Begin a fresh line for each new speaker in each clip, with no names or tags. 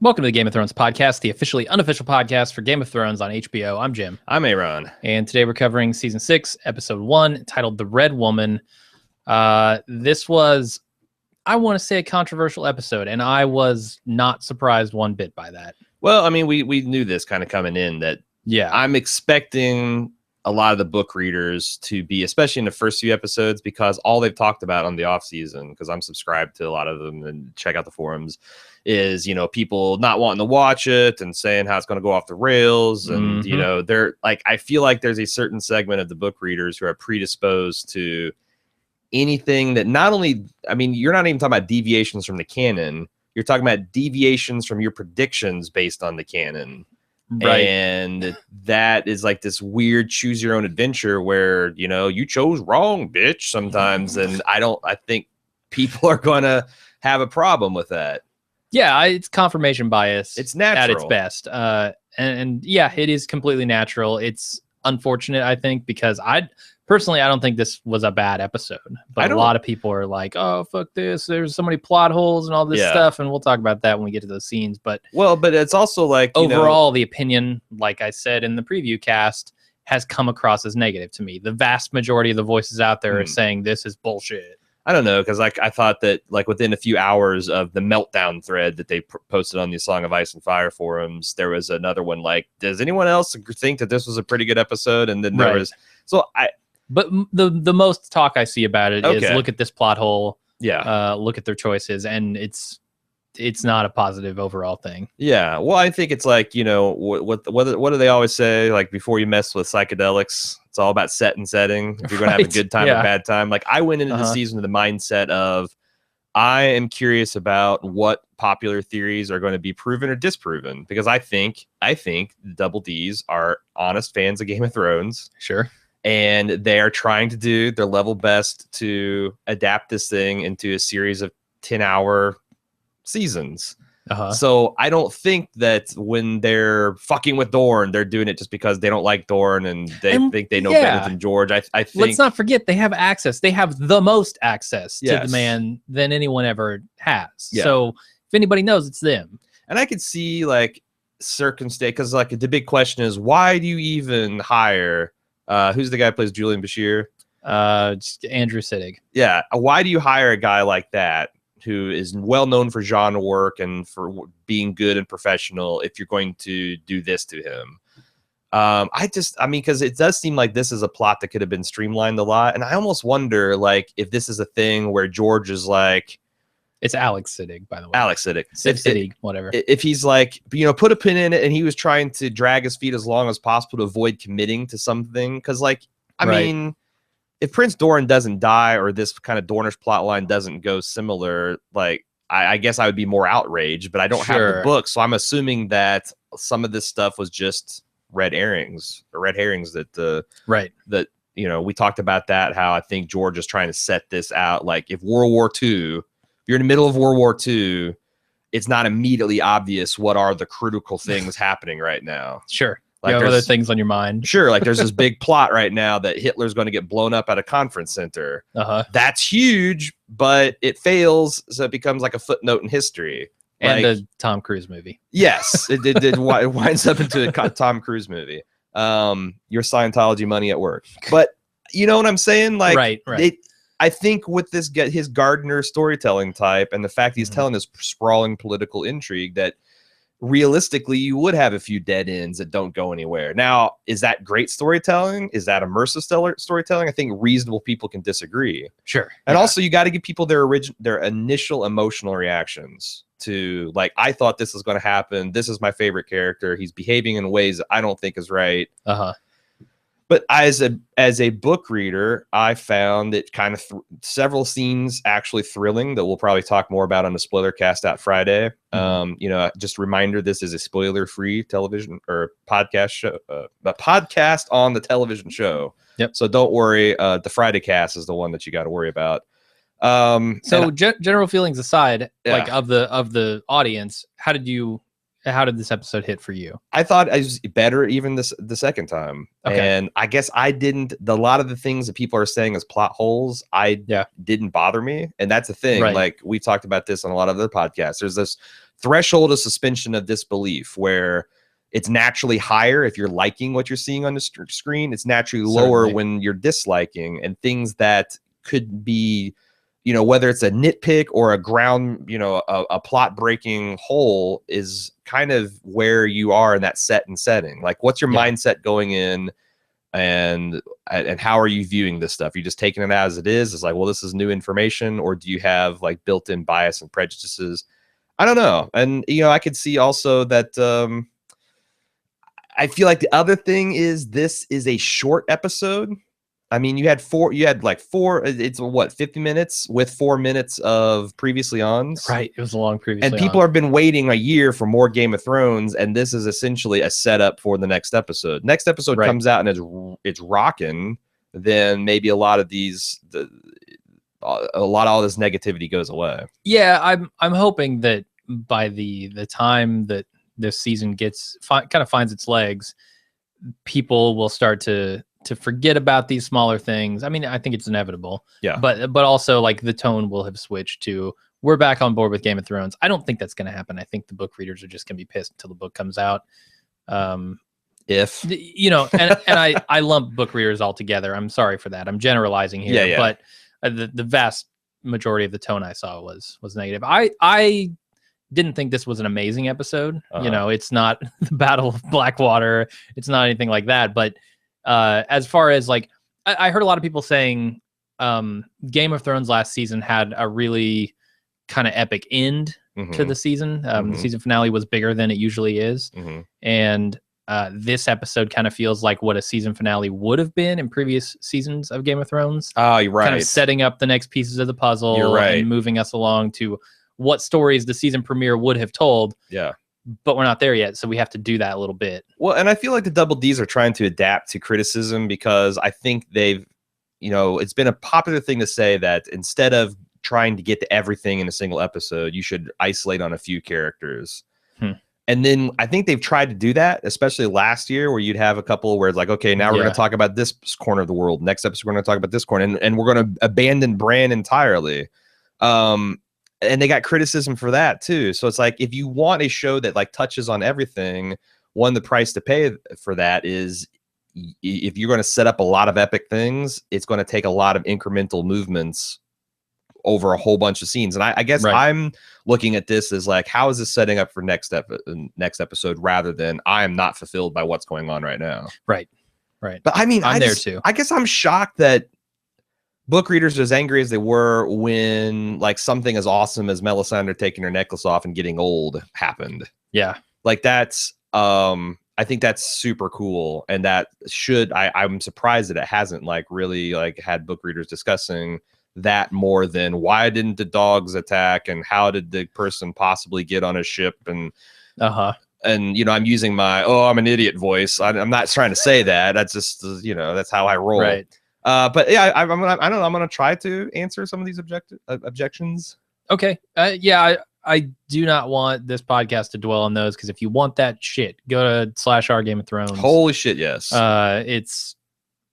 Welcome to the Game of Thrones podcast, the officially unofficial podcast for Game of Thrones on HBO. I'm Jim.
I'm Aaron.
And today we're covering Season 6, Episode 1, titled The Red Woman. This was, I want to say, a controversial episode, and I was not surprised one bit by that.
Well, I mean, we knew this kind of coming in that I'm expecting a lot of the book readers to be, especially in the first few episodes, because all they've talked about on the off season, because I'm subscribed to a lot of them and check out the forums, is, people not wanting to watch it and saying how it's going to go off the rails. And, they're like, I feel like there's a certain segment of the book readers who are predisposed to anything that not only, I mean, you're not even talking about deviations from the canon. You're talking about deviations from your predictions based on the canon. Right. And that is like this weird choose your own adventure where, you chose wrong, bitch, sometimes. And I think people are going to have a problem with that.
Yeah, it's confirmation bias.
It's natural
at its best. And yeah, it is completely natural. It's unfortunate, I think, because I don't think this was a bad episode. But a lot of people are like, oh, fuck this. There's so many plot holes and all this stuff. And we'll talk about that when we get to those scenes. But
it's also like,
overall, the opinion, like I said in the preview cast, has come across as negative to me. The vast majority of the voices out there are saying this is bullshit.
I don't know, because I thought that within a few hours of the meltdown thread that they posted on the Song of Ice and Fire forums, there was another one like, does anyone else think that this was a pretty good episode? And then there was
But the most talk I see about it is look at this plot hole.
Yeah.
Look at their choices, and it's not a positive overall thing.
Yeah. Well, I think it's like, what do they always say? Like, before you mess with psychedelics, it's all about set and setting. If you're going to have a good time or bad time. Like, I went into the season with the mindset of, I am curious about what popular theories are going to be proven or disproven, because I think the Double Ds are honest fans of Game of Thrones.
Sure.
And they are trying to do their level best to adapt this thing into a series of 10-hour seasons. So I don't think that when they're fucking with Dorne, they're doing it just because they don't like Dorne and they think they know better than George. I think,
let's not forget, they have access. They have the most access to the man than anyone ever has. So if anybody knows, it's them. And
I could see circumstance, because the big question is, why do you even hire who's the guy who plays Julian Bashir?
Andrew Siddig.
Yeah. Why do you hire a guy like that, who is well known for genre work and for being good and professional, if you're going to do this to him? Because it does seem like this is a plot that could have been streamlined a lot. And I almost wonder, if this is a thing where George is like,
it's Alex Siddig, by the way.
Alex Siddig.
Siddig, whatever.
If he's like, put a pin in it, and he was trying to drag his feet as long as possible to avoid committing to something. Because, I mean, if Prince Doran doesn't die, or this kind of Dornish plotline doesn't go similar, I guess I would be more outraged. But I don't have the book, so I'm assuming that some of this stuff was just red herrings that we talked about that, how I think George is trying to set this out. If World War II, if you're in the middle of World War II, it's not immediately obvious what are the critical things happening right now.
Sure. You have other things on your mind.
Sure. There's this big plot right now that Hitler's going to get blown up at a conference center. That's huge, but it fails. So it becomes like a footnote in history.
And the Tom Cruise movie.
Yes, it winds up into a Tom Cruise movie. Your Scientology money at work. But you know what I'm saying?
Right.
I think with his Gardner storytelling type, and the fact he's telling this sprawling political intrigue, that realistically you would have a few dead ends that don't go anywhere. Now, is that great storytelling? Is that immersive storytelling? I think reasonable people can disagree.
Sure.
And also, you got to give people their initial emotional reactions to, I thought this was going to happen. This is my favorite character. He's behaving in ways that I don't think is right. But as a book reader, I found it kind of several scenes actually thrilling that we'll probably talk more about on the spoiler cast out Friday. Just a reminder, this is a spoiler-free television or podcast show, a podcast on the television show.
Yep.
So don't worry. The Friday cast is the one that you got to worry about.
General feelings aside, of the audience, how did you how did this episode hit for you?
I thought it was better even the second time.
Okay.
And I guess I didn't, a lot of the things that people are saying as plot holes, didn't bother me. And that's the thing.
Right.
Like we talked about this on a lot of other podcasts. There's this threshold of suspension of disbelief where it's naturally higher if you're liking what you're seeing on the screen. It's naturally lower when you're disliking, and things that could be, you know, whether it's a nitpick or a ground, you know, a plot breaking hole is kind of where you are in that setting. Like, what's your mindset going in, and how are you viewing this stuff? You just taking it as it is? It's like, well, this is new information, or do you have like built-in bias and prejudices? I don't know. And, you know, I could see also that I feel like the other thing is this is a short episode. I mean, you had four, it's what, 50 minutes with 4 minutes of previously ons.
Right. It was a long previously
and people have been waiting a year for more Game of Thrones. And this is essentially a setup for the next episode. Next episode comes out and it's rocking. Then maybe a lot of these, a lot of all this negativity goes away.
Yeah. I'm hoping that by the time that this season gets kind of finds its legs, people will start to forget about these smaller things. I mean, I think it's inevitable.
Yeah.
But also like the tone will have switched to we're back on board with Game of Thrones. I don't think that's going to happen. I think the book readers are just going to be pissed until the book comes out.
If
you know, and I lump book readers all together. I'm sorry for that. I'm generalizing here, but the vast majority of the tone I saw was negative. I didn't think this was an amazing episode. You know, it's not the Battle of Blackwater. It's not anything like that. But as far as like, I heard a lot of people saying Game of Thrones last season had a really kind of epic end to the season. The season finale was bigger than it usually is. And this episode kind of feels like what a season finale would have been in previous seasons of Game of Thrones.
Oh, you're right.
Kind of setting up the next pieces of the puzzle.
You're right.
And moving us along to what stories the season premiere would have told.
Yeah.
But we're not there yet, so we have to do that a little bit.
Well, and I feel like the Double Ds are trying to adapt to criticism, because I think they've, you know, it's been a popular thing to say that instead of trying to get to everything in a single episode, you should isolate on a few characters. And then I think they've tried to do that, especially last year, where you'd have a couple where it's like, okay, now we're going to talk about this corner of the world. Next episode, we're going to talk about this corner, and we're going to abandon Bran entirely. And they got criticism for that too. So it's like, if you want a show that like touches on everything, the price to pay for that is, if you're going to set up a lot of epic things, it's going to take a lot of incremental movements over a whole bunch of scenes. And I guess I'm looking at this as like, how is this setting up for next episode, rather than I am not fulfilled by what's going on right now.
Right.
But I mean,
I'm there too.
I guess I'm shocked that book readers are as angry as they were when like something as awesome as Melisandre taking her necklace off and getting old happened.
Yeah.
Like that's, I think that's super cool. And that I'm surprised that it hasn't like really like had book readers discussing that more than why didn't the dogs attack and how did the person possibly get on a ship and, and, you know, I'm using my, I'm an idiot voice. I'm not trying to say that. That's just, you know, that's how I roll.
Right.
But yeah, I don't know. I'm going to try to answer some of these objections.
Okay. Yeah, I do not want this podcast to dwell on those, because if you want that shit, go to /r Game of Thrones.
Holy shit, yes.
It's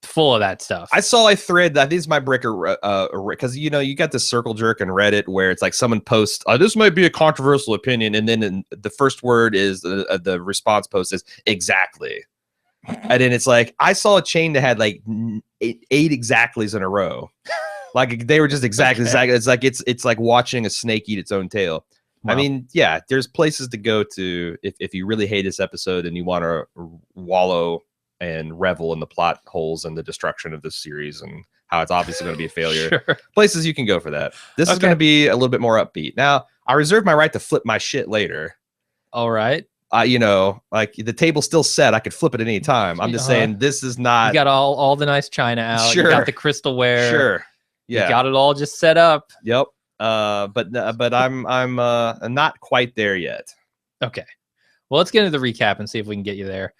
full of that stuff.
I saw a thread. I think it's my Bricker, because you know you got this circle jerk in Reddit where it's like someone posts, "This might be a controversial opinion," and then the first word is the response post is exactly. And then it's like, I saw a chain that had like eight exactlies in a row. Like they were just exactly. It's like watching a snake eat its own tail. Wow. I mean, yeah, there's places to go to if you really hate this episode and you want to wallow and revel in the plot holes and the destruction of this series and how it's obviously going to be a failure.
Sure.
Places you can go for that. This is going to be a little bit more upbeat. Now, I reserve my right to flip my shit later.
All right.
You know, like the table's still set. I could flip it at any time. I'm just saying this is not.
You got all the nice china out.
Sure.
You got the crystalware.
Sure. Yeah.
You got it all just set up.
Yep. But I'm not quite there yet.
Okay. Well, let's get into the recap and see if we can get you there.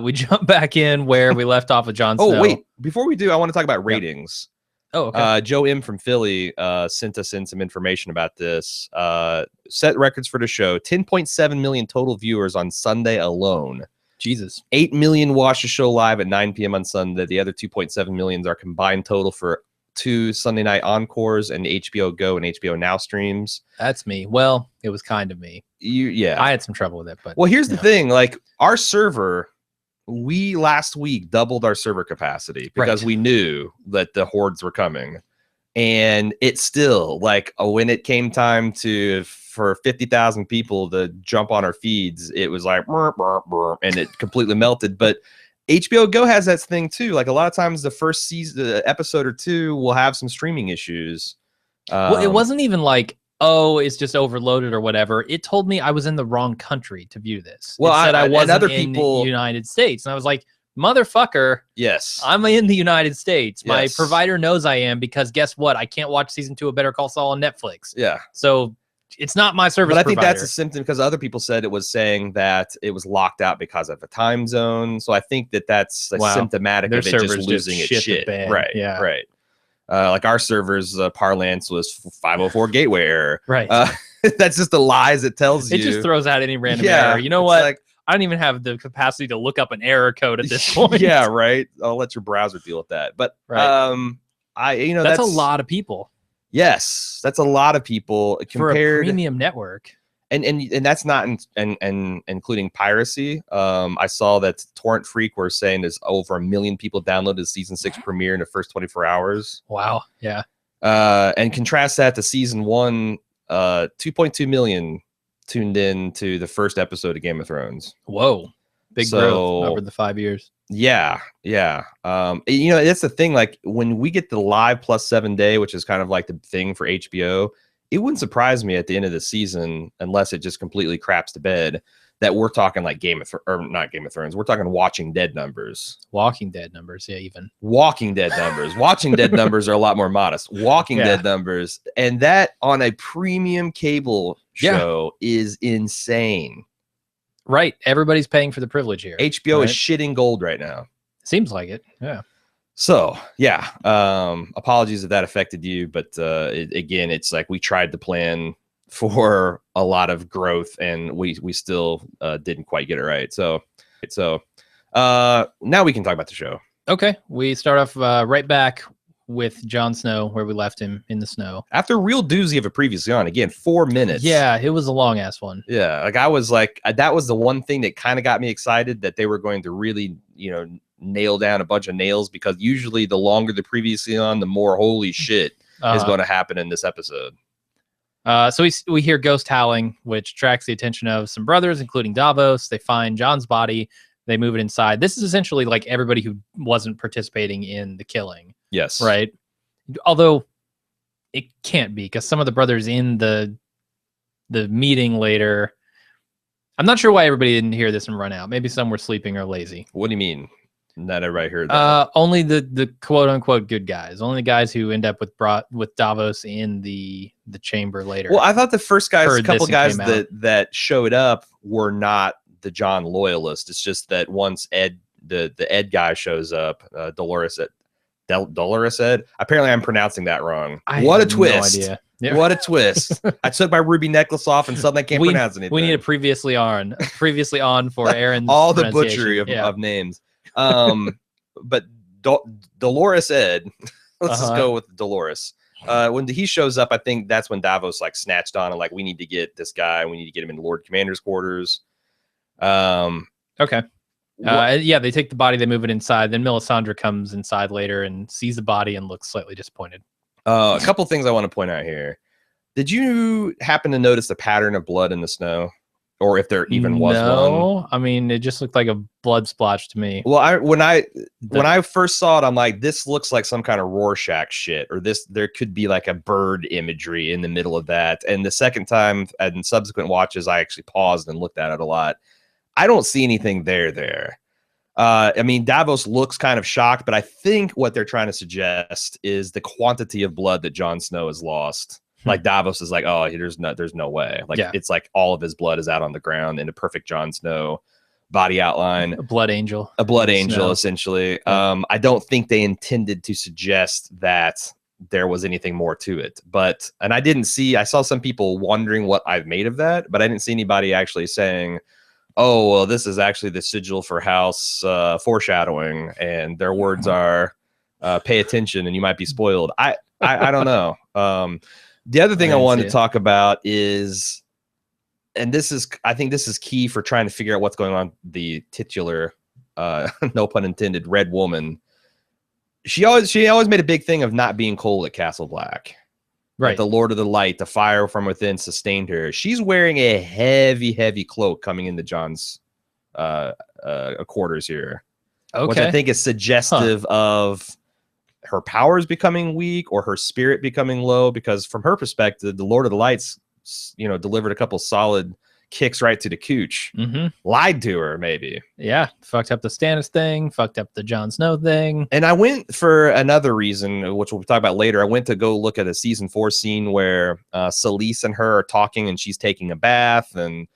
We jump back in where we left off with Jon Snow.
Oh, wait. Before we do, I want to talk about ratings.
Oh, okay.
Joe M from Philly sent us in some information about this. Set records for the show: 10.7 million total viewers on Sunday alone.
Jesus.
8 million watched the show live at 9 p.m. on Sunday. The other 2.7 million are combined total for 2 Sunday night encores and HBO Go and HBO Now streams.
That's me. Well, it was kind of me. I had some trouble with it, but
well, here's the thing: like our server, we last week doubled our server capacity because we knew that the hordes were coming, and it's still like when it came time for 50,000 people to jump on our feeds, it was like burr, burr, burr, and it completely melted. But HBO Go has that thing too. Like a lot of times, the first season, the episode or two, will have some streaming issues.
Well, it wasn't even like, oh, it's just overloaded or whatever. It told me I was in the wrong country to view this. Well, it said I wasn't in the United States, and I was like, motherfucker.
Yes,
I'm in the United States. My provider knows I am, because guess what? I can't watch season 2 of Better Call Saul on Netflix.
Yeah.
So it's not my service.
But I think
provider.
that's a symptom, because other people said it was saying that it was locked out because of a time zone. So I think that's symptomatic
Their
of it just losing its shit.
Right. Yeah.
Right. Like our server's parlance was 504 gateway error.
Right.
That's just the lies it tells you.
It just throws out any random error. You know what? Like, I don't even have the capacity to look up an error code at this point.
Yeah, right. I'll let your browser deal with that. But
that's a lot of people.
Yes, that's a lot of people
for a premium network.
And that's not including piracy. I saw that Torrent Freak were saying there's over 1 million people downloaded the season 6 premiere in the first 24 hours.
Wow. Yeah.
And contrast that to season 1, 2.2 million tuned in to the first episode of Game of Thrones.
Whoa. Big growth over the 5 years.
Yeah. That's the thing. Like when we get the live plus 7 day, which is kind of like the thing for HBO, it wouldn't surprise me at the end of the season, unless it just completely craps to bed, that we're talking like not Game of Thrones. We're talking Watching Dead numbers.
Walking Dead numbers. Yeah, even
Walking Dead numbers. Watching Dead numbers are a lot more modest. Walking Dead numbers, and that on a premium cable show is insane.
Right. Everybody's paying for the privilege here.
HBO is shitting gold right now.
Seems like it. Yeah.
So, apologies if that affected you. But again, it's like we tried to plan for a lot of growth, and we still didn't quite get it right. So now we can talk about the show.
Okay. We start off right back with Jon Snow, where we left him in the snow.
After a real doozy of a previously on. Again, 4 minutes.
Yeah, it was a long-ass one.
Yeah, like I was like, that was the one thing that kind of got me excited, that they were going to really, nail down a bunch of nails, because usually the longer the previously on, the more holy shit is going to happen in this episode.
So we hear ghost howling, which attracts the attention of some brothers, including Davos. They find Jon's body. They move it inside. This is essentially like everybody who wasn't participating in the killing.
Yes.
Right. Although it can't be, because some of the brothers in the meeting later, I'm not sure why everybody didn't hear this and run out. Maybe some were sleeping or lazy.
What do you mean? Not everybody heard that.
Only the quote unquote good guys. Only the guys who end up with Davos in the chamber later.
Well, I thought the first couple guys that showed up were not the Jon loyalists. It's just that once the Ed guy shows up, Dolores Ed. Apparently, I'm pronouncing that wrong. What a twist! No idea. Yeah. What a twist! I took my ruby necklace off, and suddenly I can't pronounce anything.
We need a previously on for Aaron's
all the butchery of names. But Dolores Ed. Let's just go with Dolores. When he shows up, I think that's when Davos like snatched on and like, we need to get this guy. We need to get him in the Lord Commander's quarters.
Okay. They take the body, they move it inside. Then Melisandre comes inside later and sees the body and looks slightly disappointed.
A couple things I want to point out here. Did you happen to notice the pattern of blood in the snow, or if there even was one?
No, I mean, it just looked like a blood splotch to me.
Well, when I first saw it, I'm like, this looks like some kind of Rorschach shit, or there could be like a bird imagery in the middle of that. And the second time and subsequent watches, I actually paused and looked at it a lot. I don't see anything there. I mean, Davos looks kind of shocked, but I think what they're trying to suggest is the quantity of blood that Jon Snow has lost. Like Davos is like, oh, there's no way. Like it's like all of his blood is out on the ground in a perfect Jon Snow body outline.
A blood angel.
A blood angel, essentially. I don't think they intended to suggest that there was anything more to it. And I saw some people wondering what I've made of that, but I didn't see anybody actually saying, oh, well, this is actually the sigil for House foreshadowing, and their words are pay attention and you might be spoiled. I don't know. The other thing I wanted to talk about is, and I think this is key for trying to figure out what's going on, the titular, no pun intended, Red Woman. She always made a big thing of not being cold at Castle Black. Right. Like the Lord of the Light, the fire from within sustained her. She's wearing a heavy cloak coming into Jon's quarters here. Okay. Which I think is suggestive of her powers becoming weak or her spirit becoming low, because from her perspective, the Lord of the Lights, delivered a couple solid kicks right to the cooch. Lied to her, maybe.
Yeah, fucked up the Stannis thing, fucked up the Jon Snow thing.
And I went for another reason, which we'll talk about later. I went to go look at a season 4 scene where Selyse and her are talking, and she's taking a bath, and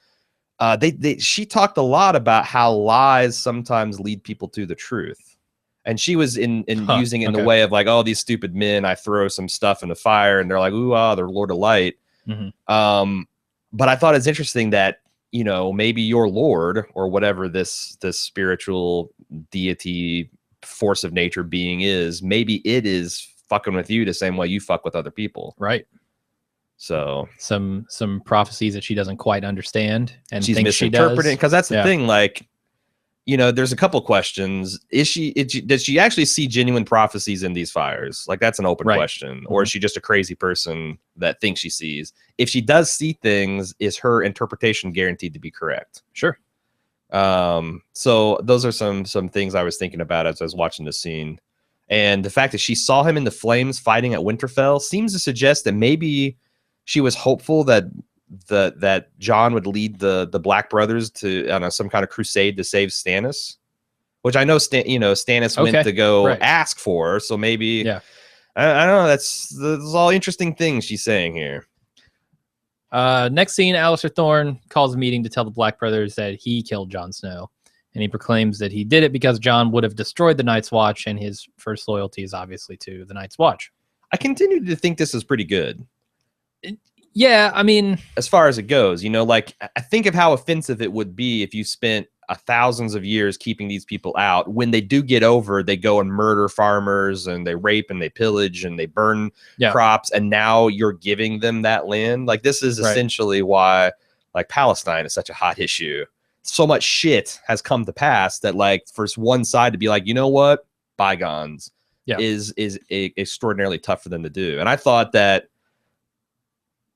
she talked a lot about how lies sometimes lead people to the truth. And she was using it in the way of like, oh, these stupid men, I throw some stuff in the fire, and they're like, ooh, they're Lord of Light. But I thought it's interesting that, maybe your Lord, or whatever this spiritual deity force of nature being is, maybe it is fucking with you the same way you fuck with other people.
Right.
So
some prophecies that she doesn't quite understand and
she's
thinks
misinterpreting, because that's the thing. Like, there's a couple questions. Does she actually see genuine prophecies in these fires? Like, that's an open question. Or is she just a crazy person that thinks she sees? If she does see things, is her interpretation guaranteed to be correct?
Sure.
So those are some things I was thinking about as I was watching the scene. And the fact that she saw him in the flames fighting at Winterfell seems to suggest that maybe she was hopeful that Jon would lead the Black Brothers to some kind of crusade to save Stannis, which I know Stannis went to go ask for. So maybe, I don't know. That's all interesting things she's saying here.
Next scene, Alistair Thorne calls a meeting to tell the Black Brothers that he killed Jon Snow, and he proclaims that he did it because Jon would have destroyed the Night's Watch, and his first loyalty is obviously to the Night's Watch.
I continue to think this is pretty good.
Yeah, I mean,
as far as it goes, like, I think of how offensive it would be if you spent thousands of years keeping these people out. When they do get over, they go and murder farmers, and they rape and they pillage and they burn crops, and now you're giving them that land. Like, this is essentially why, like, Palestine is such a hot issue. So much shit has come to pass that, like, for one side to be like, you know what, bygones, is extraordinarily tough for them to do. And I thought that,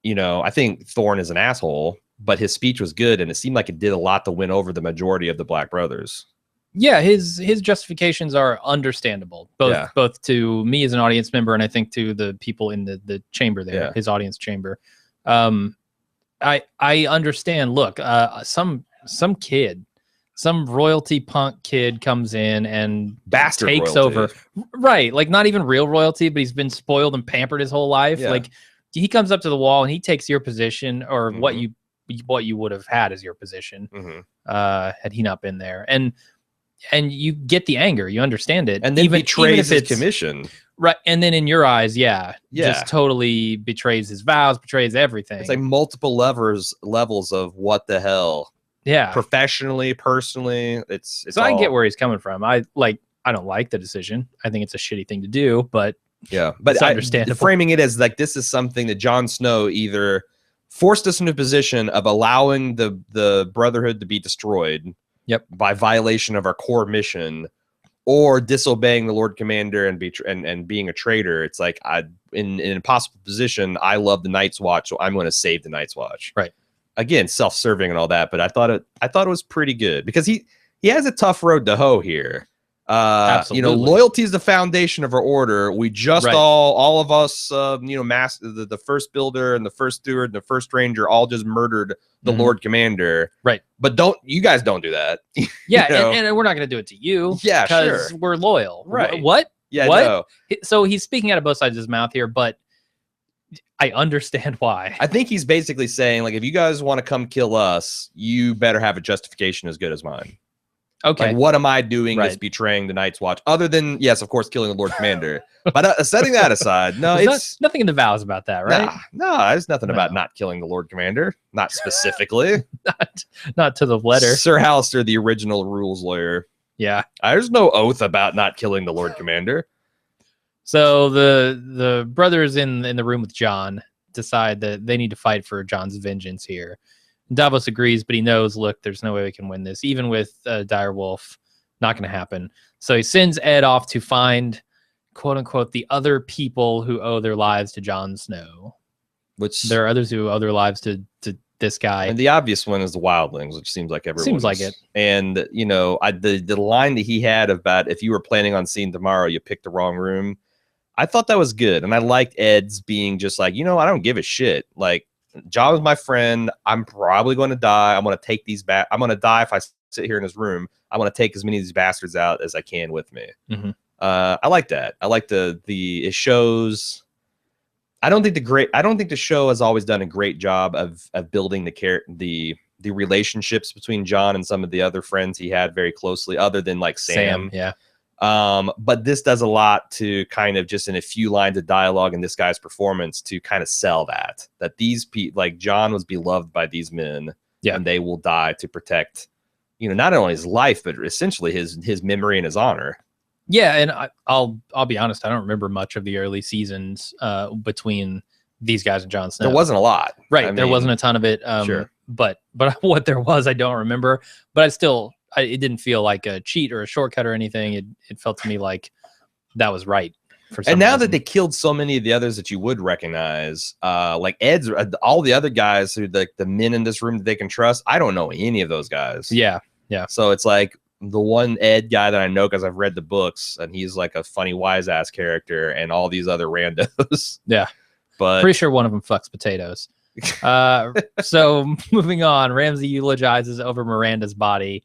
I think Thorne is an asshole, but his speech was good, and it seemed like it did a lot to win over the majority of the Black Brothers.
Yeah, his justifications are understandable, both to me as an audience member, and I think to the people in the chamber there, his audience chamber. I understand. Look, some kid, some royalty punk kid comes in and
bastard
takes
royalty.
over. Right, like not even real royalty, but he's been spoiled and pampered his whole life. Yeah. Like, he comes up to the wall and he takes your position, or what you would have had as your position, had he not been there. And you get the anger, you understand it,
and then betrays his commission,
right? And then in your eyes, just totally betrays his vows, betrays everything.
It's like multiple levels of what the hell.
Yeah,
professionally, personally, it's
so I get where he's coming from. I don't like the decision. I think it's a shitty thing to do, but.
Yeah, but framing it as like this is something that Jon Snow either forced us into a position of allowing the Brotherhood to be destroyed by violation of our core mission, or disobeying the Lord Commander and being a traitor. It's like, in an impossible position. I love the Night's Watch, so I'm going to save the Night's Watch.
Right.
Again, self-serving and all that, but I thought it was pretty good, because he has a tough road to hoe here. Loyalty is the foundation of our order. We just all of us, the first builder and the first steward and the first ranger all just murdered the Lord Commander.
Right.
But you guys don't do that.
Yeah. And we're not going to do it to you.
Yeah,
because we're loyal.
Right.
What?
Yeah.
What?
No.
So he's speaking out of both sides of his mouth here, but I understand why.
I think he's basically saying, like, if you guys want to come kill us, you better have a justification as good as mine.
Okay.
Like, what am I doing that's betraying the Night's Watch? Other than, yes, of course, killing the Lord Commander. But setting that aside, no, it's
nothing in the vows about that, right?
No, there's nothing about not killing the Lord Commander. Not specifically.
not to the letter.
Sir Halaster, the original rules lawyer.
Yeah.
There's no oath about not killing the Lord Commander.
So the brothers in the room with Jon decide that they need to fight for Jon's vengeance here. Davos agrees, but he knows, look, there's no way we can win this. Even with Direwolf, not going to happen. So he sends Ed off to find, quote unquote, the other people who owe their lives to Jon Snow.
Which
there are others who owe their lives to this guy.
And the obvious one is the Wildlings, which seems like everyone.
Seems like it.
And, you know, the line that he had about if you were planning on seeing tomorrow, you picked the wrong room. I thought that was good. And I liked Ed's being just like, you know, I don't give a shit. Like, Jon is my friend. I'm probably going to die. I'm going to take these back. I'm going to die if I sit here in his room. I want to take as many of these bastards out as I can with me.
Mm-hmm.
I like that. I like it shows. I don't think the show has always done a great job of building the relationships between Jon and some of the other friends he had very closely, other than like Sam.
Yeah.
But this does a lot to kind of just in a few lines of dialogue in this guy's performance to kind of sell that these people, like Jon was beloved by these men, and they will die to protect, you know, not only his life, but essentially his memory and his honor.
Yeah. And I'll be honest. I don't remember much of the early seasons between these guys and Jon Snow.
There wasn't a lot.
Right. There wasn't a ton of it.
Sure.
But what there was, I don't remember, but it didn't feel like a cheat or a shortcut or anything. It felt to me like that was right.
And now that they killed so many of the others that you would recognize, like Ed's, all the other guys who the men in this room that they can trust, I don't know any of those guys.
Yeah. Yeah.
So it's like the one Ed guy that I know because I've read the books and he's like a funny wise ass character, and all these other randos.
Yeah.
But
pretty sure one of them fucks potatoes. So moving on, Ramsay eulogizes over Miranda's body.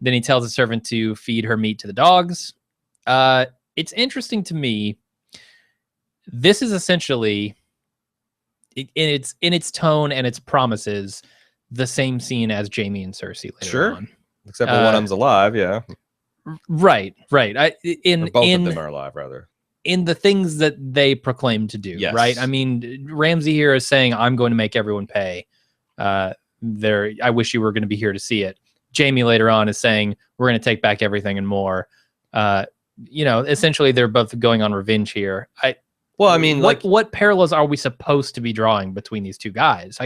Then he tells a servant to feed her meat to the dogs. It's interesting to me. This is essentially, in its tone and its promises, the same scene as Jaime and Cersei later on.
Except for one of them's alive, yeah.
Right.
Both of them are alive, rather.
In the things that they proclaim to do,
yes.
Right? I mean, Ramsay here is saying, I'm going to make everyone pay. I wish you were going to be here to see it. Jaime later on is saying, we're going to take back everything and more. You know, essentially, they're both going on revenge here. What parallels are we supposed to be drawing between these two guys?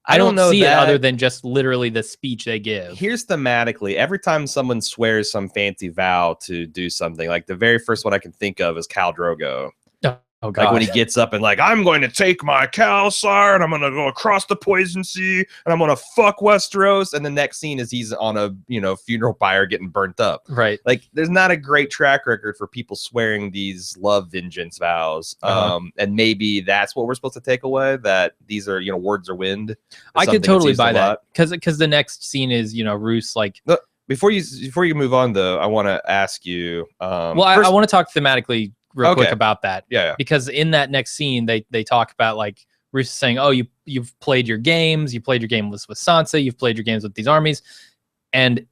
I don't see it other than just literally the speech they give.
Here's thematically, every time someone swears some fancy vow to do something, like the very first one I can think of is Khal Drogo.
Oh, God.
Like when he gets up and like, I'm going to take my Khalasar and I'm going to go across the Poison Sea and I'm going to fuck Westeros. And the next scene is he's on a, you know, funeral pyre getting burnt up.
Right.
Like there's not a great track record for people swearing these love vengeance vows. And maybe that's what we're supposed to take away, that these are, you know, words are wind.
I could totally buy that. Because the next scene is, you know, Roose like.
Before you move on though, I want to ask you.
I want to talk thematically real quick about that.
Yeah.
Because in that next scene, they talk about like Roose saying, oh, you've played your games. You played your game with Sansa. You've played your games with these armies. And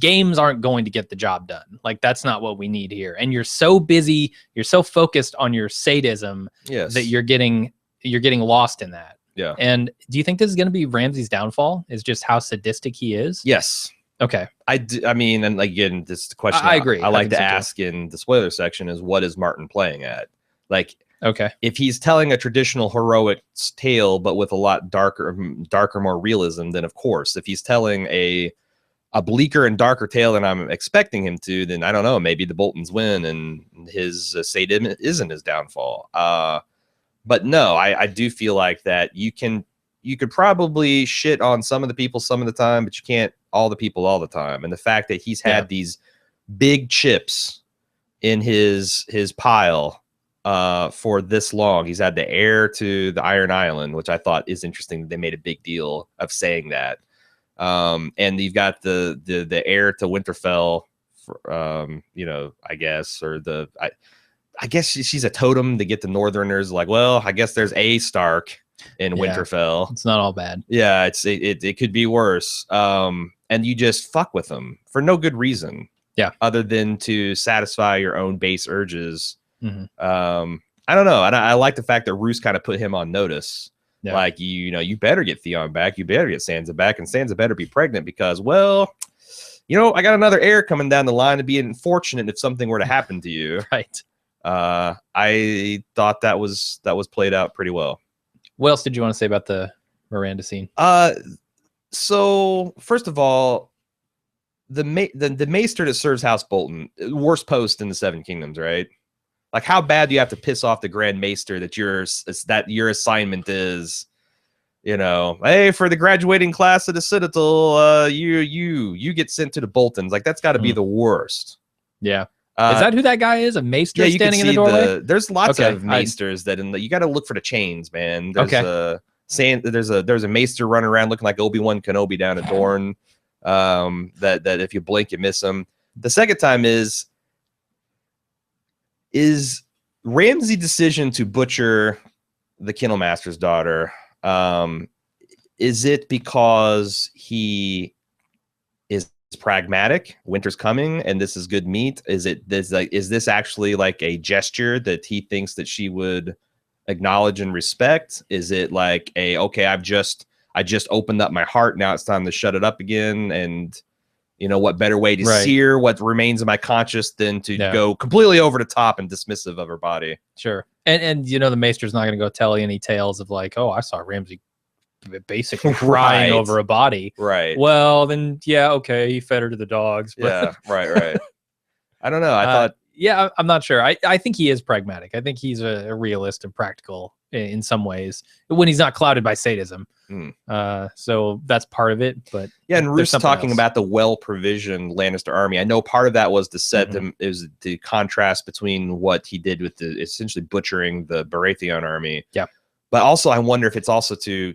games aren't going to get the job done. Like, that's not what we need here. And you're so busy. You're so focused on your sadism that you're getting lost in that.
Yeah.
And do you think this is going to be Ramsay's downfall? Is just how sadistic he is?
Yes.
Okay.
I mean, and again, this is the question
I agree.
I like to ask in the spoiler section is, what is Martin playing at? Like,
okay,
if he's telling a traditional heroic tale, but with a lot darker, more realism, then of course. If he's telling a bleaker and darker tale than I'm expecting him to, then I don't know, maybe the Boltons win and his sadism isn't his downfall. But no, I do feel like that you could probably shit on some of the people some of the time, but you can't all the people all the time. And the fact that he's had these big chips in his pile for this long, he's had the heir to the Iron Island, which I thought is interesting. They made a big deal of saying that. And you've got the heir to Winterfell, you know, I guess, or I guess she's a totem to get the Northerners. Like, well, I guess there's a Stark in Winterfell.
It's not all bad.
Yeah, it could be worse. and you just fuck with them for no good reason.
Yeah.
Other than to satisfy your own base urges.
Mm-hmm.
I don't know. And I like the fact that Roose kind of put him on notice.
Yeah.
Like, you better get Theon back. You better get Sansa back. And Sansa better be pregnant because, well, I got another heir coming down the line to be unfortunate if something were to happen to you.
Right.
I thought that was played out pretty well.
What else did you want to say about the Miranda scene?
So first of all, the maester that serves House Bolton, worst post in the Seven Kingdoms, right? Like, how bad do you have to piss off the Grand Maester that your assignment is, hey, for the graduating class of the Citadel, you get sent to the Boltons. Like, that's got to be the worst.
Yeah. Is that who that guy is? A maester standing in the doorway?
There's lots of maesters you got to look for the chains, man. There's a maester running around looking like Obi-Wan Kenobi down at Dorne. That if you blink, you miss him. The second time is Ramsay's decision to butcher the Kennelmaster's daughter. Is it because he is pragmatic? Winter's coming, and this is good meat. Is this actually like a gesture that he thinks that she would acknowledge and respect? Is it like I just opened up my heart, now it's time to shut it up again? And what better way to sear what remains of my conscience than to go completely over the top and dismissive of her body?
Sure. And the maester's not going to go tell any tales of like, oh, I saw Ramsay basically crying over a body.
Right.
Well, then, yeah, okay, he fed her to the dogs. But
yeah, right. I don't know. I thought...
Yeah, I'm not sure. I think he is pragmatic. I think he's a realist and practical in some ways when he's not clouded by sadism. So that's part of it. But
yeah, and Roose talking about the well-provisioned Lannister army. I know part of that was to set them, is the contrast between what he did with the essentially butchering the Baratheon army.
Yeah.
But also, I wonder if it's also to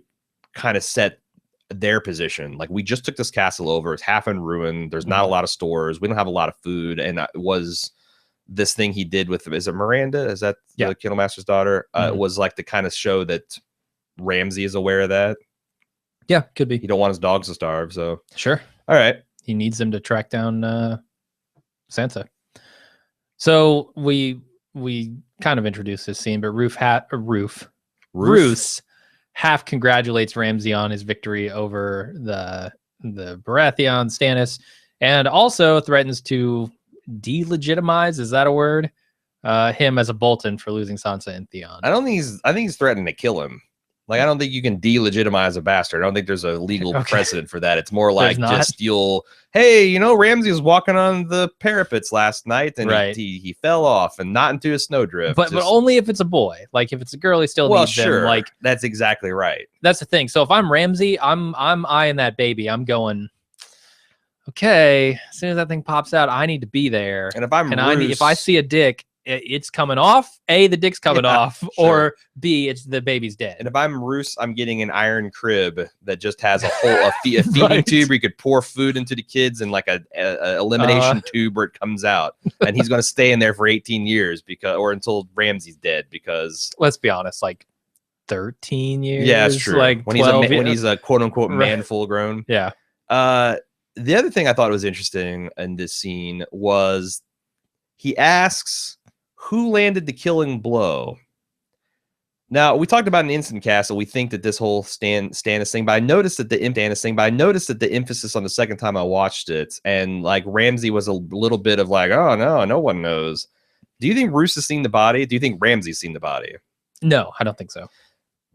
kind of set their position. Like, we just took this castle over. It's half in ruin. There's not a lot of stores. We don't have a lot of food. And it was this thing he did with, is it Miranda? Is that the Kennelmaster's daughter? It was like to kind of show that Ramsay is aware of that.
Yeah, could be.
He don't want his dogs to starve, so
sure.
All right.
He needs them to track down Sansa. So we kind of introduced this scene, but Roose half congratulates Ramsay on his victory over the Baratheon Stannis, and also threatens to delegitimize, is that a word, him as a Bolton for losing Sansa and Theon.
I think he's threatening to kill him. Like, I don't think you can delegitimize a bastard. I don't think there's a legal precedent for that. It's more like Ramsay was walking on the parapets last night and he fell off and not into a snowdrift.
But only if it's a boy. Like, if it's a girl, he still needs them. Like,
that's exactly right.
That's the thing. So if I'm Ramsay, I'm eyeing that baby. I'm going, okay, as soon as that thing pops out, I need to be there.
And if
I see a dick, it's coming off. A, the dick's coming off, or B, it's the baby's dead.
And if I'm Roose, I'm getting an iron crib that just has a feeding tube where you could pour food into the kids, and like a elimination tube where it comes out. And he's going to stay in there for 18 years or until Ramsay's dead, because
let's be honest, like 13 years.
Yeah, it's true.
Like
when he's a quote unquote man full grown.
Yeah.
The other thing I thought was interesting in this scene was he asks, who landed the killing blow? Now, we talked about an instant castle. We think that this whole Stannis thing, but I noticed that the emphasis on the second time I watched it, and like Ramsay was a little bit of like, oh no one knows. Do you think Roose has seen the body? Do you think Ramsay's seen the body?
No, I don't think so.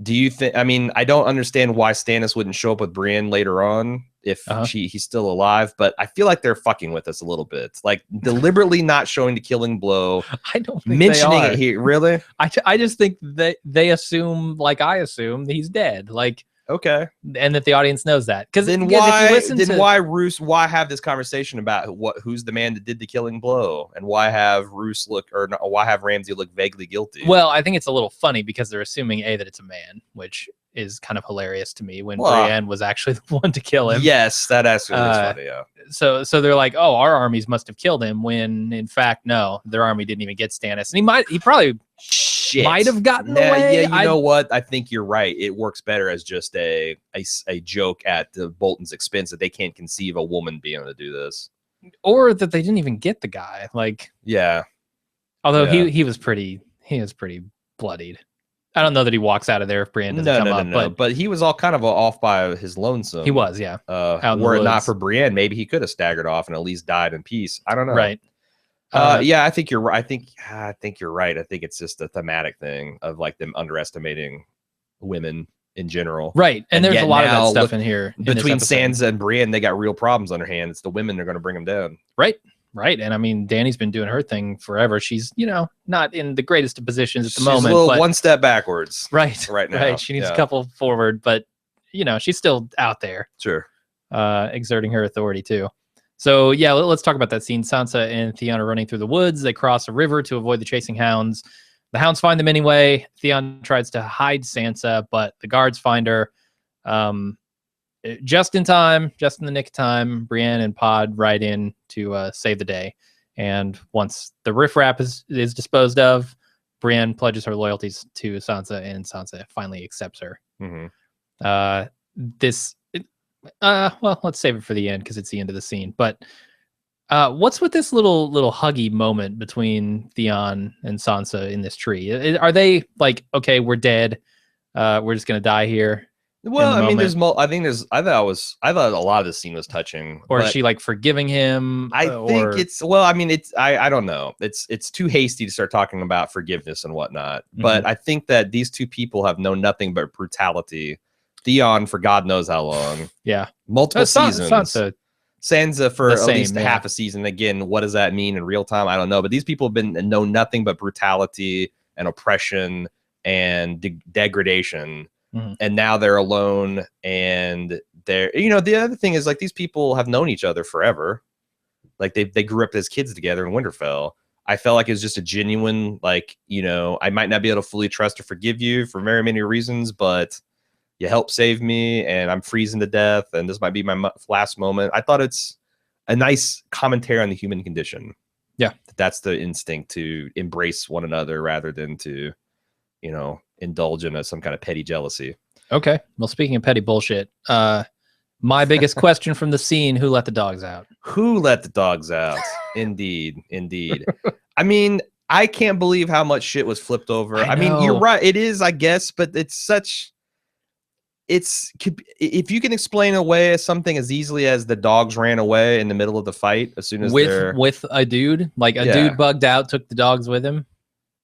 Do you think? I mean, I don't understand why Stannis wouldn't show up with Brienne later on if he's still alive, but I feel like they're fucking with us a little bit, like deliberately not showing the killing blow.
I don't think
mentioning it here. Really?
I just think that they assume, like I assume, that he's dead. Like,
okay,
and that the audience knows that. Because
then why Roose? Why have this conversation about who's the man that did the killing blow, and why have Ramsay look vaguely guilty?
Well, I think it's a little funny because they're assuming that it's a man, which is kind of hilarious to me when Brienne was actually the one to kill him.
Yes, that actually is funny. Yeah.
So they're like, oh, our armies must have killed him, when in fact no, their army didn't even get Stannis, and he probably might have gotten away.
Yeah, you know what? I think you're right. It works better as just a joke at the Bolton's expense that they can't conceive a woman being able to do this,
or that they didn't even get the guy. Like,
yeah.
Although he was pretty bloodied. I don't know that he walks out of there if Brienne doesn't come up,
but he was all kind of off by his lonesome.
He was, yeah.
Were it not for Brienne, maybe he could have staggered off and at least died in peace. I don't know.
Right.
Yeah, I think you're right. I think you're right. I think it's just a thematic thing of like them underestimating women in general.
Right. And there's a lot of that stuff in here.
Between Sansa and Brienne, they got real problems on their hands. It's the women that are going to bring them down.
Right. Right. And I mean, Dany's been doing her thing forever. She's, not in the greatest of positions at the moment.
But one step backwards.
Right.
Right now.
Right. She needs a couple forward, but, she's still out there.
Sure.
Exerting her authority, too. So, yeah, let's talk about that scene. Sansa and Theon are running through the woods. They cross a river to avoid the chasing hounds. The hounds find them anyway. Theon tries to hide Sansa, but the guards find her. Just in time, just in the nick of time, Brienne and Pod ride in to save the day. And once the riffraff is disposed of, Brienne pledges her loyalties to Sansa, and Sansa finally accepts her.
Mm-hmm.
Well, let's save it for the end because it's the end of the scene. But what's with this little huggy moment between Theon and Sansa in this tree? Are they like, okay, we're dead, we're just gonna die here?
Well, I mean, I thought a lot of the scene was touching.
Or is she like forgiving him?
I think it's, well, I mean, I don't know. It's too hasty to start talking about forgiveness and whatnot. Mm-hmm. But I think that these two people have known nothing but brutality. Theon for God knows how long.
Yeah.
Multiple seasons. Sansa for at least half a season. Again, what does that mean in real time? I don't know. But these people have known nothing but brutality and oppression and degradation. Mm-hmm. And now they're alone, and they're, the other thing is like these people have known each other forever. Like they grew up as kids together in Winterfell. I felt like it was just a genuine, like, I might not be able to fully trust or forgive you for very many reasons, but you helped save me and I'm freezing to death. And this might be my last moment. I thought it's a nice commentary on the human condition.
Yeah.
That's the instinct to embrace one another rather than to, indulge in some kind of petty jealousy.
Okay. Well, speaking of petty bullshit, my biggest question from the scene, who let the dogs out?
Who let the dogs out? Indeed. I mean, I can't believe how much shit was flipped over. I mean, you're right. It is, I guess, but if you can explain away something as easily as the dogs ran away in the middle of the fight as soon as
with a dude, like a dude bugged out, took the dogs with him.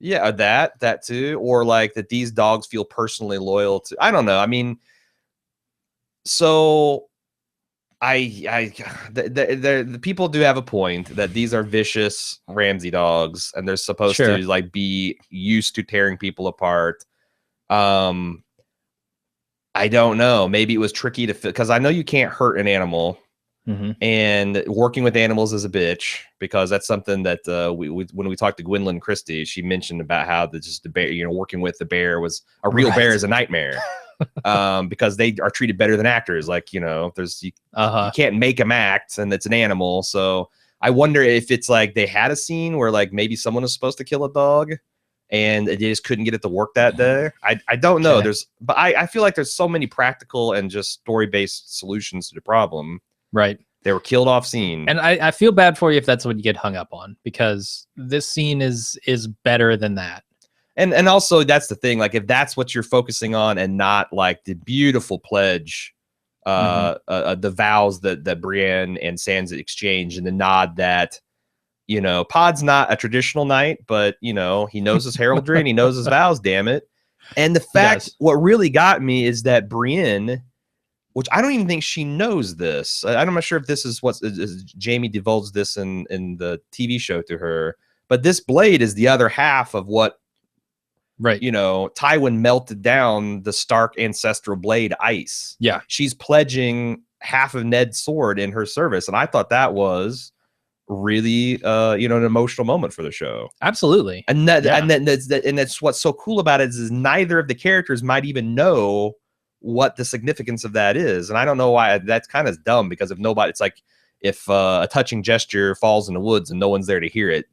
Yeah, that too, or like that these dogs feel personally loyal to. I don't know. I mean, so the people do have a point that these are vicious Ramsay dogs, and they're supposed to like be used to tearing people apart. I don't know. Maybe it was tricky to fit because I know you can't hurt an animal. Mm-hmm. And working with animals is a bitch because that's something that when we talked to Gwendolyn Christie, she mentioned about how the bear, working with the bear was a real bear is a nightmare because they are treated better than actors. Like, you can't make them act, and it's an animal. So I wonder if it's like they had a scene where like maybe someone was supposed to kill a dog and they just couldn't get it to work that day. I don't know. But I feel like there's so many practical and just story-based solutions to the problem.
Right.
They were killed off scene.
And I feel bad for you if that's what you get hung up on, because this scene is better than that.
And also that's the thing, like if that's what you're focusing on and not like the beautiful pledge, the vows that Brienne and Sansa exchange, and the nod that, Pod's not a traditional knight, but he knows his heraldry and he knows his vows, damn it. And the fact, what really got me is that Brienne, which I don't even think she knows this. I'm not sure if this is what Jamie divulged this in the TV show to her, but this blade is the other half of what, Tywin melted down the Stark ancestral blade ice.
Yeah.
She's pledging half of Ned's sword in her service. And I thought that was really, an emotional moment for the show.
Absolutely.
And that's what's so cool about it is neither of the characters might even know what the significance of that is. And I don't know why. That's kind of dumb, because it's like if a touching gesture falls in the woods and no one's there to hear it,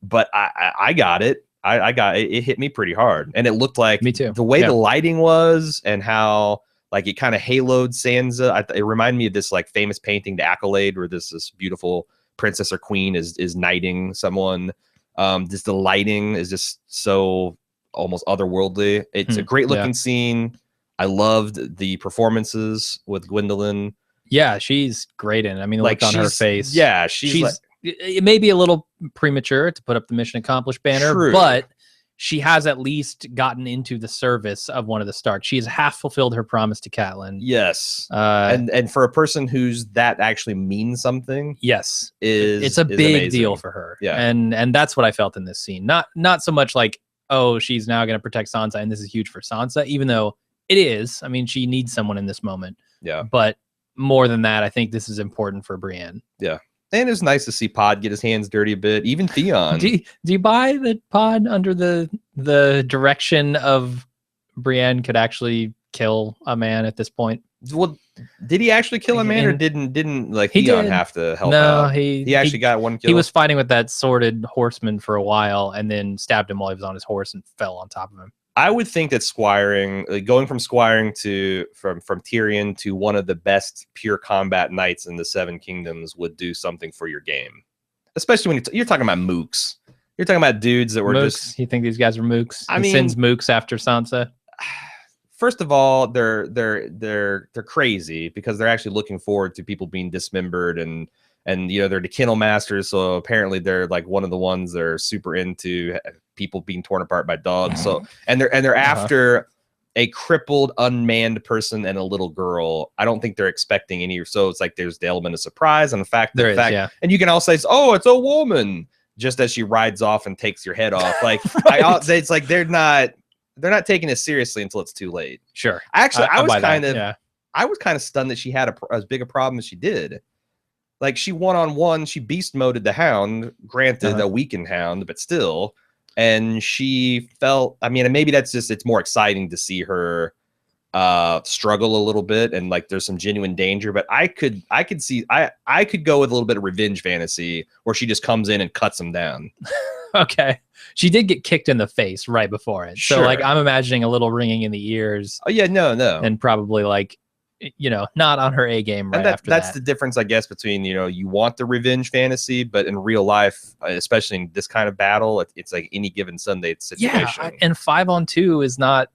but I got it. I got it hit me pretty hard, and it looked like
me too.
The way the lighting was and how like it kind of haloed Sansa. It reminded me of this like famous painting, The Accolade, where this beautiful princess or queen is knighting someone. Just the lighting is just so almost otherworldly. It's a great looking scene. I loved the performances with Gwendolyn.
Yeah, she's great in it. I mean, like on her face.
Yeah, she's like,
it may be a little premature to put up the mission accomplished banner, but she has at least gotten into the service of one of the Starks. She has half fulfilled her promise to Catelyn.
Yes. And for a person who's that actually means something.
Yes. It's a big
amazing.
deal for her.
Yeah.
And that's what I felt in this scene. Not so much like, oh, she's now going to protect Sansa and this is huge for Sansa, even though it is. I mean, she needs someone in this moment.
Yeah.
But more than that, I think this is important for Brienne.
Yeah. And it's nice to see Pod get his hands dirty a bit. Even Theon.
Do you buy that Pod under the direction of Brienne could actually kill a man at this point?
Well, did he actually kill a man, or didn't like Theon have to help out?
No, he
actually got one kill.
He was fighting with that sworded horseman for a while, and then stabbed him while he was on his horse and fell on top of him.
I would think that squiring, like going from squiring to from Tyrion to one of the best pure combat knights in the Seven Kingdoms, would do something for your game, especially when you're talking about mooks. You're talking about dudes that were
mooks. You think these guys are mooks?
I mean,
sends mooks after Sansa.
First of all, they're crazy because they're actually looking forward to people being dismembered, and you know, they're the kennel masters, so apparently they're like one of the ones that are super into people being torn apart by dogs. So and they're after a crippled, unmanned person and a little girl. I don't think they're expecting any. So it's like there's the element of surprise and the fact and you can also say, oh, it's a woman, just as she rides off and takes your head off. Like it's like they're not taking it seriously until it's too late.
Sure.
Actually, I was kind of stunned that she had as big a problem as she did. Like she one-on-one, she beast moded the Hound, granted a weakened Hound, but still. And she felt, I mean, maybe that's just, it's more exciting to see her struggle a little bit, and like there's some genuine danger, but I could see, I could go with a little bit of revenge fantasy where she just comes in and cuts him down.
Okay. She did get kicked in the face right before it. So like I'm imagining a little ringing in the ears.
Oh yeah, no.
And probably like, you know, not on her A game right after that.
That's the difference, I guess, between, you know, you want the revenge fantasy, but in real life, especially in this kind of battle, it's like any given Sunday situation.
Yeah, and 5-on-2 is not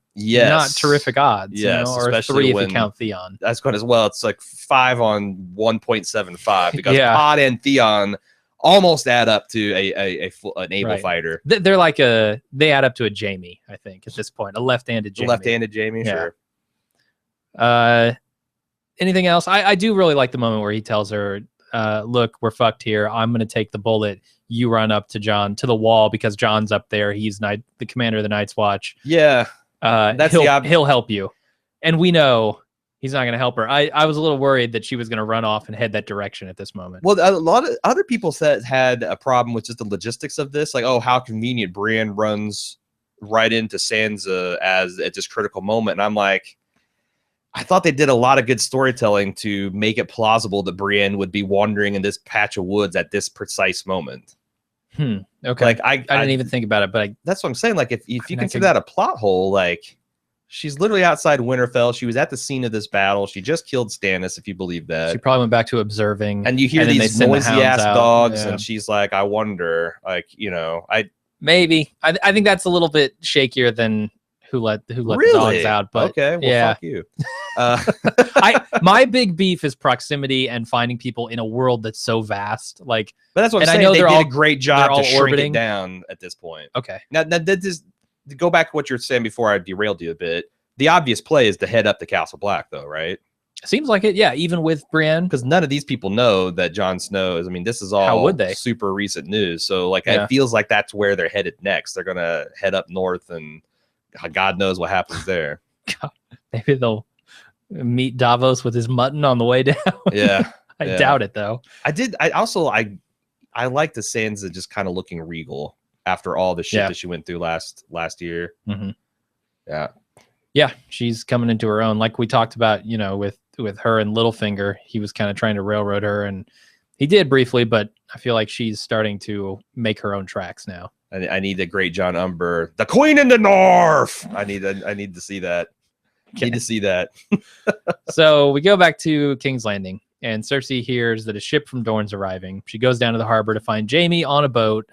terrific odds.
Yes,
you know, or 3 if you count Theon.
That's good as well. It's like 5 on 1.75 because Pod and Theon almost add up to an able fighter.
They're like they add up to a Jaime, I think, at this point, a left-handed Jaime.
Left-handed Jaime, sure.
Anything else? I do really like the moment where he tells her, look, we're fucked here. I'm going to take the bullet. You run up to Jon, to the wall, because Jon's up there. He's the commander of the Night's Watch.
Yeah.
He'll help you. And we know he's not going to help her. I was a little worried that she was going to run off and head that direction at this moment.
Well, a lot of other people had a problem with just the logistics of this. Like, oh, how convenient Brienne runs right into Sansa at this critical moment. And I'm like, I thought they did a lot of good storytelling to make it plausible that Brienne would be wandering in this patch of woods at this precise moment.
Okay.
Like I
didn't even think about it, but
that's what I'm saying. Like if you consider that a plot hole, like she's literally outside Winterfell. She was at the scene of this battle. She just killed Stannis, if you believe that.
She probably went back to observing.
And you hear these noisy ass dogs, and she's like, I wonder, like, you know, I
think that's a little bit shakier than who let the dogs out. But
okay, well, fuck you.
My big beef is proximity and finding people in a world that's so vast. Like,
but that's what I'm saying. I know they did a great job to shrink it down at this point.
Okay.
Now that is, to go back to what you were saying before I derailed you a bit. The obvious play is to head up to Castle Black, though, right?
Seems like it, yeah. Even with Brienne,
because none of these people know that Jon Snow is. I mean, this is all super recent news. So, like, it feels like that's where they're headed next. They're gonna head up north, and God knows what happens there.
God, maybe they'll meet Davos with his mutton on the way down.
Yeah,
I doubt it though.
I like the Sansa just kind of looking regal after all the shit that she went through last year.
Mm-hmm.
Yeah,
she's coming into her own. Like we talked about, you know, with her and Littlefinger, he was kind of trying to railroad her, and he did briefly, but I feel like she's starting to make her own tracks now.
I need the great John Umber, the Queen in the North. I need to see that. Okay. Need to see that.
So we go back to King's Landing, and Cersei hears that a ship from Dorne's arriving. She goes down to the harbor to find Jaime on a boat,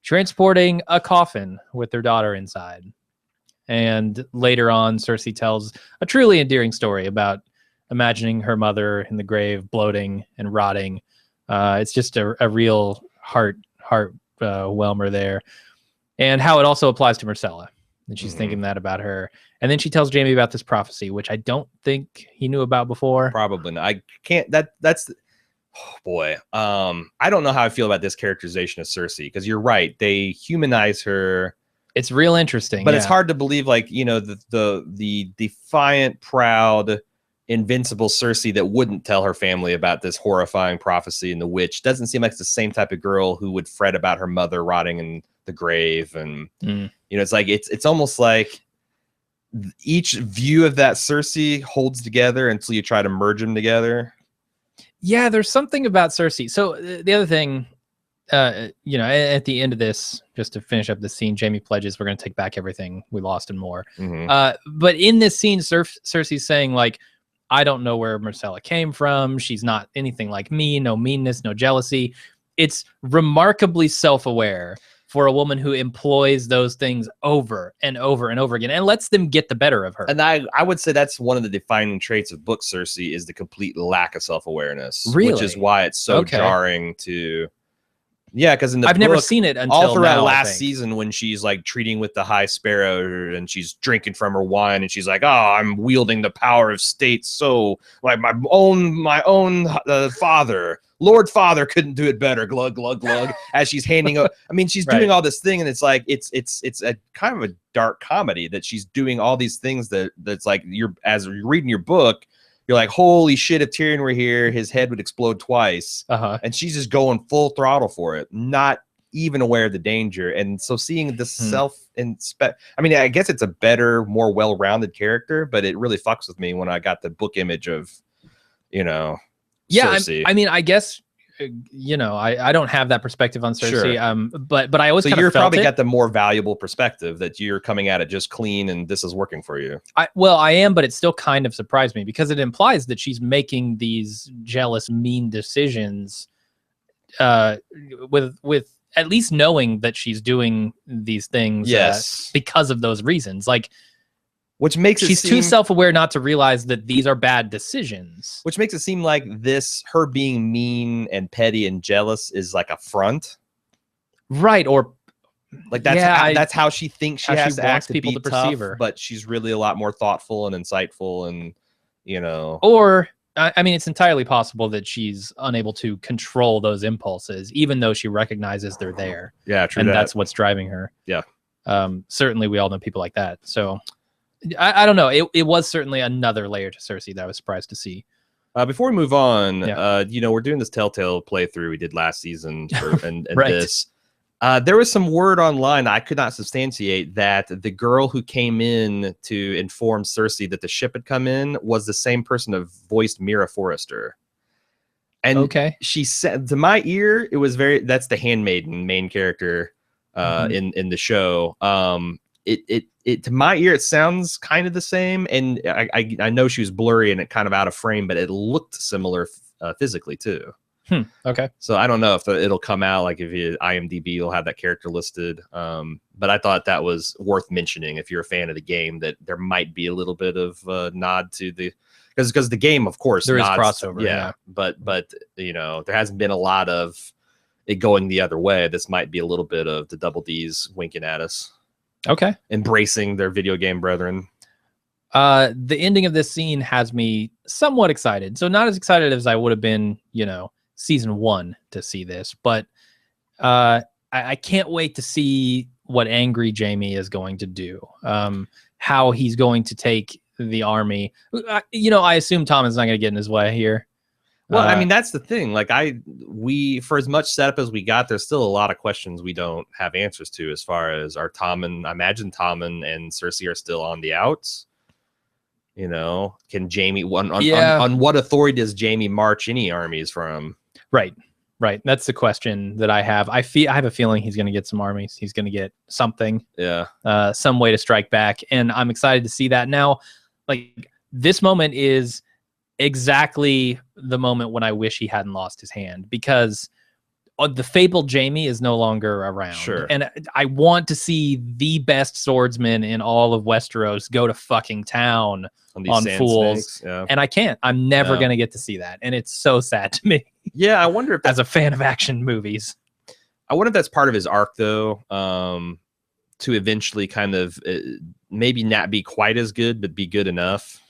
transporting a coffin with their daughter inside. And later on, Cersei tells a truly endearing story about imagining her mother in the grave, bloating and rotting. It's just a real heart whelmer there, and how it also applies to Myrcella. And she's thinking that about her. And then she tells Jaime about this prophecy, which I don't think he knew about before.
Probably not. I can't. That's. Oh boy. I don't know how I feel about this characterization of Cersei, because you're right. They humanize her.
It's real interesting,
but it's hard to believe, like, you know, the defiant, proud, invincible Cersei that wouldn't tell her family about this horrifying prophecy, and the witch doesn't seem like it's the same type of girl who would fret about her mother rotting in the grave. And you know, it's like it's almost like each view of that Cersei holds together until you try to merge them together.
Yeah, there's something about Cersei. So the other thing, you know, at the end of this, just to finish up the scene, Jaime pledges we're going to take back everything we lost and more. But in this scene, Cersei's saying, like, I don't know where Myrcella came from. She's not anything like me. No meanness, no jealousy. It's remarkably self-aware for a woman who employs those things over and over and over again and lets them get the better of her.
And I would say that's one of the defining traits of book Cersei, is the complete lack of self-awareness.
Really?
Which is why it's so jarring to... Yeah, because in the
I've never seen it until
all throughout
now,
last season, when she's like treating with the High Sparrow and she's drinking from her wine and she's like, "Oh, I'm wielding the power of state, so like my own father, Lord Father, couldn't do it better." Glug glug glug. As she's handing up, I mean, she's doing all this thing, and it's like it's a kind of a dark comedy that she's doing all these things that's like, as you're reading your book, you're like, holy shit, if Tyrion were here, his head would explode twice. And she's just going full throttle for it, not even aware of the danger. And so seeing the I mean, I guess it's a better, more well-rounded character, but it really fucks with me when I got the book image of, you know, Cersei.
I mean, I guess, you know, I don't have that perspective on Cersei, but I always
so you're probably got the more valuable perspective, that you're coming at it just clean and this is working for you.
I am, but it still kind of surprised me, because it implies that she's making these jealous, mean decisions with at least knowing that she's doing these things because of those reasons. Like,
which makes it
she's too self-aware not to realize that these are bad decisions.
Which makes it seem like her being mean and petty and jealous is like a front.
Right. Or
like that's how she thinks she has to act, to
people
be
to
tough,
perceive her.
But she's really a lot more thoughtful and insightful, and, you know.
Or, I mean, it's entirely possible that she's unable to control those impulses, even though she recognizes they're there.
Yeah, true.
And that's what's driving her.
Yeah.
Certainly we all know people like that. So I don't know. It was certainly another layer to Cersei that I was surprised to see.
Before we move on, you know, we're doing this Telltale playthrough we did last season, and this. There was some word online I could not substantiate that the girl who came in to inform Cersei that the ship had come in was the same person who voiced Mira Forrester. And she said, to my ear, it was that's the handmaiden main character in the show. It to my ear, it sounds kind of the same, and I know she was blurry and it kind of out of frame, but it looked similar physically too.
Okay.
So I don't know if it'll come out, like if you IMDb, you'll have that character listed. But I thought that was worth mentioning if you're a fan of the game, that there might be a little bit of nod to because the game, of course,
there is crossover. Yeah.
But you know, there hasn't been a lot of it going the other way. This might be a little bit of the Double D's winking at us.
Okay.
Embracing their video game brethren.
The ending of this scene has me somewhat excited. So not as excited as I would have been, you know, season 1 to see this, but I can't wait to see what angry Jaime is going to do. How he's going to take the army. You know, I assume Tom is not going to get in his way here.
Well, I mean, that's the thing. Like for as much setup as we got, there's still a lot of questions we don't have answers to, as far as I imagine Tommen and Cersei are still on the outs. You know, can Jaime on what authority does Jaime march any armies from?
Right. Right. That's the question that I have. I have a feeling he's going to get some armies. He's going to get something.
Yeah.
Some way to strike back. And I'm excited to see that. Now, like, this moment is exactly the moment when I wish he hadn't lost his hand, because the fabled Jaime is no longer around.
Sure.
And I want to see the best swordsman in all of Westeros go to fucking town on fools.
Yeah.
And I can't. I'm never going to get to see that. And it's so sad to me.
Yeah, I wonder if
as a fan of action movies.
I wonder if that's part of his arc, though, to eventually kind of maybe not be quite as good, but be good enough.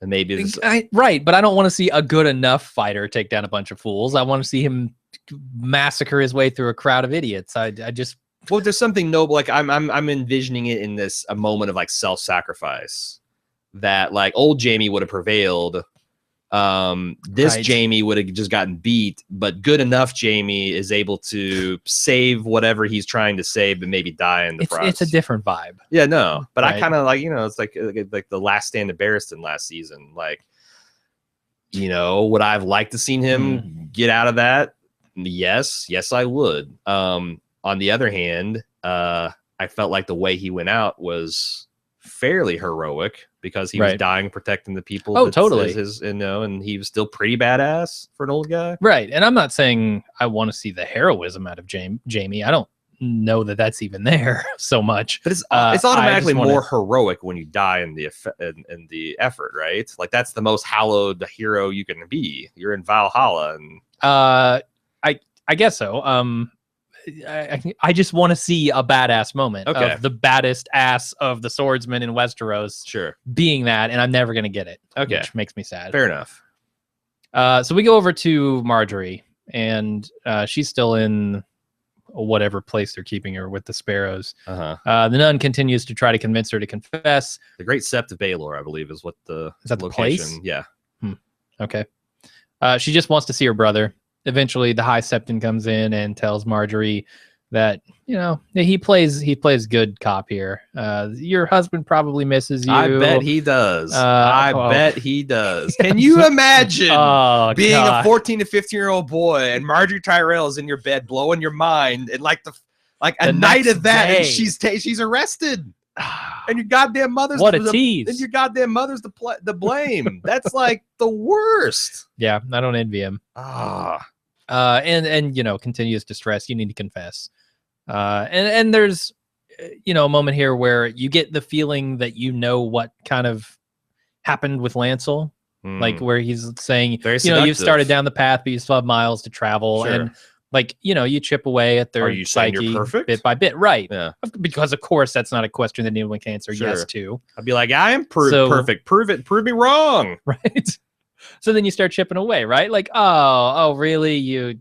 And maybe
right, but I don't want to see a good enough fighter take down a bunch of fools. I want to see him massacre his way through a crowd of idiots. I just
there's something noble. Like I'm envisioning it in a moment of like self-sacrifice that like old Jaime would have prevailed. This right. Jaime would have just gotten beat, but good enough Jaime is able to save whatever he's trying to save, but maybe die in the process.
It's a different vibe.
Yeah, no, but right. I kind of like, it's like the last stand of Barristan last season. Like, would I have liked to seen him get out of that? Yes, I would. On the other hand, I felt like the way he went out was fairly heroic, because he was dying protecting the people.
Oh, totally.
And he was still pretty badass for an old guy.
Right. And I'm not saying I want to see the heroism out of Jaime. I don't know that that's even there so much.
But it's automatically more heroic when you die in the effort, right? Like that's the most hallowed hero you can be. You're in Valhalla, and
I guess so. I just want to see a badass moment of the baddest ass of the swordsman in Westeros.
Sure.
Being that, and I'm never going to get it.
Okay.
Which makes me sad.
Fair enough.
So we go over to Marjorie, and she's still in whatever place they're keeping her with the sparrows. The nun continues to try to convince her to confess.
The Great Sept of Baelor, I believe, is what
is that
location.
The place?
Yeah.
Okay. She just wants to see her brother. Eventually, the High Septon comes in and tells Marjorie that he plays good cop here. Your husband probably misses you.
I bet he does. I bet he does. Can you imagine being a 14 to 15-year-old boy and Marjorie Tyrell is in your bed blowing your mind, and like a night of that, and she's arrested. And your goddamn mother's
tease.
And your goddamn mother's the blame. That's like the worst.
Yeah, I don't envy him. And continues to stress, you need to confess. And there's a moment here where you get the feeling that what kind of happened with Lancel, like where he's saying, you've started down the path, but you still have miles to travel. Sure. And like, you chip away at their psyche bit by bit. Right.
Yeah.
Because of course that's not a question that anyone can answer yes to.
I'd be like, I am perfect. Prove it. Prove me wrong.
Right. So then you start chipping away, right? Like, oh, really? You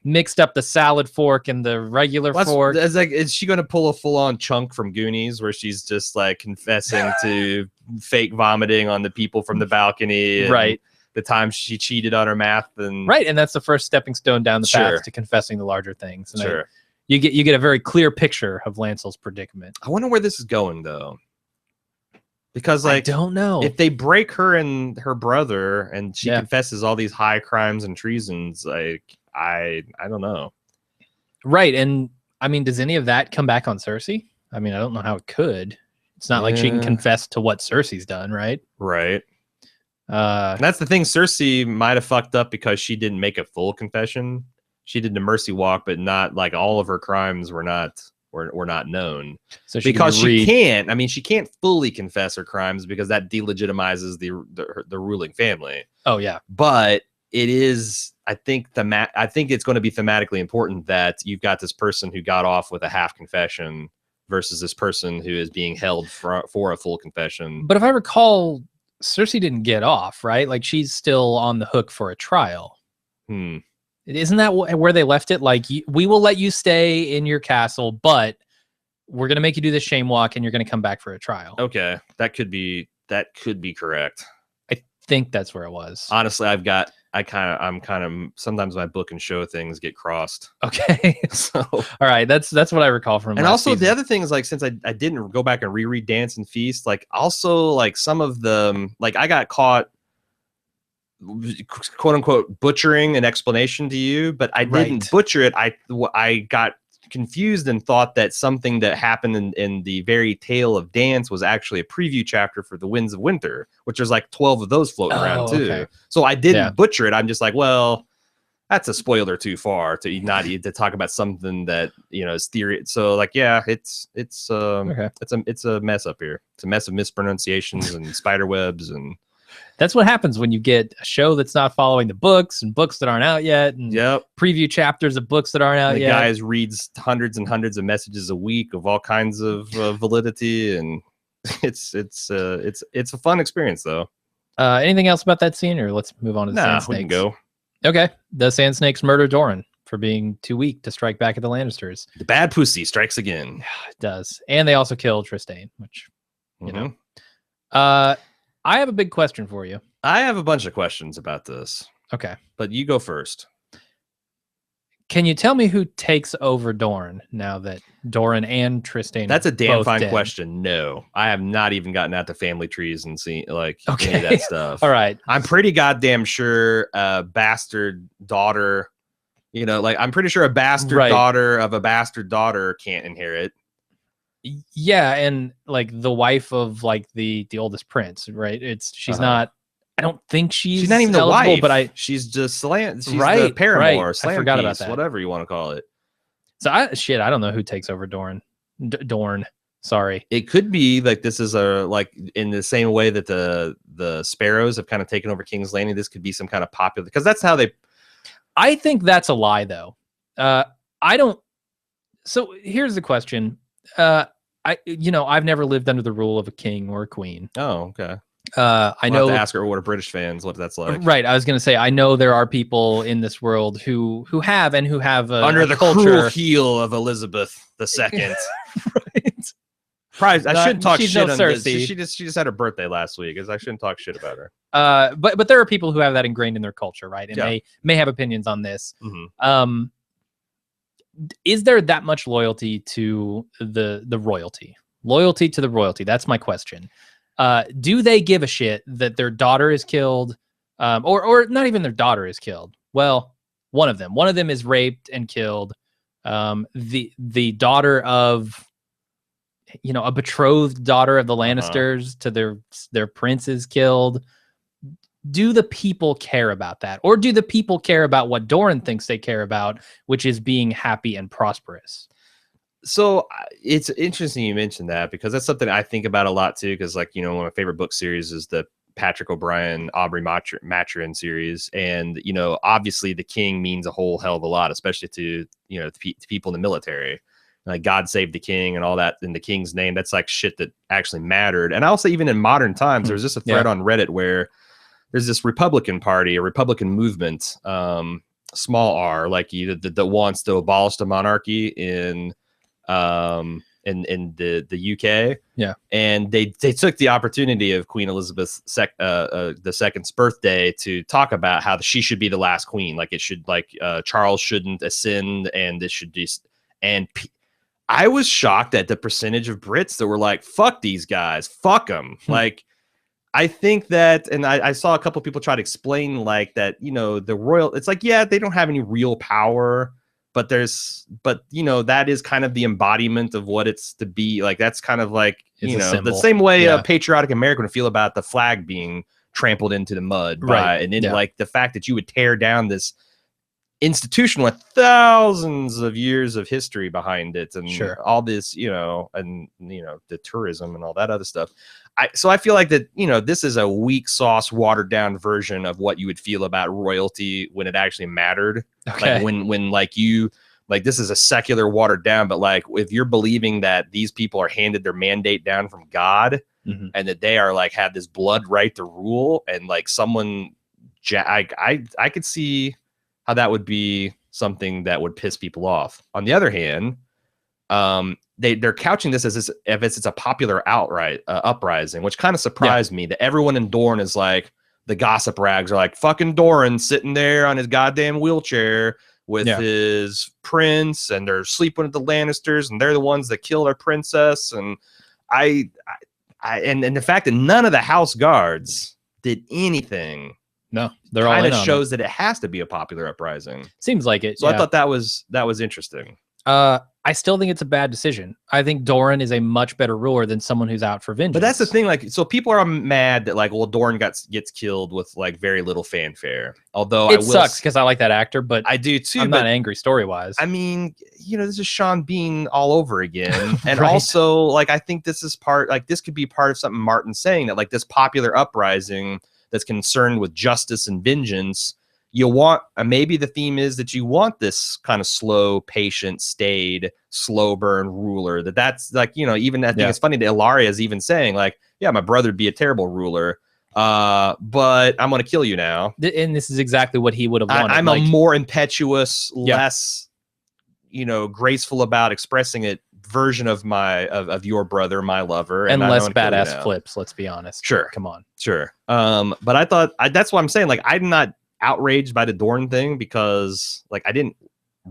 mixed up the salad fork and the regular fork.
It's like, is she going to pull a full-on chunk from Goonies, where she's just like confessing to fake vomiting on the people from the balcony?
Right.
The time she cheated on her math, and
that's the first stepping stone down the path to confessing the larger things. And you get a very clear picture of Lancel's predicament.
I wonder where this is going, though. Because I
don't know
if they break her and her brother, and she confesses all these high crimes and treasons. Like I don't know.
Right, and I mean, does any of that come back on Cersei? I mean, I don't know how it could. It's not like she can confess to what Cersei's done, right?
Right. And that's the thing. Cersei might have fucked up because she didn't make a full confession. She did the mercy walk, but not like all of her crimes were not known. So she can't. I mean, she can't fully confess her crimes because that delegitimizes the ruling family.
Oh yeah,
but it is. I think it's going to be thematically important that you've got this person who got off with a half confession versus this person who is being held for a full confession.
But if I recall, Cersei didn't get off, right? Like she's still on the hook for a trial. Isn't that where they left it? Like, we will let you stay in your castle, but we're going to make you do the shame walk and you're going to come back for a trial.
Okay. That could be correct.
I think that's where it was.
Honestly, sometimes my book and show things get crossed.
Okay. So, all right. That's what I recall from.
And also season. The other thing is, like, since I didn't go back and reread Dance and Feast, like also like some of them, like I got caught quote unquote butchering an explanation to you, but I didn't butcher it. I got confused and thought that something that happened in the very tale of Dance was actually a preview chapter for the Winds of Winter, which there's like 12 of those floating around too. Okay. So I didn't butcher it. I'm just like, well, that's a spoiler too far to not to talk about something that, you know, is theory. So like, yeah, it's a mess up here. It's a mess of mispronunciations and spider webs, and
that's what happens when you get a show that's not following the books and books that aren't out yet, and preview chapters of books that aren't out yet.
The guys reads hundreds and hundreds of messages a week of all kinds of validity, and it's a fun experience though.
Anything else about that scene, or let's move on to the Sand Snakes?
We can go.
Okay, the Sand Snakes murder Doran for being too weak to strike back at the Lannisters.
The bad pussy strikes again.
It does, and they also kill Trystane, which you know. I have a big question for you.
I have a bunch of questions about this.
Okay.
But you go first.
Can you tell me who takes over Doran now that Doran and Trystane?
That's a damn fine question. No, I have not even gotten out the family trees and seen like any of that stuff.
All right.
I'm pretty goddamn sure a bastard daughter, you know, like I'm pretty sure a bastard daughter of a bastard daughter can't inherit.
Yeah, and like the wife of like the oldest prince, right? She's not. I don't think she's
not even
eligible,
the wife. She's just she's
the
paramour,
I forgot about that.
Whatever you want to call it.
So I don't know who takes over Dorne. Dorne. Sorry.
It could be like this is like in the same way that the Sparrows have kind of taken over King's Landing. This could be some kind of popular, because that's how they.
I think that's a lie, though. I don't. So here's the question. I've never lived under the rule of a king or a queen.
Oh, okay.
I know.
Have to ask her what are British fans, what that's like.
Right. I was going to say, I know there are people in this world who have
under the
culture.
Cruel heel of Elizabeth II.
Right.
Probably, I shouldn't talk shit on this. She just had her birthday last week, because I shouldn't talk shit about her.
But there are people who have that ingrained in their culture, right? And they may have opinions on this. Mm-hmm. Is there that much loyalty to the royalty? Loyalty to the royalty. That's my question. Do they give a shit that their daughter is killed, or not even their daughter is killed? Well, one of them is raped and killed. The daughter of, a betrothed daughter of the Lannisters to their prince is killed. Do the people care about that? Or do the people care about what Doran thinks they care about, which is being happy and prosperous?
So it's interesting you mentioned that, because that's something I think about a lot too. Because one of my favorite book series is the Patrick O'Brian, Aubrey Maturin series. And, obviously the king means a whole hell of a lot, especially to, to people in the military. Like God save the king and all that in the king's name. That's like shit that actually mattered. And also even in modern times, there was just a thread on Reddit where there's this Republican Party, a Republican movement, small r, like that wants to abolish the monarchy in the UK. Yeah. And they took the opportunity of Queen Elizabeth II's birthday to talk about how she should be the last queen. Like it should, Charles shouldn't ascend, and this should just, I was shocked at the percentage of Brits that were like, fuck these guys, fuck them. Like, I think that, and I saw a couple of people try to explain like that, the royal, it's like, yeah, they don't have any real power, but that is kind of the embodiment of what it's to be. Like, that's kind of like, the same way a patriotic American would feel about the flag being trampled into the mud. And then like the fact that you would tear down this institution with thousands of years of history behind it, and all this, the tourism and all that other stuff. So I feel like that, this is a weak sauce, watered down version of what you would feel about royalty when it actually mattered. Okay. Like when this is a secular watered down, but like if you're believing that these people are handed their mandate down from God, and that they are like have this blood right to rule, and like someone, I could see how that would be something that would piss people off. On the other hand, they're couching this as if it's a popular uprising, which kind of surprised me that everyone in Dorne is like, the gossip rags are like, fucking Doran sitting there on his goddamn wheelchair with his prince, and they're sleeping with the Lannisters, and they're the ones that killed our princess. And and the fact that none of the house guards did anything
No, they're all in on
shows that it has to be a popular uprising.
Seems like it.
So I thought that was interesting.
I still think it's a bad decision. I think Doran is a much better ruler than someone who's out for vengeance.
But that's the thing, like, so people are mad that, like, well, Doran gets killed with like very little fanfare. Although
it sucks because I like that actor, but
I do too.
I'm not angry story wise.
I mean, this is Sean Bean all over again, and also, like, I think this is this could be part of something Martin's saying, that like this popular uprising that's concerned with justice and vengeance. You want, maybe the theme is that you want this kind of slow, patient, staid, slow burn ruler. That's like, even I think it's funny that Ilaria is even saying, like, yeah, my brother'd be a terrible ruler, but I'm going to kill you now.
And this is exactly what he would have wanted.
I'm a more impetuous, less, graceful about expressing it version of of your brother, my lover,
and less badass flips. Let's be honest.
Sure.
Come on.
Sure. But I thought that's what I'm saying. Like, I'm not outraged by the Dorne thing because, like, I didn't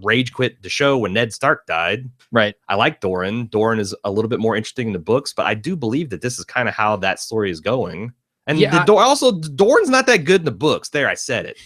rage quit the show when Ned Stark died.
Right.
I like Doran. Doran is a little bit more interesting in the books, but I do believe that this is kind of how that story is going. And also Doran's not that good in the books. There, I said it.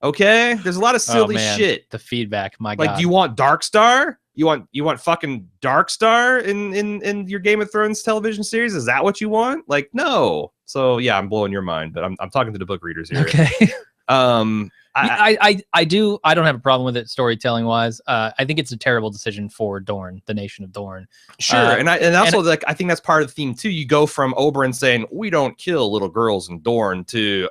Okay. There's a lot of silly shit.
The feedback, my God.
Like, do you want Darkstar? You want fucking Darkstar in your Game of Thrones television series? Is that what you want? Like, no. So yeah, I'm blowing your mind, but I'm talking to the book readers here.
Okay. I don't have a problem with it storytelling wise. I think it's a terrible decision for Dorne, the nation of Dorne.
Sure. And also I think that's part of the theme too. You go from Oberyn saying, we don't kill little girls in Dorne, to,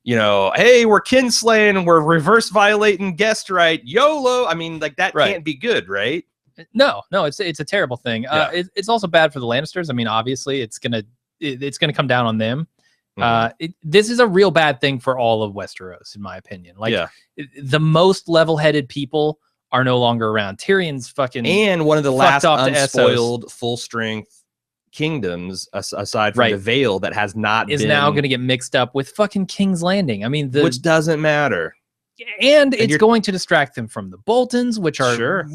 hey, we're kinslaying, we're reverse violating guest right, YOLO. I mean, like, that can't be good, right?
No, it's a terrible thing. It's also bad for the Lannisters. I mean, obviously it's gonna come down on them. This is a real bad thing for all of Westeros, in my opinion. Like, the most level-headed people are no longer around. Tyrion's fucking,
and one of the last unspoiled full-strength kingdoms, aside from the Vale, that has not
is now going to get mixed up with fucking King's Landing. I mean,
which doesn't matter.
And it's going to distract them from the Boltons, which are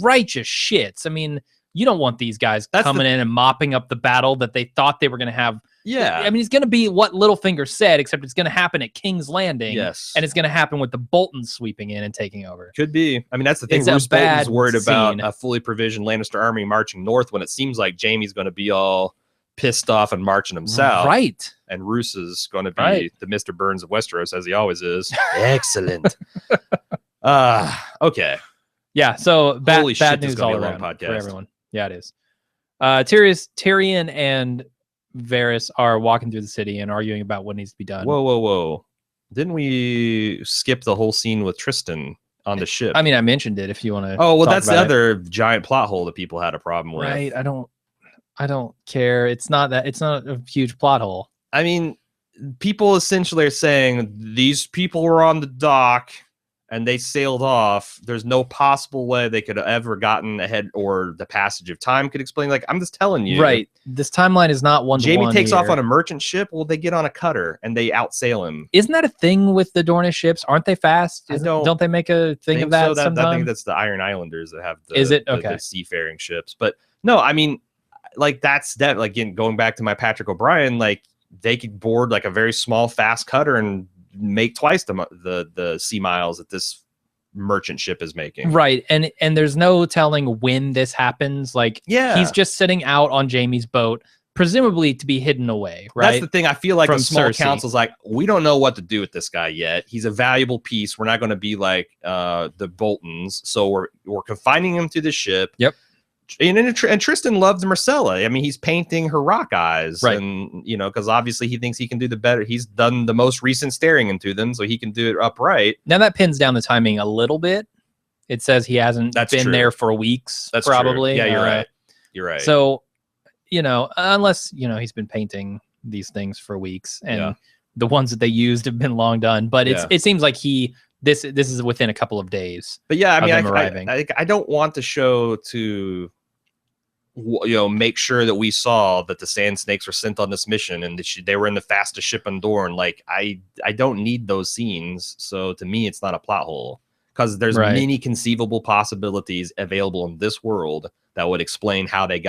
righteous shits. I mean, you don't want these guys coming in and mopping up the battle that they thought they were going to have.
Yeah.
I mean, it's going to be what Littlefinger said, except it's going to happen at King's Landing.
Yes.
And it's going to happen with the Boltons sweeping in and taking over.
Could be. I mean, that's the thing. Roose Bolton's worried about a fully provisioned Lannister army marching north when it seems like Jaime's going to be all pissed off and marching them south.
Right.
And Roose is going to be the Mr. Burns of Westeros, as he always is. Excellent. Okay.
Yeah, so bad news all around for everyone. Yeah, it is. Tyrion and Varys are walking through the city and arguing about what needs to be done.
Whoa. Didn't we skip the whole scene with Tristan on the ship?
I mean, I mentioned it if you want to.
Oh, well, that's the other giant plot hole that people had a problem with.
Right. I don't care. It's not a huge plot hole.
I mean, people essentially are saying these people were on the dock and they sailed off. There's no possible way they could have ever gotten ahead, or the passage of time could explain. Like, I'm just telling you.
Right. This timeline is not one.
Jaime takes off on a merchant ship. Well, they get on a cutter and they outsail him.
Isn't that a thing with the Dornish ships? Aren't they fast? Don't they make a thing of that sometimes?
I think that's the Iron Islanders that have
the
seafaring ships. But no, I mean, like, that's that. Like, again, going back to my Patrick O'Brien, like, they could board like a very small, fast cutter and make twice the sea miles that this merchant ship is making.
Right. And there's no telling when this happens. Like, he's just sitting out on Jaime's boat, presumably to be hidden away. Right.
That's the thing. I feel like the small council's like, we don't know what to do with this guy yet. He's a valuable piece. We're not going to be like the Boltons. So we're confining him to the ship.
Yep.
And Tristan loves Myrcella. I mean, he's painting her rock eyes,
right?
And because obviously he thinks he can do the better. He's done the most recent staring into them, so he can do it upright.
Now that pins down the timing a little bit. It says he hasn't been there for weeks.
That's
probably.
True. Yeah, you're right. You're right.
So, unless he's been painting these things for weeks, and the ones that they used have been long done. But it seems like this is within a couple of days.
But yeah, I mean, I don't want the show to make sure that we saw that the Sand Snakes were sent on this mission and that they were in the fastest ship on Dorne. Like, I don't need those scenes. So to me, it's not a plot hole, because there's many conceivable possibilities available in this world that would explain how they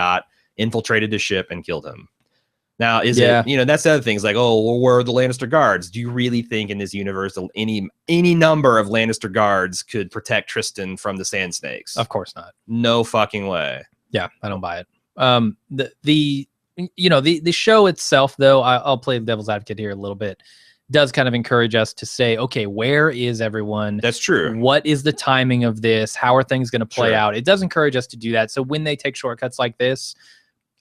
infiltrated the ship and killed him. Now, is it, that's the other thing. It's like, oh, well, where are the Lannister guards? Do you really think in this universe any number of Lannister guards could protect Tristan from the Sand Snakes?
Of course not.
No fucking way.
Yeah, I don't buy it. The show itself, though, I'll play the devil's advocate here a little bit, does kind of encourage us to say, okay, where is everyone?
That's true.
What is the timing of this? How are things going to play out? It does encourage us to do that. So when they take shortcuts like this,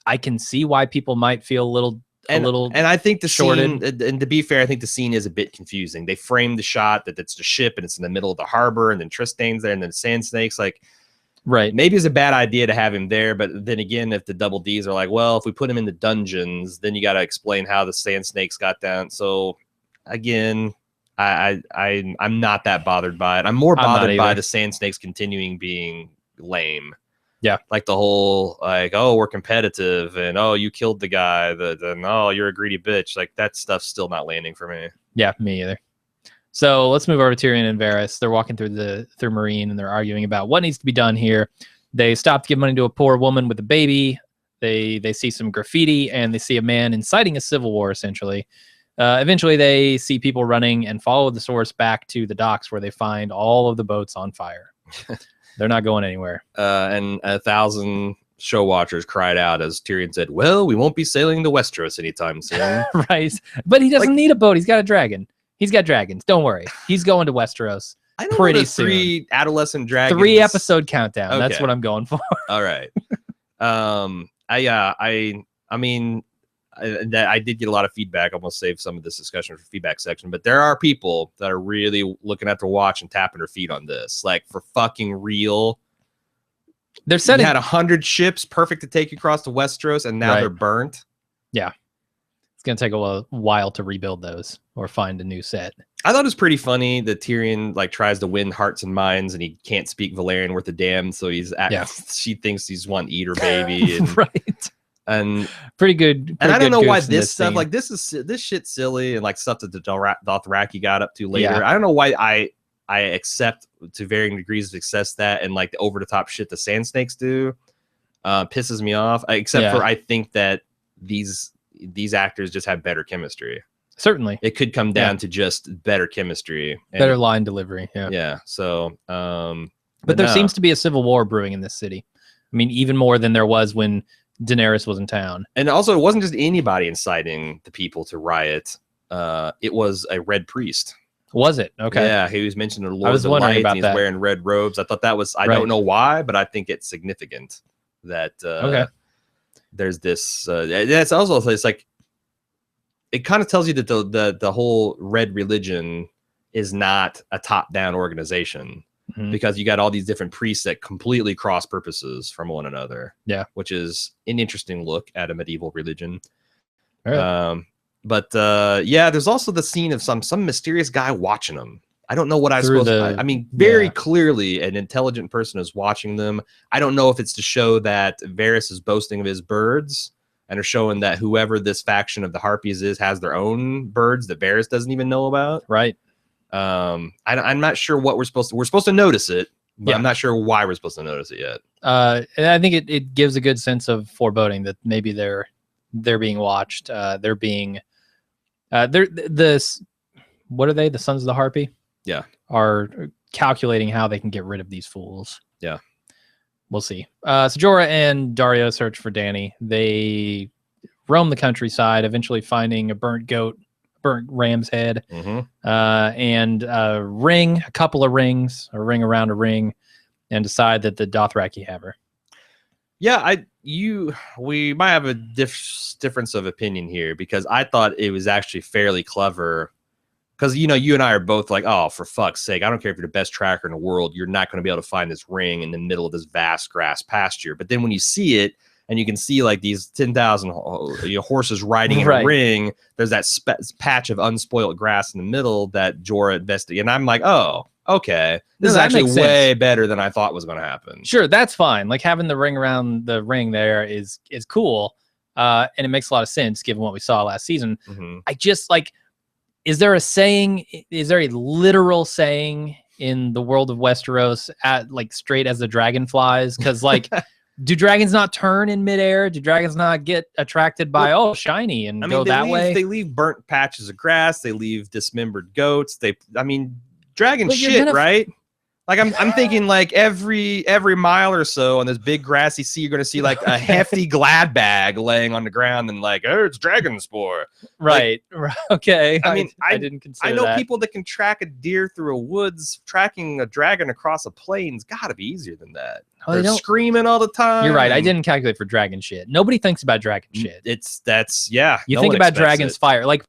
I can see why people might feel a little.
And I think the scene, and to be fair, I think the scene is a bit confusing. They frame the shot that it's the ship and it's in the middle of the harbor, and then Tristan's there, and then Sand Snakes. Like,
right?
Maybe it's a bad idea to have him there, but then again, if the Double Ds are like, well, if we put him in the dungeons, then you got to explain how the Sand Snakes got down. So, again, I'm not that bothered by it. I'm more bothered by the Sand Snakes continuing being lame.
Yeah,
like the whole like, oh, we're competitive, and oh, you killed the guy, oh, you're a greedy bitch. Like that stuff's still not landing for me.
Yeah, me either. So let's move over to Tyrion and Varys. They're walking through Meereen, and they're arguing about what needs to be done here. They stop to give money to a poor woman with a baby. They see some graffiti, and they see a man inciting a civil war, essentially. Eventually, they see people running and follow the source back to the docks, where they find all of the boats on fire. They're not going anywhere.
And 1,000 show watchers cried out as Tyrion said, well, we won't be sailing to Westeros anytime soon.
Right. But he doesn't need a boat. He's got a dragon. He's got dragons. Don't worry. He's going to Westeros pretty soon.
3 adolescent dragons.
3 episode countdown. Okay. That's what I'm going for.
All right. I mean, I did get a lot of feedback. I'm going to save some of this discussion for feedback section, but there are people that are really looking at their watch and tapping their feet on this. Like, for fucking real.
They're setting.
You had 100 ships perfect to take you across to Westeros, and now they're burnt.
Yeah. It's going to take a while to rebuild those or find a new set.
I thought it was pretty funny that Tyrion like tries to win hearts and minds, and he can't speak Valyrian worth a damn. So she thinks he's one eater baby. And,
right.
And
pretty good.
And I don't know why this stuff, like this shit's silly, and like stuff that the Dothraki got up to later. I don't know why I accept to varying degrees of success that, and like the over the top shit the Sand Snakes do pisses me off. Except for I think that these actors just have better chemistry.
Certainly,
it could come down to just better chemistry,
better line delivery.
Yeah. So,
but there seems to be a civil war brewing in this city. I mean, even more than there was when Daenerys was in town.
And also, it wasn't just anybody inciting the people to riot. It was a red priest.
Was it? Okay.
Yeah, he was mentioned in Lord of the Light, and he's wearing red robes. I thought that was, I don't know why, but I think it's significant that there's this. That's also, it's like, it kind of tells you that the whole red religion is not a top-down organization. Because you got all these different priests that completely cross purposes from one another.
Yeah.
Which is an interesting look at a medieval religion.
Right.
But there's also the scene of some mysterious guy watching them. I don't know what I suppose. I mean, very clearly an intelligent person is watching them. I don't know if it's to show that Varys is boasting of his birds and are showing that whoever this faction of the Harpies is has their own birds that Varys doesn't even know about.
Right.
I'm not sure what we're supposed to notice it, but I'm not sure why we're supposed to notice it yet.
And I think it gives a good sense of foreboding that maybe they're being watched. They're being what are they? The Sons of the Harpy?
Yeah.
Are calculating how they can get rid of these fools.
Yeah.
We'll see. So Jorah and Daario search for Dany. They roam the countryside, eventually finding a burnt ram's head, and a couple of rings, a ring around a ring, and decide that the Dothraki have her.
Yeah, we might have a difference of opinion here, because I thought it was actually fairly clever. Because, you and I are both like, oh, for fuck's sake, I don't care if you're the best tracker in the world, you're not going to be able to find this ring in the middle of this vast grass pasture. But then when you see it, and you can see like these 10,000 horses riding in a ring, there's that patch of unspoiled grass in the middle that Jorah invested. And I'm like, oh, okay. This is actually way better than I thought was going to happen.
Sure, that's fine. Like having the ring around the ring there is cool. And it makes a lot of sense given what we saw last season. I just like, is there a literal saying in the world of Westeros at like straight as the dragon flies? Because like do dragons not turn in midair? Do dragons not get attracted by shiny and go that way?
They leave burnt patches of grass. They leave dismembered goats. Dragon shit, right? Like I'm thinking like every mile or so on this big grassy sea, you're gonna see like a hefty glad bag laying on the ground and like, oh, it's dragon spore.
Right. Okay.
I
didn't consider
I know
that.
people that can track a deer through a woods. Tracking a dragon across a plain's gotta be easier than that. They're screaming all the time.
You're right. I didn't calculate for dragon shit. Nobody thinks about dragon shit.
You
think about dragon's fire. Like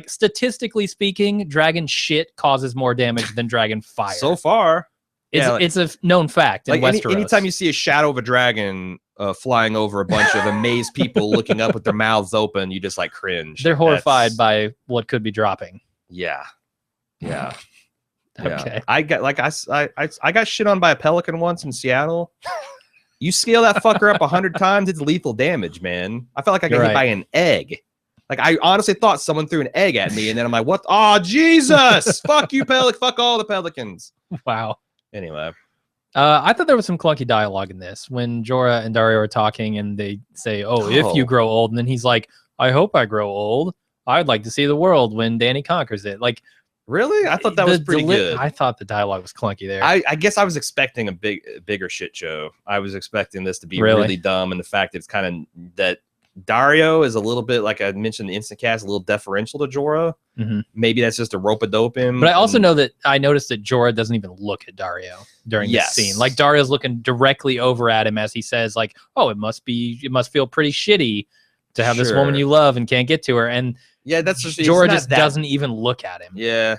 statistically speaking, dragon shit causes more damage than dragon fire.
So far.
It's a known fact in Westeros.
Anytime you see a shadow of a dragon flying over a bunch of amazed people looking up with their mouths open, you just like cringe.
They're horrified by what could be dropping.
Yeah.
Okay.
I got shit on by a pelican once in Seattle. You scale that fucker up 100 times, it's lethal damage, man. I felt like I got hit by an egg. Like I honestly thought someone threw an egg at me, and then I'm like, "What? Oh Jesus! Fuck you, pelican! Fuck all the pelicans!"
Wow.
Anyway,
I thought there was some clunky dialogue in this when Jorah and Daario are talking, and they say, if you grow old," and then he's like, "I hope I grow old. I'd like to see the world when Dany conquers it." Like,
really? I thought that was pretty good.
I thought the dialogue was clunky there.
I guess I was expecting a bigger shit show. I was expecting this to be really dumb, and the fact that it's kind of that Daario is a little bit, like I mentioned, the instant cast, a little deferential to Jorah.
Mm-hmm.
Maybe that's just a rope-a-dope him.
But I also know that I noticed that Jorah doesn't even look at Daario during this scene. Like Dario's looking directly over at him as he says, like, "Oh, it must feel pretty shitty to have this woman you love and can't get to her." And
that's just
Jorah just doesn't even look at him.
Yeah.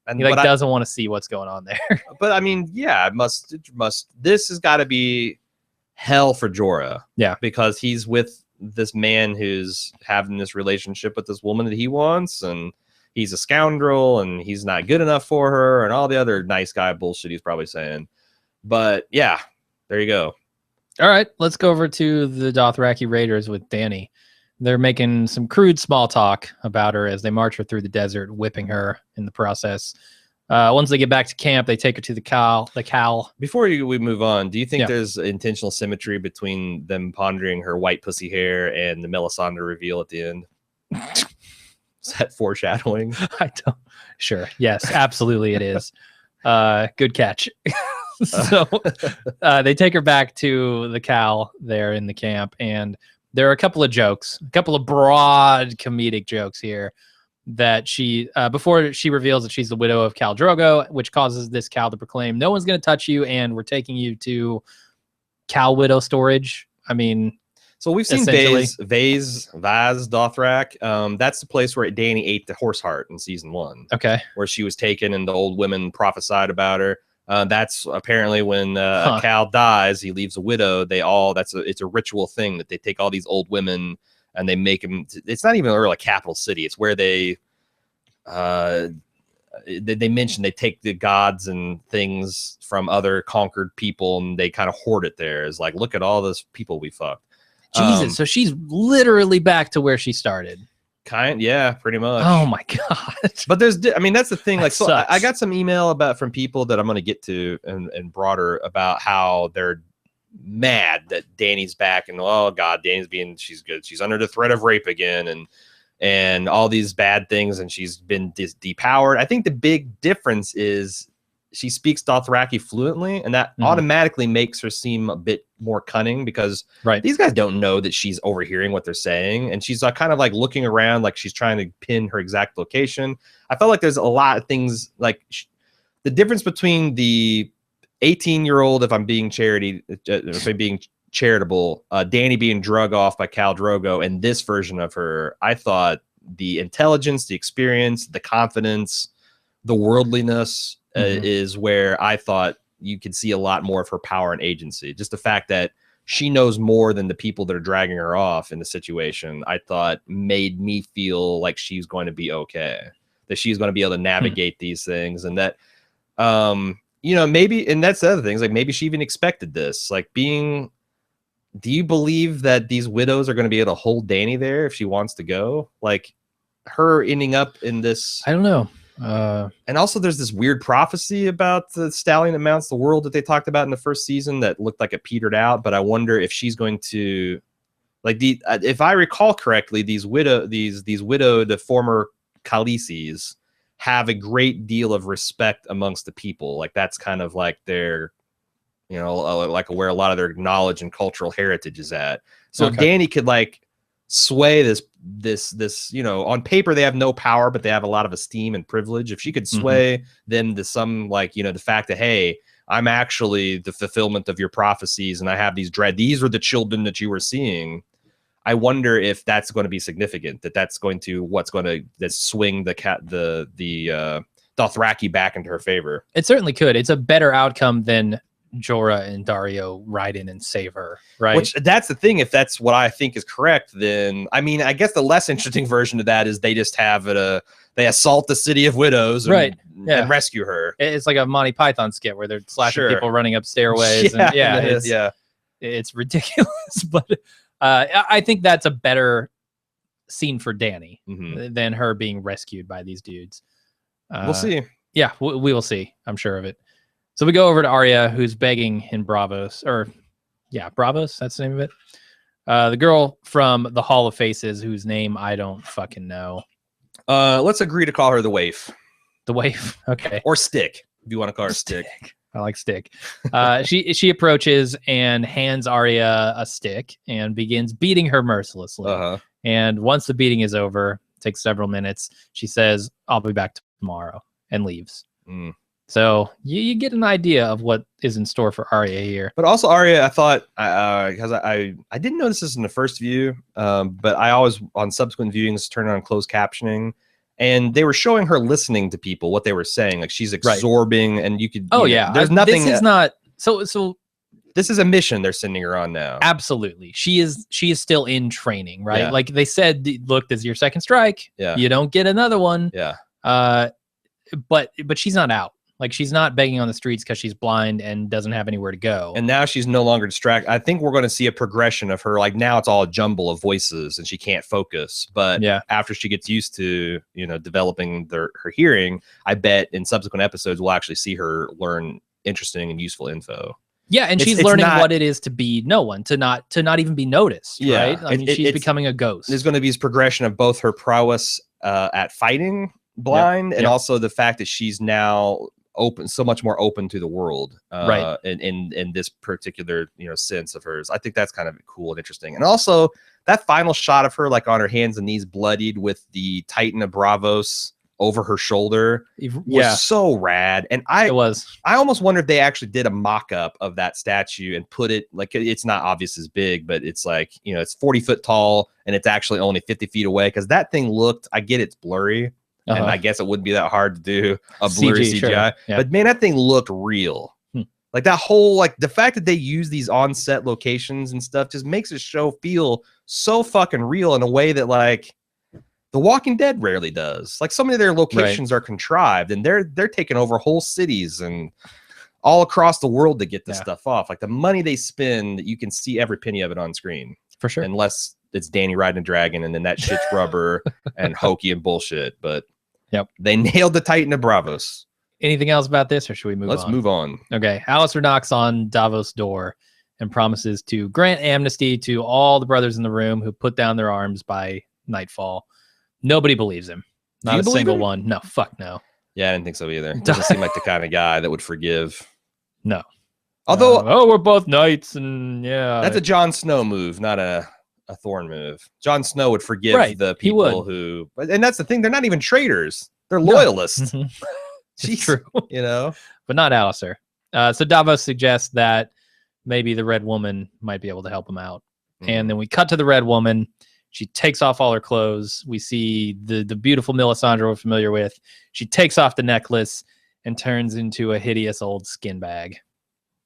And
he doesn't want to see what's going on there.
But I mean, it must. This has got to be hell for Jorah.
Yeah,
because he's with this man who's having this relationship with this woman that he wants, and he's a scoundrel and he's not good enough for her and all the other nice guy bullshit he's probably saying. But yeah, there you go.
All right, let's go over to the Dothraki Raiders with Dany. They're making some crude small talk about her as they march her through the desert, whipping her in the process. Once they get back to camp, they take her to the Khal.
Before we move on, do you think there's intentional symmetry between them pondering her white pussy hair and the Melisandre reveal at the end? Is that foreshadowing?
I don't. Sure. Yes, absolutely it is. Good catch. So they take her back to the Khal there in the camp, and there are a couple of jokes, a couple of broad comedic jokes here that she, before she reveals that she's the widow of Khal Drogo, which causes this Khal to proclaim, "No one's going to touch you, and we're taking you to Khal widow storage." I mean,
so we've seen Vaz Dothrak. That's the place where Dany ate the horse heart in season 1.
Okay.
Where she was taken and the old women prophesied about her. That's apparently when a Khal dies, he leaves a widow. It's a ritual thing that they take all these old women and they make them. It's not even a capital city. It's where they mention they take the gods and things from other conquered people and they kind of hoard it there. It's like, look at all those people we fucked.
Jesus, so she's literally back to where she started.
Yeah, pretty much.
Oh my god!
But that's the thing. Like, so I got some email from people that I'm going to get to and broader about how they're mad that Dany's back and oh god, she's good. She's under the threat of rape again and all these bad things, and she's been depowered. I think the big difference is she speaks Dothraki fluently, and that automatically makes her seem a bit more cunning because these guys don't know that she's overhearing what they're saying, and she's kind of like looking around like she's trying to pin her exact location. I felt like there's a lot of things like the difference between the 18-year-old, if I'm being charitable, Dany being drug off by Khal Drogo, and this version of her. I thought the intelligence, the experience, the confidence, the worldliness is where I thought you could see a lot more of her power and agency. Just the fact that she knows more than the people that are dragging her off in the situation, I thought made me feel like she's going to be okay, that she's going to be able to navigate these things, and that, maybe, and that's the other things, like maybe she even expected this, do you believe that these widows are going to be able to hold Dany there if she wants to go? Like her ending up in this,
I don't know.
And also there's this weird prophecy about the stallion that mounts the world that they talked about in the first season that looked like it petered out, but I wonder if she's going to, like, if I recall correctly, these widowed former Khaleesi's have a great deal of respect amongst the people. Like that's kind of like their, you know, like where a lot of their knowledge and cultural heritage is at. So if Dany could like sway this, you know, on paper they have no power, but they have a lot of esteem and privilege. If she could sway them to some, like, you know, the fact that, hey, I'm actually the fulfillment of your prophecies, and I have these these were the children that you were seeing. I wonder if that's going to be significant. That's going to swing the Dothraki back into her favor.
It certainly could. It's a better outcome than Jorah and Daario ride in and save her, right?
Which, that's the thing. If that's what I think is correct, then I mean, I guess the less interesting version of that is they just have they assault the city of widows, and rescue her.
It's like a Monty Python skit where they're slashing people running up stairways. It's ridiculous, but I think that's a better scene for Dany than her being rescued by these dudes.
We'll see.
Yeah, we will see. I'm sure of it. So we go over to Arya, who's begging in Bravos, Bravos. That's the name of it. The girl from the Hall of Faces, whose name I don't fucking know.
Let's agree to call her the Waif.
The Waif, okay.
Or Stick, if you want to call her Stick.
I like Stick. She approaches and hands Arya a stick and begins beating her mercilessly. And once the beating is over, takes several minutes, she says, "I'll be back tomorrow," and leaves. So you get an idea of what is in store for Arya here.
But also Arya, I thought, because I didn't notice this in the first view, but I always, on subsequent viewings, turn on closed captioning. And they were showing her listening to people, what they were saying. Like she's absorbing, and you could. There's nothing.
This is not so.
This is a mission they're sending her on now.
Absolutely, she is still in training, right? Yeah. Like they said, look, this is your second strike. Yeah, you don't get another one.
Yeah.
But she's not out. Like she's not begging on the streets because she's blind and doesn't have anywhere to go.
And now she's no longer distracted. I think we're going to see a progression of her. Like now it's all a jumble of voices and she can't focus. But after she gets used to, you know, developing her hearing, I bet in subsequent episodes we'll actually see her learn interesting and useful info.
Yeah, and she's learning what it is to be no one, to not even be noticed. Yeah, right? I mean, she's becoming a ghost.
There's going to be this progression of both her prowess at fighting blind and also the fact that she's now so much more open to the world, in this particular, you know, sense of hers. I think that's kind of cool and interesting. And also that final shot of her like on her hands and knees bloodied with the Titan of Bravos over her shoulder was so rad. And I almost wonder if they actually did a mock-up of that statue and put it, like, it's not obvious as big, but it's like, you know, it's 40 foot tall and it's actually only 50 feet away, because that thing looked, I get it's blurry, and I guess it wouldn't be that hard to do a blurry CGI. Sure. Yeah. But man, that thing looked real. Like that whole, like the fact that they use these on-set locations and stuff just makes the show feel so fucking real in a way that like The Walking Dead rarely does. Like so many of their locations are contrived, and they're taking over whole cities and all across the world to get this stuff off. Like the money they spend, you can see every penny of it on screen.
For sure.
Unless it's Dany riding a dragon and then that shit's rubber and hokey and bullshit. But they nailed the Titan of Bravos.
Anything else about this, or should we move on?
Let's move on.
Okay. Alistair knocks on Davos' door and promises to grant amnesty to all the brothers in the room who put down their arms by nightfall. Nobody believes him. Not a single one. No, fuck no.
Yeah, I didn't think so either. Doesn't seem like the kind of guy that would forgive.
No.
Although,
we're both knights, and
that's a Jon Snow move, not a Thorne move. Jon Snow would forgive the people who, and that's the thing. They're not even traitors. They're loyalists.
It's true.
You know,
but not Alistair. So Davos suggests that maybe the Red Woman might be able to help him out. And then we cut to the Red Woman. She takes off all her clothes. We see the beautiful Melisandre we're familiar with. She takes off the necklace and turns into a hideous old skin bag.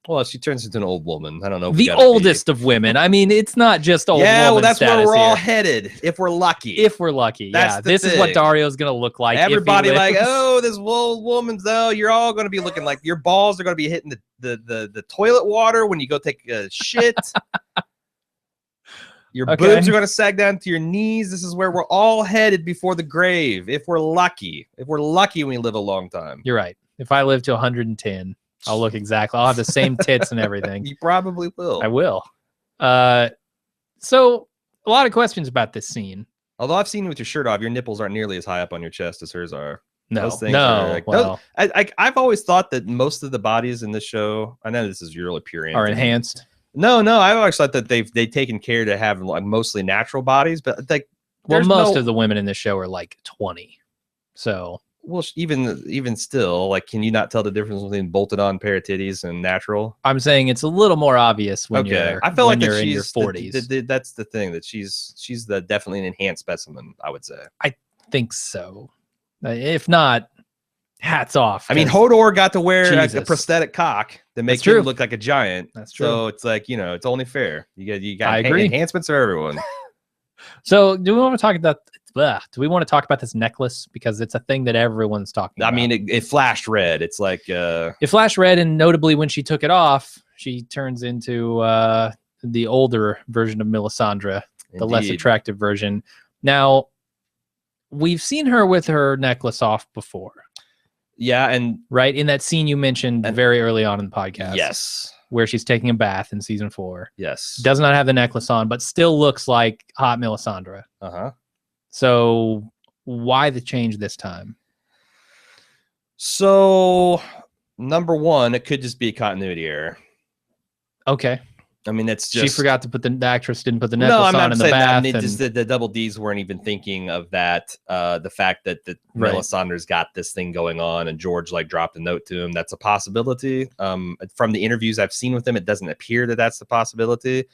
Well, she turns into an old woman. I don't know.
The oldest of women. I mean, it's not just old woman.
Yeah, well, that's where we're all headed. If we're lucky.
If we're lucky. This is what Daario's going to look like.
Everybody like, oh, this old woman's, you're all going to be looking like your balls are going to be hitting the toilet water when you go take a shit. Your boobs are going to sag down to your knees. This is where we're all headed before the grave. If we're lucky, we live a long time.
You're right. If I live to 110, I'll look exactly. I'll have the same tits and everything.
You probably will.
I will. So a lot of questions about this scene.
Although I've seen you with your shirt off, your nipples aren't nearly as high up on your chest as hers are.
No, well,
I've always thought that most of the bodies in this show, I know this is really pure,
are enhanced.
No, I've always thought that they've taken care to have like mostly natural bodies, but like,
well, most of the women in this show are like 20. So,
well, even still, like, can you not tell the difference between bolted on pair of titties and natural?
I'm saying it's a little more obvious when you're. I feel like you're in your 40s.
That's the thing, that she's definitely an enhanced specimen, I would say.
I think so. If not, hats off.
I mean, Hodor got to wear a prosthetic cock that makes him look like a giant.
That's true.
So it's like, it's only fair. You got enhancements for everyone.
So do we want to talk about? Do we want to talk about this necklace, because it's a thing that everyone's talking about?
I mean, it flashed red. It's like
it flashed red, and notably when she took it off, she turns into the older version of Melisandre, the less attractive version. Now, we've seen her with her necklace off before.
Yeah, and
right in that scene you mentioned very early on in the podcast.
Yes.
Where she's taking a bath in season 4.
Yes.
Does not have the necklace on, but still looks like hot Melisandre.
Uh-huh.
So why the change this time?
So, number one, it could just be a continuity error.
Okay.
I mean, it's just...
She forgot to put the actress didn't put the necklace on in the bath.
That. Just the double Ds weren't even thinking of that. The fact that Melisandre's got this thing going on and George like dropped a note to him. That's a possibility. From the interviews I've seen with him, it doesn't appear that that's the possibility.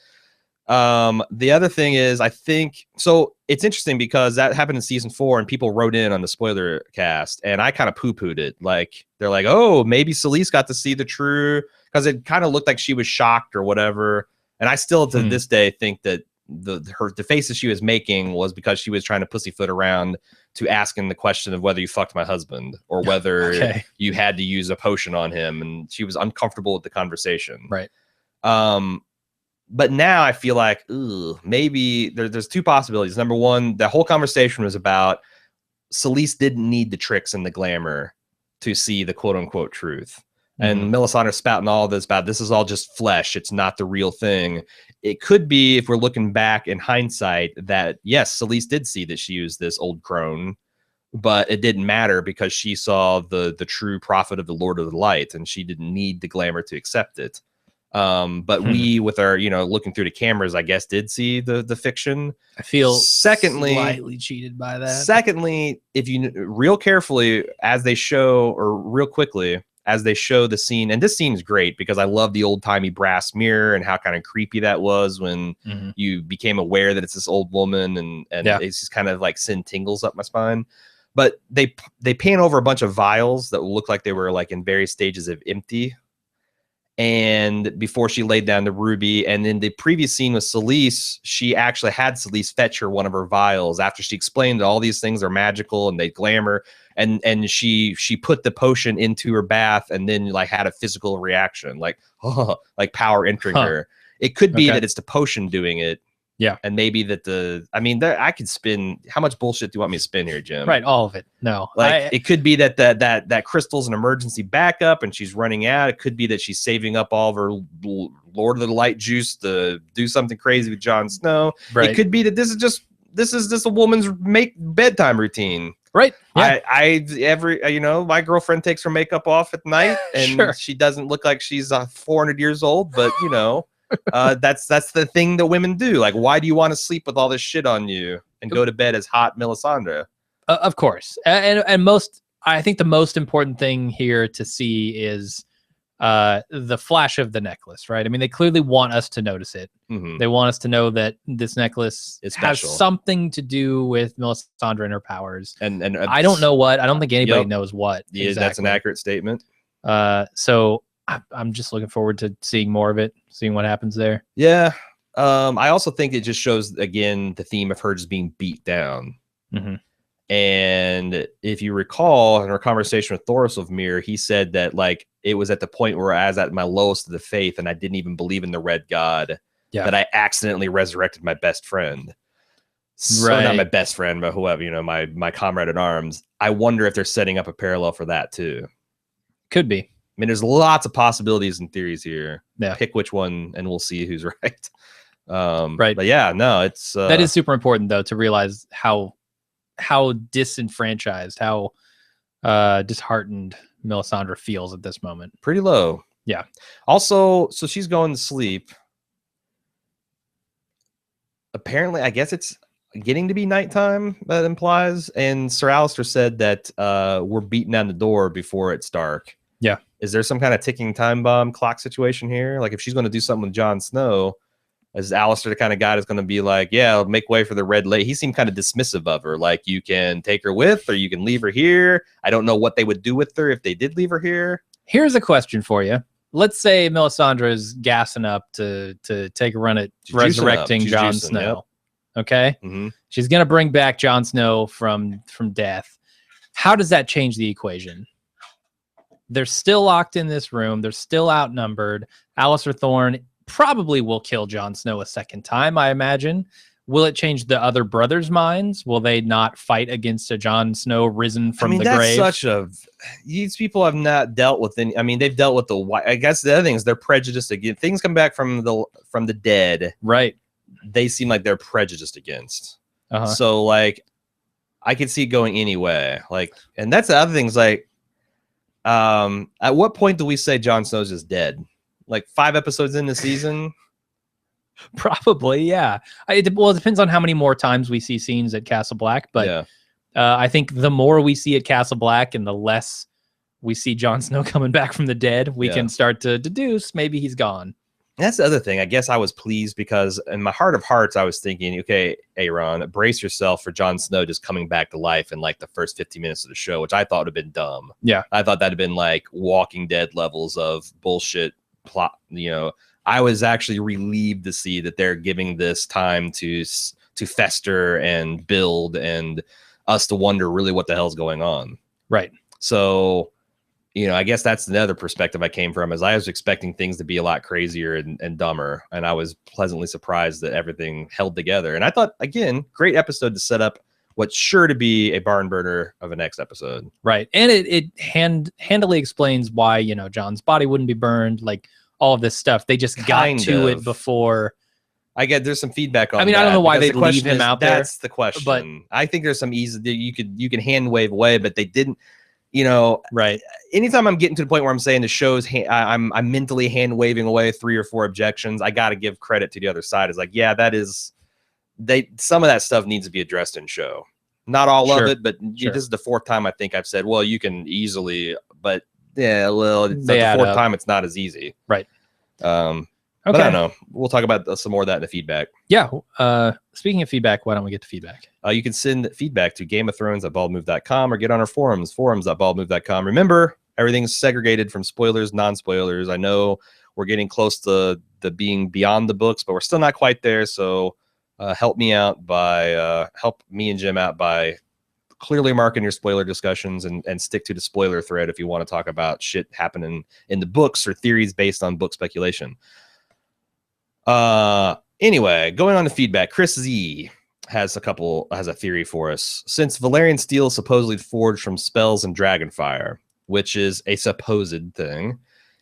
The other thing is, I think, so it's interesting because that happened in season 4 and people wrote in on the spoiler cast and I kind of poo-pooed it. Like, they're like, oh, maybe Selyse got to see the true, because it kind of looked like she was shocked or whatever. And I still to this day think that the faces she was making was because she was trying to pussyfoot around to asking the question of whether you fucked my husband or whether you had to use a potion on him, and she was uncomfortable with the conversation.
Right.
But now I feel like, maybe there's two possibilities. Number one, the whole conversation was about Selyse didn't need the tricks and the glamour to see the quote unquote truth. And Melisandre spouting all this about this is all just flesh. It's not the real thing. It could be, if we're looking back in hindsight, that yes, Selyse did see that she used this old crone, but it didn't matter because she saw the true prophet of the Lord of the Light, and she didn't need the glamour to accept it. But we, with our, looking through the cameras, I guess, did see the fiction.
I feel slightly cheated by that.
Secondly, if you real carefully as they show, or real quickly as they show the scene, and this scene is great because I love the old timey brass mirror and how kind of creepy that was when you became aware that it's this old woman, and it's just kind of like send tingles up my spine. But they pan over a bunch of vials that look like they were like in various stages of empty. And before she laid down the ruby, and in the previous scene with Selyse, she actually had Selyse fetch her one of her vials after she explained that all these things are magical and they glamour, and she put the potion into her bath and then like had a physical reaction, like like power entering her. It could be that it's the potion doing it.
Yeah.
And maybe that I could spin. How much bullshit do you want me to spin here, Jim?
Right. All of it. No.
Like, it could be that crystal's an emergency backup and she's running out. It could be that she's saving up all of her Lord of the Light juice to do something crazy with Jon Snow. Right. It could be that this is just a woman's bedtime routine. Right. Yeah. My girlfriend takes her makeup off at night and she doesn't look like she's 400 years old, but that's the thing that women do. Like, why do you want to sleep with all this shit on you and go to bed as hot Melisandre?
Of course. And I think the most important thing here to see is the flash of the necklace, right? I mean, they clearly want us to notice it. They want us to know that this necklace has something to do with Melisandre and her powers. And I don't know what. I don't think anybody knows what.
Yeah, exactly. That's an accurate statement.
So I'm just looking forward to seeing more of it, seeing what happens there.
Yeah. I also think it just shows, again, the theme of her just being beat down. And if you recall in our conversation with Thoros of Myr, he said that like it was at the point where I was at my lowest of the faith and I didn't even believe in the Red God. that I accidentally resurrected my best friend. So
Right.
not my best friend, but whoever, you know, my comrade in arms. I wonder if they're setting up a parallel for that too.
Could be.
I mean, there's lots of possibilities and theories here.
Yeah.
Pick which one and we'll see who's right.
Right.
But yeah, no, it's
that is super important though, to realize how disenfranchised, how disheartened Melisandre feels at this moment.
Pretty low.
Yeah.
Also, so she's going to sleep. Apparently, I guess it's getting to be nighttime, that implies. And Sir Alistair said that we're beating down the door before it's dark.
Yeah.
Is there some kind of ticking time bomb clock situation here? Like if she's going to do something with Jon Snow, is Alistair the kind of guy that's going to be like, yeah, I'll make way for the red lady? He seemed kind of dismissive of her. Like, you can take her with, or you can leave her here. I don't know what they would do with her if they did leave her here.
Here's a question for you. Let's say Melisandre is gassing up to take a run at resurrecting Jon Snow. Yep. Okay?
Mm-hmm.
She's going to bring back Jon Snow from death. How does that change the equation? They're still locked in this room. They're still outnumbered. Alistair Thorne probably will kill Jon Snow a second time, I imagine. Will it change the other brothers' minds? Will they not fight against a Jon Snow risen from the grave?
These people have not dealt with any. I mean, they've dealt with the. I guess the other thing is they're prejudiced against things come back from the dead.
Right.
They seem like they're prejudiced against.
Uh-huh.
So like, I could see it going any way. Like, and that's the other things. Like, at what point do we say Jon Snow's just dead? Like 5 episodes in the season.
Probably, yeah. It depends on how many more times we see scenes at Castle Black, but
yeah.
I think the more we see at Castle Black and the less we see Jon Snow coming back from the dead, we can start to deduce maybe he's gone.
That's the other thing. I guess I was pleased because in my heart of hearts, I was thinking, okay, Aaron, brace yourself for Jon Snow just coming back to life in like the first 50 minutes of the show, which I thought would have been dumb.
Yeah.
I thought that'd have been like Walking Dead levels of bullshit plot, you know. I was actually relieved to see that they're giving this time to fester and build and us to wonder really what the hell's going on.
Right.
So, you know, I guess that's another perspective I came from, is I was expecting things to be a lot crazier and dumber. And I was pleasantly surprised that everything held together. And I thought, again, great episode to set up what's sure to be a barn burner of a next episode.
Right. And it handily explains why, you know, Jon's body wouldn't be burned, like all of this stuff. They just got to it before.
I get there's some feedback on that.
I mean, I don't know why they leave him out there.
That's the question. But I think there's some easy you can hand wave away, but they didn't, you know.
Right.
Anytime I'm getting to the point where I'm saying the show's I'm mentally hand waving away 3 or 4 objections, I got to give credit to the other side. It's like, yeah, that is some of that stuff needs to be addressed in show. Not all of it, but this is the 4th time I think I've said, well, you can easily, but yeah, well, it's the 4th time it's not as easy.
Right.
But I don't know. We'll talk about some more of that in the feedback.
Yeah. Speaking of feedback, why don't we get to feedback?
You can send feedback to GameOfThrones@baldmove.com or get on our forums@baldmove.com. Remember, everything's segregated from spoilers, non-spoilers. I know we're getting close to the being beyond the books, but we're still not quite there. So help me and Jim out by clearly marking your spoiler discussions and stick to the spoiler thread if you want to talk about shit happening in the books or theories based on book speculation. Anyway, going on to feedback, Chris Z has a theory for us. Since Valyrian steel is supposedly forged from spells and dragonfire, which is a supposed thing,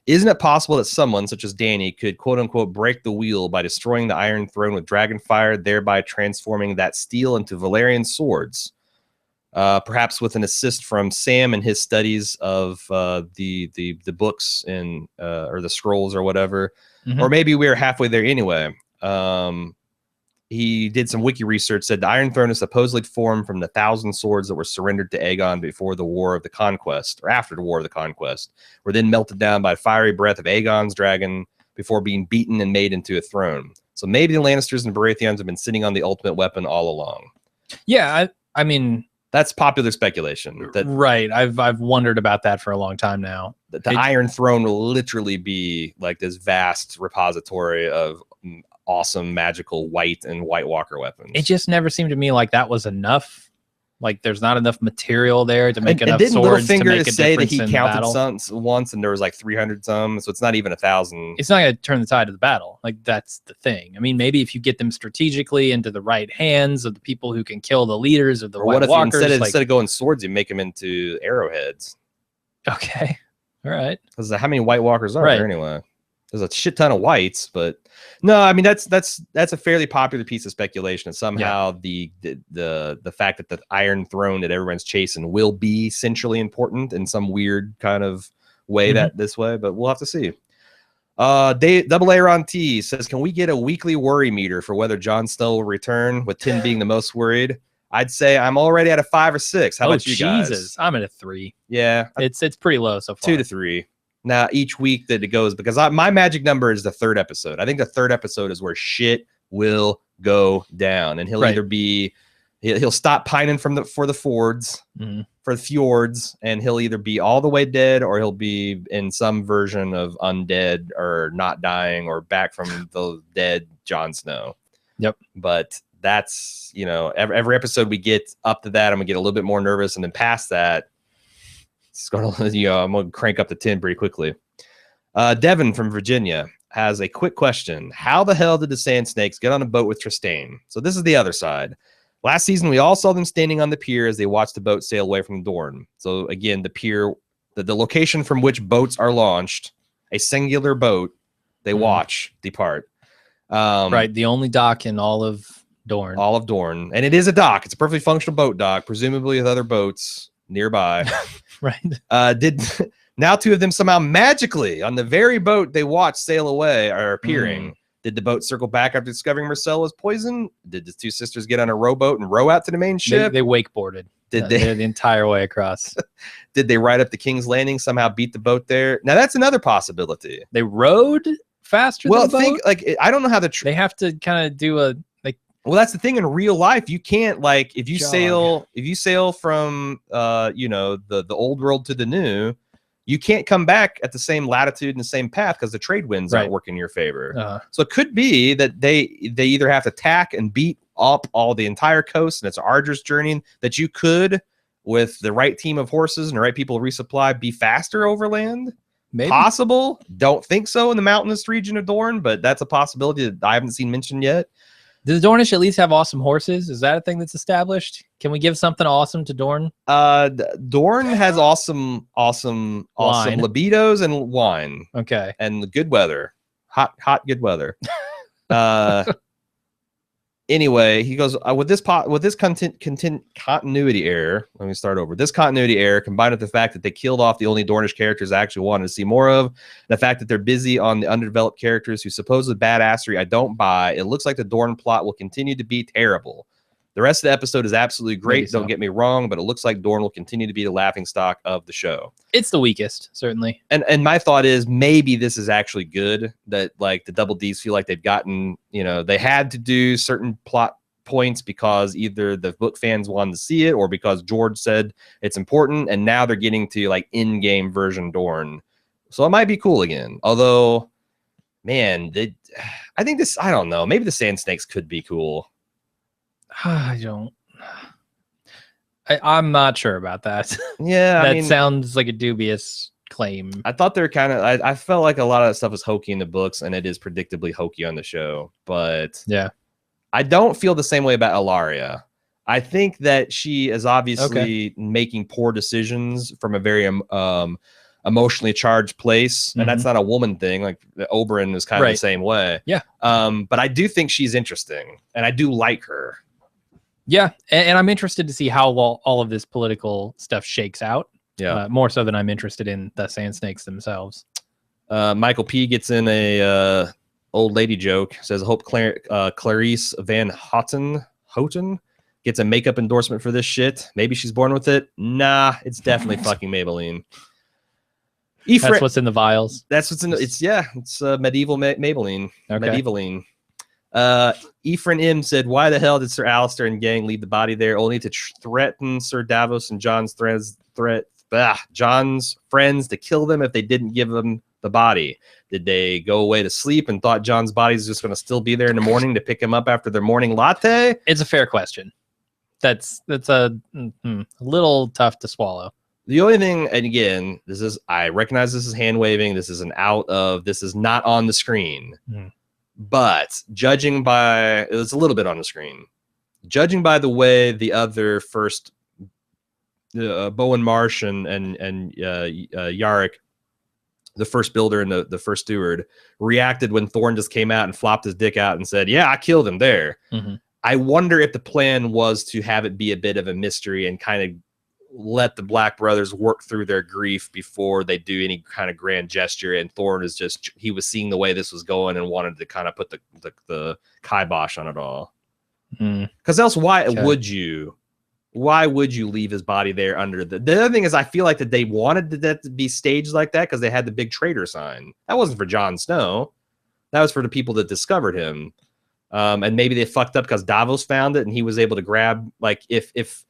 isn't it possible that someone such as Dany could quote unquote break the wheel by destroying the Iron Throne with dragonfire, thereby transforming that steel into Valyrian swords? Perhaps with an assist from Sam and his studies of the books and or the scrolls or whatever. Mm-hmm. Or maybe we're halfway there anyway. He did some wiki research, said the Iron Throne is supposedly formed from the 1,000 swords that were surrendered to Aegon before the War of the Conquest, or after the War of the Conquest, were then melted down by fiery breath of Aegon's dragon before being beaten and made into a throne. So maybe the Lannisters and Baratheons have been sitting on the ultimate weapon all along.
Yeah, I mean,
that's popular speculation.
Right. I've wondered about that for a long time now.
The Iron Throne will literally be like this vast repository of awesome magical White and White Walker weapons.
It just never seemed to me like that was enough. Like there's not enough material there to make enough
didn't
swords to
Littlefinger
make a
say that
difference
he
in the
counted
battle.
once and there was like 300 some, so it's not even 1,000.
It's not going to turn the tide of the battle. Like that's the thing. I mean, maybe if you get them strategically into the right hands of the people who can kill the leaders of the White Walkers.
Instead of going swords, you make them into arrowheads?
Okay, all right.
Because how many White Walkers are there anyway? There's a shit ton of whites, but no, I mean that's a fairly popular piece of speculation. And somehow the fact that the Iron Throne that everyone's chasing will be centrally important in some weird kind of way this way, but we'll have to see. Double Aaron T says, can we get a weekly worry meter for whether Jon Snow will return, with 10 being the most worried? I'd say I'm already at a 5 or 6. How about you guys? Jesus,
I'm at a 3.
Yeah,
it's pretty low so far.
2 to 3. Now each week that it goes, because my magic number is the 3rd episode. I think the 3rd episode is where shit will go down, and he'll either be he'll stop pining for the fjords, and he'll either be all the way dead or he'll be in some version of undead or not dying or back from the dead Jon Snow.
Yep.
But that's, every episode we get up to that, I'm gonna get a little bit more nervous, and then past that, it's gonna, I'm gonna crank up to 10 pretty quickly. Devin from Virginia has a quick question. How the hell did the Sand Snakes get on a boat with Trystane? So this is the other side. Last season, we all saw them standing on the pier as they watched the boat sail away from the Dorne. So again, the pier, the location from which boats are launched, a singular boat, they watch depart.
Right, the only dock in all of Dorne.
All of Dorne. And it is a dock. It's a perfectly functional boat dock, presumably with other boats nearby.
Right.
Now 2 of them somehow magically on the very boat they watched sail away are appearing. Did the boat circle back after discovering Myrcella was poisoned? Did the 2 sisters get on a rowboat and row out to the main ship?
They wakeboarded. Did they the entire way across?
Did they ride up the King's Landing, somehow beat the boat there? Now that's another possibility.
They rowed faster than the boat?
I don't know how
they have to kind of do a
well, that's the thing in real life. You can't if you sail from the old world to the new, you can't come back at the same latitude and the same path because the trade winds aren't working in your favor. So it could be that they either have to tack and beat up all the entire coast, and it's an arduous journey that you could, with the right team of horses and the right people to resupply, be faster overland. Maybe. Possible. Don't think so in the mountainous region of Dorne, but that's a possibility that I haven't seen mentioned yet.
Does Dornish at least have awesome horses? Is that a thing that's established? Can we give something awesome to Dorne?
Dorne has awesome libidos and wine.
Okay.
And good weather. Hot, good weather. Anyway, he goes, with this continuity error, let me start over. This continuity error, combined with the fact that they killed off the only Dornish characters I actually wanted to see more of, the fact that they're busy on the underdeveloped characters who supposedly badassery I don't buy, it looks like the Dorne plot will continue to be terrible. The rest of the episode is absolutely great, don't get me wrong, but it looks like Dorne will continue to be the laughingstock of the show.
It's the weakest, certainly.
And my thought is maybe this is actually good, that like the Double Ds feel like they've gotten, they had to do certain plot points because either the book fans wanted to see it or because George said it's important, and now they're getting to like in-game version Dorne. So it might be cool again. Although, man, I don't know, maybe the Sand Snakes could be cool.
I'm not sure about that.
Yeah,
that sounds like a dubious claim.
I thought they're kind of. I felt like a lot of that stuff was hokey in the books, and it is predictably hokey on the show. But
yeah,
I don't feel the same way about Ellaria. I think that she is obviously making poor decisions from a very emotionally charged place, and that's not a woman thing. Like Oberyn is kind of the same way.
Yeah.
But I do think she's interesting, and I do like her.
Yeah, and I'm interested to see how all of this political stuff shakes out.
Yeah,
more so than I'm interested in the Sand Snakes themselves.
Michael P gets in a old lady joke. Says, I hope Clarice Van Houten gets a makeup endorsement for this shit. Maybe she's born with it. Nah, it's definitely fucking Maybelline.
That's what's in the vials.
That's what's in it's medieval Maybelline. Okay. Medievaline. Ephraim M said, why the hell did Sir Alistair and gang leave the body there only to threaten Sir Davos and Jon's friends to kill them if they didn't give them the body? Did they go away to sleep and thought Jon's body is just going to still be there in the morning to pick him up after their morning latte?
It's a fair question. that's a little tough to swallow.
The only thing, and again, I recognize this is hand waving. This is this is not on the screen. But judging by, it's a little bit on the screen. Judging by the way the other first, Bowen Marsh and Yarrick, the first builder and the first steward, reacted when Thorne just came out and flopped his dick out and said, "Yeah, I killed him there." I wonder if the plan was to have it be a bit of a mystery and kind of let the Black brothers work through their grief before they do any kind of grand gesture. And Thorne is he was seeing the way this was going and wanted to kind of put the kibosh on it all. Because else, why would you leave his body there under the other thing is I feel like that they wanted that to be staged like that because they had the big traitor sign. That wasn't for Jon Snow. That was for the people that discovered him. And maybe they fucked up because Davos found it and he was able to grab, like, if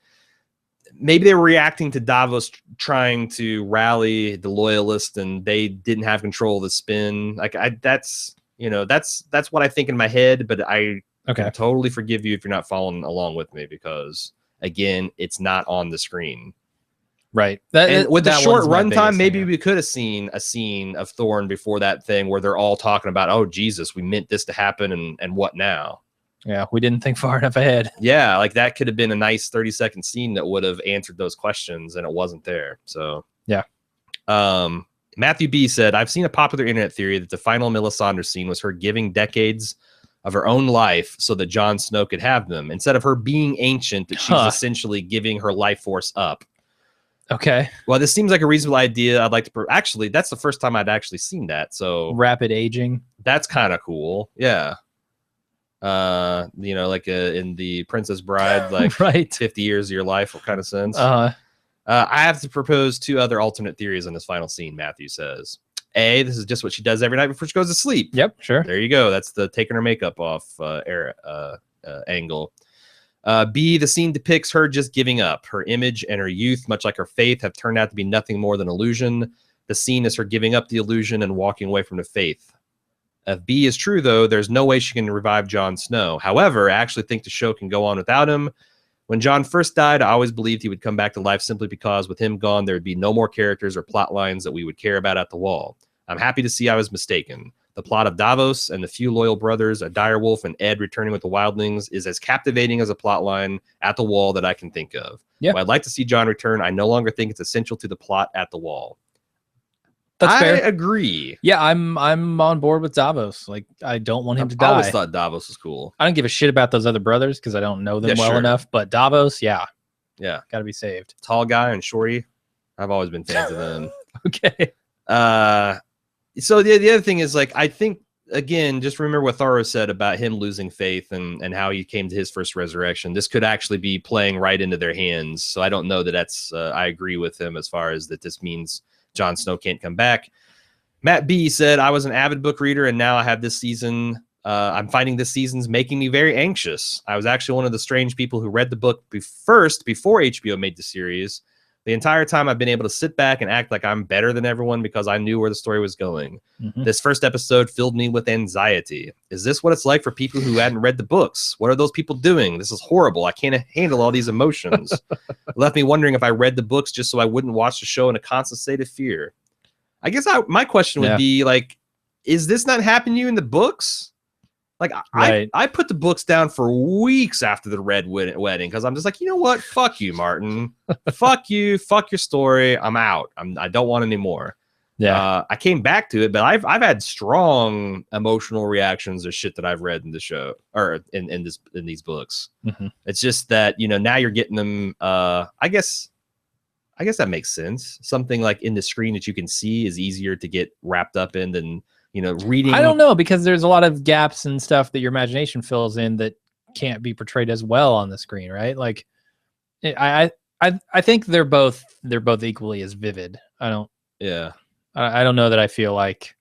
maybe they were reacting to Davos trying to rally the loyalists and they didn't have control of the spin. Like that's what I think in my head, but I can totally forgive you if you're not following along with me because again, it's not on the screen.
Right.
With the short runtime, maybe we could have seen a scene of Thorne before that thing where they're all talking about, oh, Jesus, we meant this to happen and what now?
Yeah, we didn't think far enough ahead.
Yeah, like that could have been a nice 30-second scene that would have answered those questions, and it wasn't there. So
yeah.
Matthew B said, I've seen a popular internet theory that the final Melisandre scene was her giving decades of her own life so that Jon Snow could have them. Instead of her being ancient, that she's essentially giving her life force up.
Okay.
Well, this seems like a reasonable idea. I'd like to actually, that's the first time I'd actually seen that. So
rapid aging. That's
kind of cool. Yeah. Like in the Princess Bride, like
right.
50 years of your life kind of sense. I have to propose 2 other alternate theories on this final scene. Matthew says, A, this is just what she does every night before she goes to sleep.
Yep, sure.
There you go. That's the taking her makeup off angle. B, the scene depicts her just giving up. Her image and her youth, much like her faith, have turned out to be nothing more than illusion. The scene is her giving up the illusion and walking away from the faith. If B is true, though, there's no way she can revive Jon Snow. However, I actually think the show can go on without him. When Jon first died, I always believed he would come back to life simply because with him gone, there would be no more characters or plot lines that we would care about at the Wall. I'm happy to see I was mistaken. The plot of Davos and the few loyal brothers, a direwolf and Ed returning with the wildlings, is as captivating as a plot line at the Wall that I can think of. Yeah. I'd like to see Jon return. I no longer think it's essential to the plot at the Wall.
That's fair.
I agree.
Yeah, I'm on board with Davos. Like, I don't want him to die.
I always thought Davos was cool.
I don't give a shit about those other brothers because I don't know them well enough. But Davos, yeah, got to be saved.
Tall guy and shorty. I've always been fans of them.
Okay.
So the other thing is, like, I think again, just remember what Tharo said about him losing faith and how he came to his first resurrection. This could actually be playing right into their hands. So I don't know that that's. I agree with him as far as that this means Jon Snow can't come back. Matt B said, I was an avid book reader and now I have this season. I'm finding this season's making me very anxious. I was actually one of the strange people who read the book first before HBO made the series. The entire time I've been able to sit back and act like I'm better than everyone because I knew where the story was going. This first episode filled me with anxiety. Is this what it's like for people who hadn't read the books? What are those people doing? This is horrible. I can't handle all these emotions. It left me wondering if I read the books just so I wouldn't watch the show in a constant state of fear. I guess my question would be, like, is this not happening to you in the books? Like, I put the books down for weeks after the Red Wedding because I'm just like, you know what? Fuck you, Martin. Fuck you. Fuck your story. I'm out. I don't want any more. Yeah. I came back to it, but I've had strong emotional reactions to shit that I've read in the show or in these books. It's just that, now you're getting them. I guess that makes sense. Something like in the screen that you can see is easier to get wrapped up in than reading.
I don't know, because there's a lot of gaps and stuff that your imagination fills in that can't be portrayed as well on the screen, right? Like, I think they're both equally as vivid. I don't know that I feel like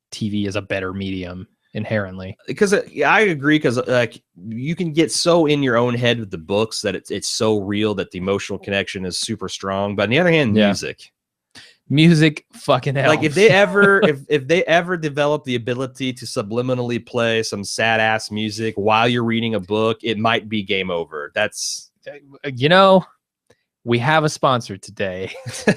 TV is a better medium inherently.
Because I agree, because like you can get so in your own head with the books that it's so real that the emotional connection is super strong. But on the other hand,
music fucking helps.
Like if they ever if they ever develop the ability to subliminally play some sad ass music while you're reading a book, it might be game over. That's
you know, we have a sponsor today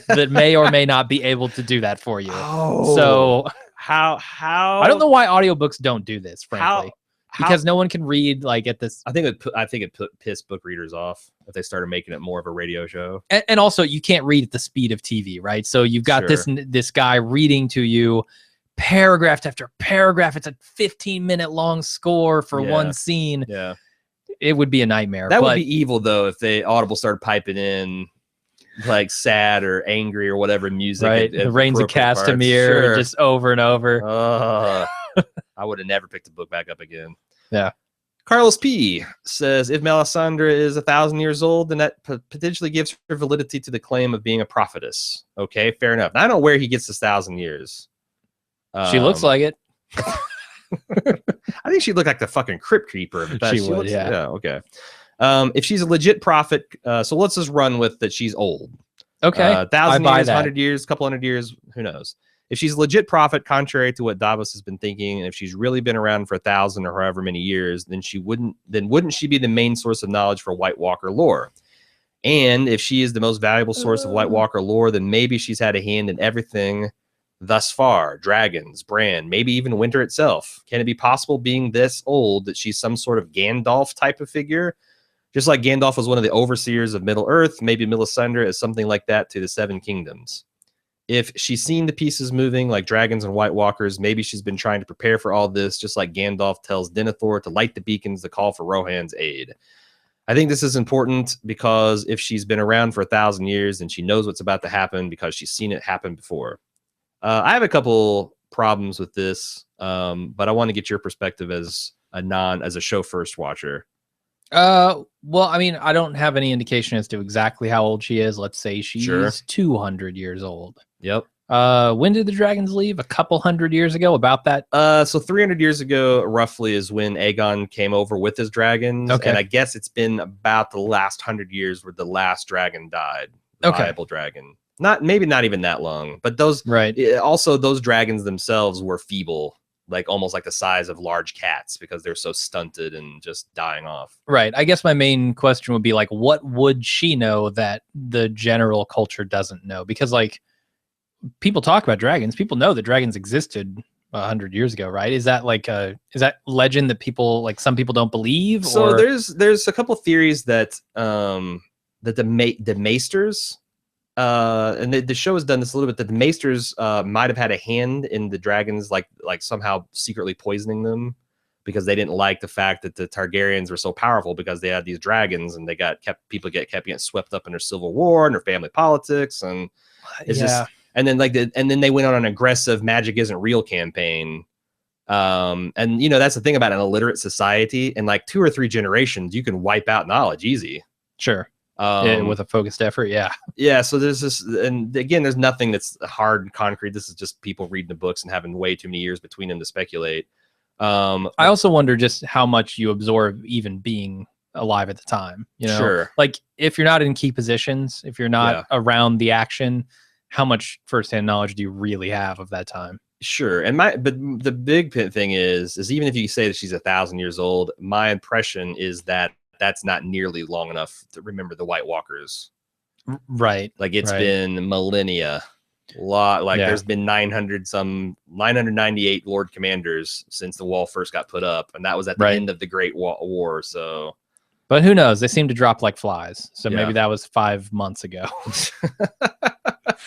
that may or may not be able to do that for you.
Oh,
so
how
I don't know why audiobooks don't do this, frankly. Because no one can read like at this.
I think it pissed book readers off if they started making it more of a radio show.
And also, you can't read at the speed of TV, right? So you've got this guy reading to you paragraph after paragraph. It's a 15-minute long score for one scene.
Yeah,
it would be a nightmare.
That would be evil though if they Audible started piping in like sad or angry or whatever music.
Right, the Rains of Castamere, just over and over.
I would have never picked the book back up again.
Yeah.
Carlos P says, if Melisandre is 1,000 years old, then that potentially gives her validity to the claim of being a prophetess. Okay, fair enough. I don't know where he gets this 1,000 years.
She looks like it.
I think she looked like the fucking crypt keeper.
She would, yeah.
Okay. If she's a legit prophet, so let's just run with that she's old.
Okay.
1,000 years, 100 years, couple hundred years, who knows? If she's a legit prophet, contrary to what Davos has been thinking, and if she's really been around for 1,000 or however many years, then wouldn't she be the main source of knowledge for White Walker lore? And if she is the most valuable source of White Walker lore, then maybe she's had a hand in everything thus far. Dragons, Bran, maybe even Winter itself. Can it be possible, being this old, that she's some sort of Gandalf type of figure? Just like Gandalf was one of the overseers of Middle-earth, maybe Melisandre is something like that to the Seven Kingdoms. If she's seen the pieces moving like dragons and White Walkers, maybe she's been trying to prepare for all this, just like Gandalf tells Denethor to light the beacons to call for Rohan's aid. I think this is important because if she's been around for 1,000 years, then she knows what's about to happen because she's seen it happen before. I have a couple problems with this, but I want to get your perspective as a show first watcher.
Well, I mean, I don't have any indication as to exactly how old she is. Let's say she's 200 years old.
Yep.
When did the dragons leave? A couple hundred years ago, about that?
So 300 years ago, roughly, is when Aegon came over with his dragons. Okay. And I guess it's been about the last 100 years where the last dragon died. Viable dragon. Maybe not even that long, but those, also those dragons themselves were feeble, like almost like the size of large cats because they're so stunted and just dying off.
Right. I guess my main question would be like, what would she know that the general culture doesn't know? Because like, people talk about dragons. People know that dragons existed 100 years ago, right? Is that like is that legend that people like some people don't believe?
So there's a couple theories that that the Maesters and the show has done this a little bit, that the Maesters might have had a hand in the dragons, like somehow secretly poisoning them because they didn't like the fact that the Targaryens were so powerful because they had these dragons and they kept getting swept up in their civil war and their family politics, and it's just. And then and then they went on an aggressive magic isn't real campaign. And you know, that's the thing about an illiterate society. In like 2 or 3 generations, you can wipe out knowledge easy.
Sure. With a focused effort. Yeah.
Yeah. So there's this, and again, there's nothing that's hard and concrete. This is just people reading the books and having way too many years between them to speculate. I
also wonder just how much you absorb even being alive at the time. You know,
sure.
Like if you're not in key positions, if you're not around the action, how much firsthand knowledge do you really have of that time?
Sure. But the big thing is even if you say that she's 1,000 years old, my impression is that that's not nearly long enough to remember the White Walkers.
Right.
Like it's been millennia. There's been 998 Lord Commanders since the wall first got put up. And that was at the end of the Great War. So,
but who knows? They seem to drop like flies. So maybe that was 5 months ago.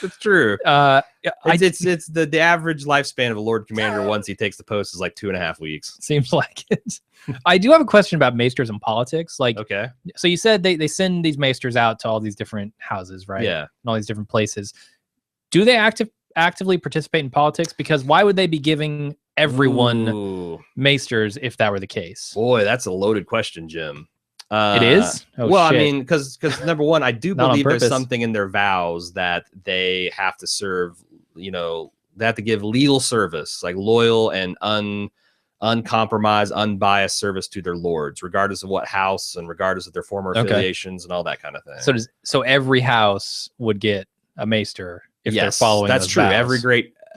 It's true. It's the average lifespan of a Lord Commander once he takes the post is like 2.5 weeks.
Seems like it. I do have a question about maesters and politics. Like,
okay,
so you said they send these maesters out to all these different houses, right?
Yeah,
and all these different places. Do they actively participate in politics? Because why would they be giving everyone maesters if that were the case?
Boy, that's a loaded question, Jim.
It is?
Oh, well, shit. I mean, because number one, I do believe there's something in their vows that they have to serve, you know, they have to give legal service, like loyal and uncompromised, unbiased service to their lords, regardless of what house and regardless of their former affiliations and all that kind of thing.
So every house would get a maester if they're following
that's
those
true.
vows.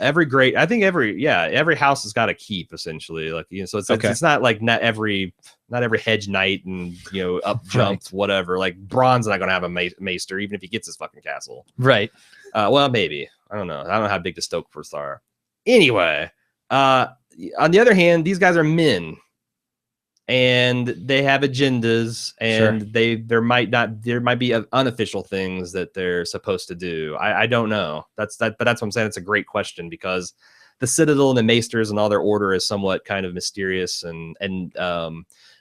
I think every house has got a keep essentially. Like, you know, so it's not like not every hedge knight and, you know, up jumps, whatever. Like Bronn's not going to have a maester, even if he gets his fucking castle.
Right.
Well, maybe. I don't know. I don't know how big the Stokeforths are. Anyway, on the other hand, these guys are men. And they have agendas, and there might be unofficial things that they're supposed to do. I don't know. But that's what I'm saying. It's a great question, because the Citadel and the Maesters and all their order is somewhat kind of mysterious, and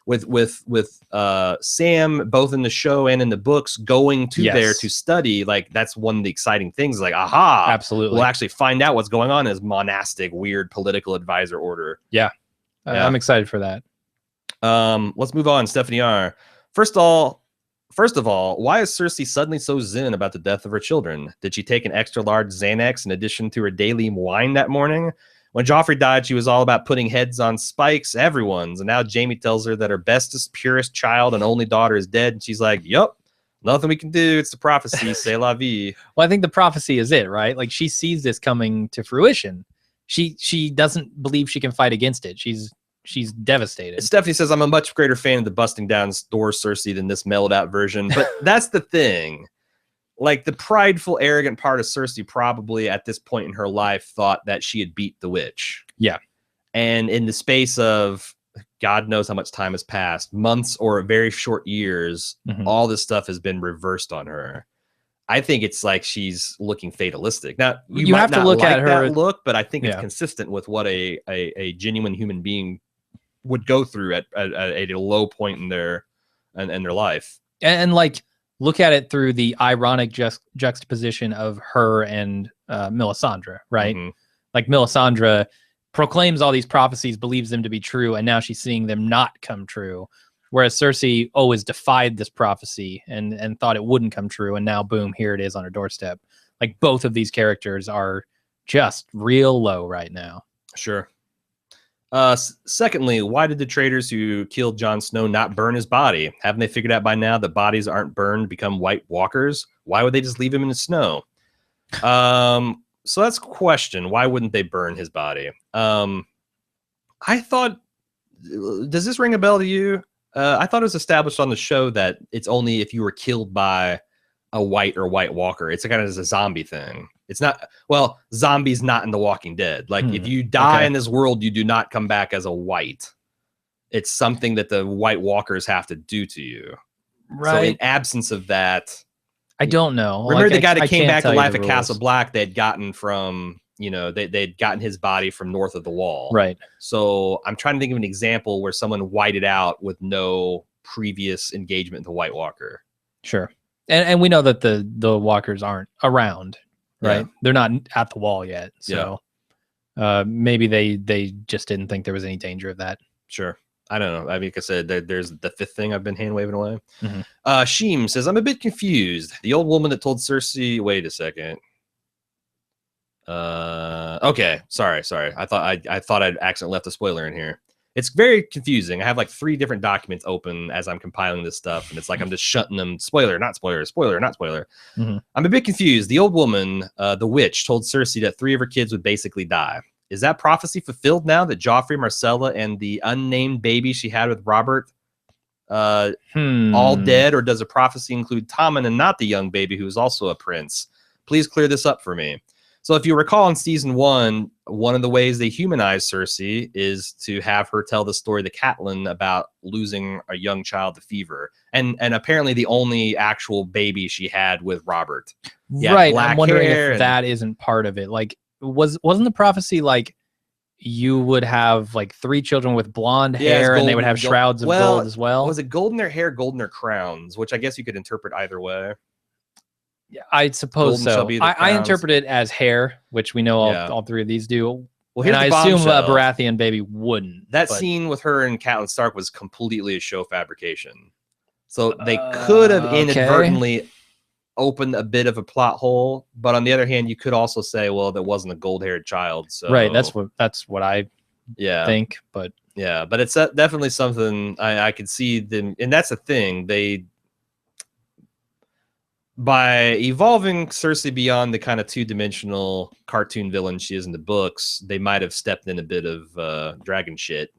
with Sam, both in the show and in the books, going to there to study, like that's one of the exciting things. Like, aha,
absolutely,
we'll actually find out what's going on in his monastic, weird political advisor order.
Yeah. I'm excited for that.
Let's move on. Stephanie R. First of all, why is Cersei suddenly so zen about the death of her children? Did she take an extra large Xanax in addition to her daily wine that morning? When Joffrey died, she was all about putting heads on spikes, everyone's. And now Jaime tells her that her bestest, purest child and only daughter is dead. And she's like, yup, nothing we can do. It's the prophecy. C'est la vie.
Well, I think the prophecy is it, right? Like, she sees this coming to fruition. She doesn't believe she can fight against it. She's devastated.
Stephanie says, I'm a much greater fan of the busting down doors Cersei than this mellowed out version. But that's the thing. Like, the prideful, arrogant part of Cersei probably at this point in her life thought that she had beat the witch.
Yeah.
And in the space of God knows how much time has passed, months or very short years, all this stuff has been reversed on her. I think it's like she's looking fatalistic. Now, you have to look at her look, but I think it's consistent with what a genuine human being would go through at a low point in their life.
And like, look at it through the ironic juxtaposition of her and Melisandre, right? Like, Melisandre proclaims all these prophecies, believes them to be true, and now she's seeing them not come true. Whereas Cersei always defied this prophecy and thought it wouldn't come true, and now, boom, here it is on her doorstep. Like, both of these characters are just real low right now.
Sure. Secondly, why did the traitors who killed Jon Snow not burn his body? Haven't they figured out by now that bodies aren't burned become White Walkers? Why would they just leave him in the snow? So that's a question. Why wouldn't they burn his body? I thought, does this ring a bell to you? I thought it was established on the show that it's only if you were killed by a White or White Walker. It's kind of as a zombie thing. It's not, well, zombies not in The Walking Dead. Like, if you die in this world, you do not come back as a White. It's something that the White Walkers have to do to you.
Right.
So in absence of that,
I don't know.
Remember the guy that came back to life at Castle Black? They'd gotten from, you know, they'd gotten his body from north of the Wall.
Right.
So I'm trying to think of an example where someone whited out with no previous engagement with the White Walker.
Sure. And we know that the walkers aren't around, right? Yeah. They're not at the Wall yet. So maybe they just didn't think there was any danger of that.
Sure. I don't know. I mean, like I said, there's the fifth thing I've been hand waving away. Sheem says, I'm a bit confused. The old woman that told Cersei, wait a second. Okay. Sorry. I thought I'd accidentally left a spoiler in here. It's very confusing. I have like 3 different documents open as I'm compiling this stuff, and it's like I'm just shutting them. Spoiler, not spoiler. Spoiler, not spoiler. I'm a bit confused. The old woman, the witch, told Cersei that 3 of her kids would basically die. Is that prophecy fulfilled now that Joffrey, Marcella, and the unnamed baby she had with Robert all dead, or does the prophecy include Tommen and not the young baby who is also a prince? Please clear this up for me. So if you recall in season 1, one of the ways they humanize Cersei is to have her tell the story to Catelyn about losing a young child to fever. And apparently the only actual baby she had with Robert.
Right. I'm wondering if that isn't part of it. Like, wasn't the prophecy like you would have like 3 children with blonde hair and they would have shrouds of gold as well?
Was it golden hair, golden hair crowns, which I guess you could interpret either way.
I suppose so. I interpret it as hair, which we know all 3 of these do. Well, and I assume a Baratheon baby wouldn't.
That scene with her and Catelyn Stark was completely a show fabrication. So they could have inadvertently opened a bit of a plot hole, but on the other hand, you could also say, well, that wasn't a gold-haired child. So
right, that's what I think. But
yeah, but it's definitely something I could see them, and that's the thing. by evolving Cersei beyond the kind of two-dimensional cartoon villain she is in the books, they might have stepped in a bit of dragon shit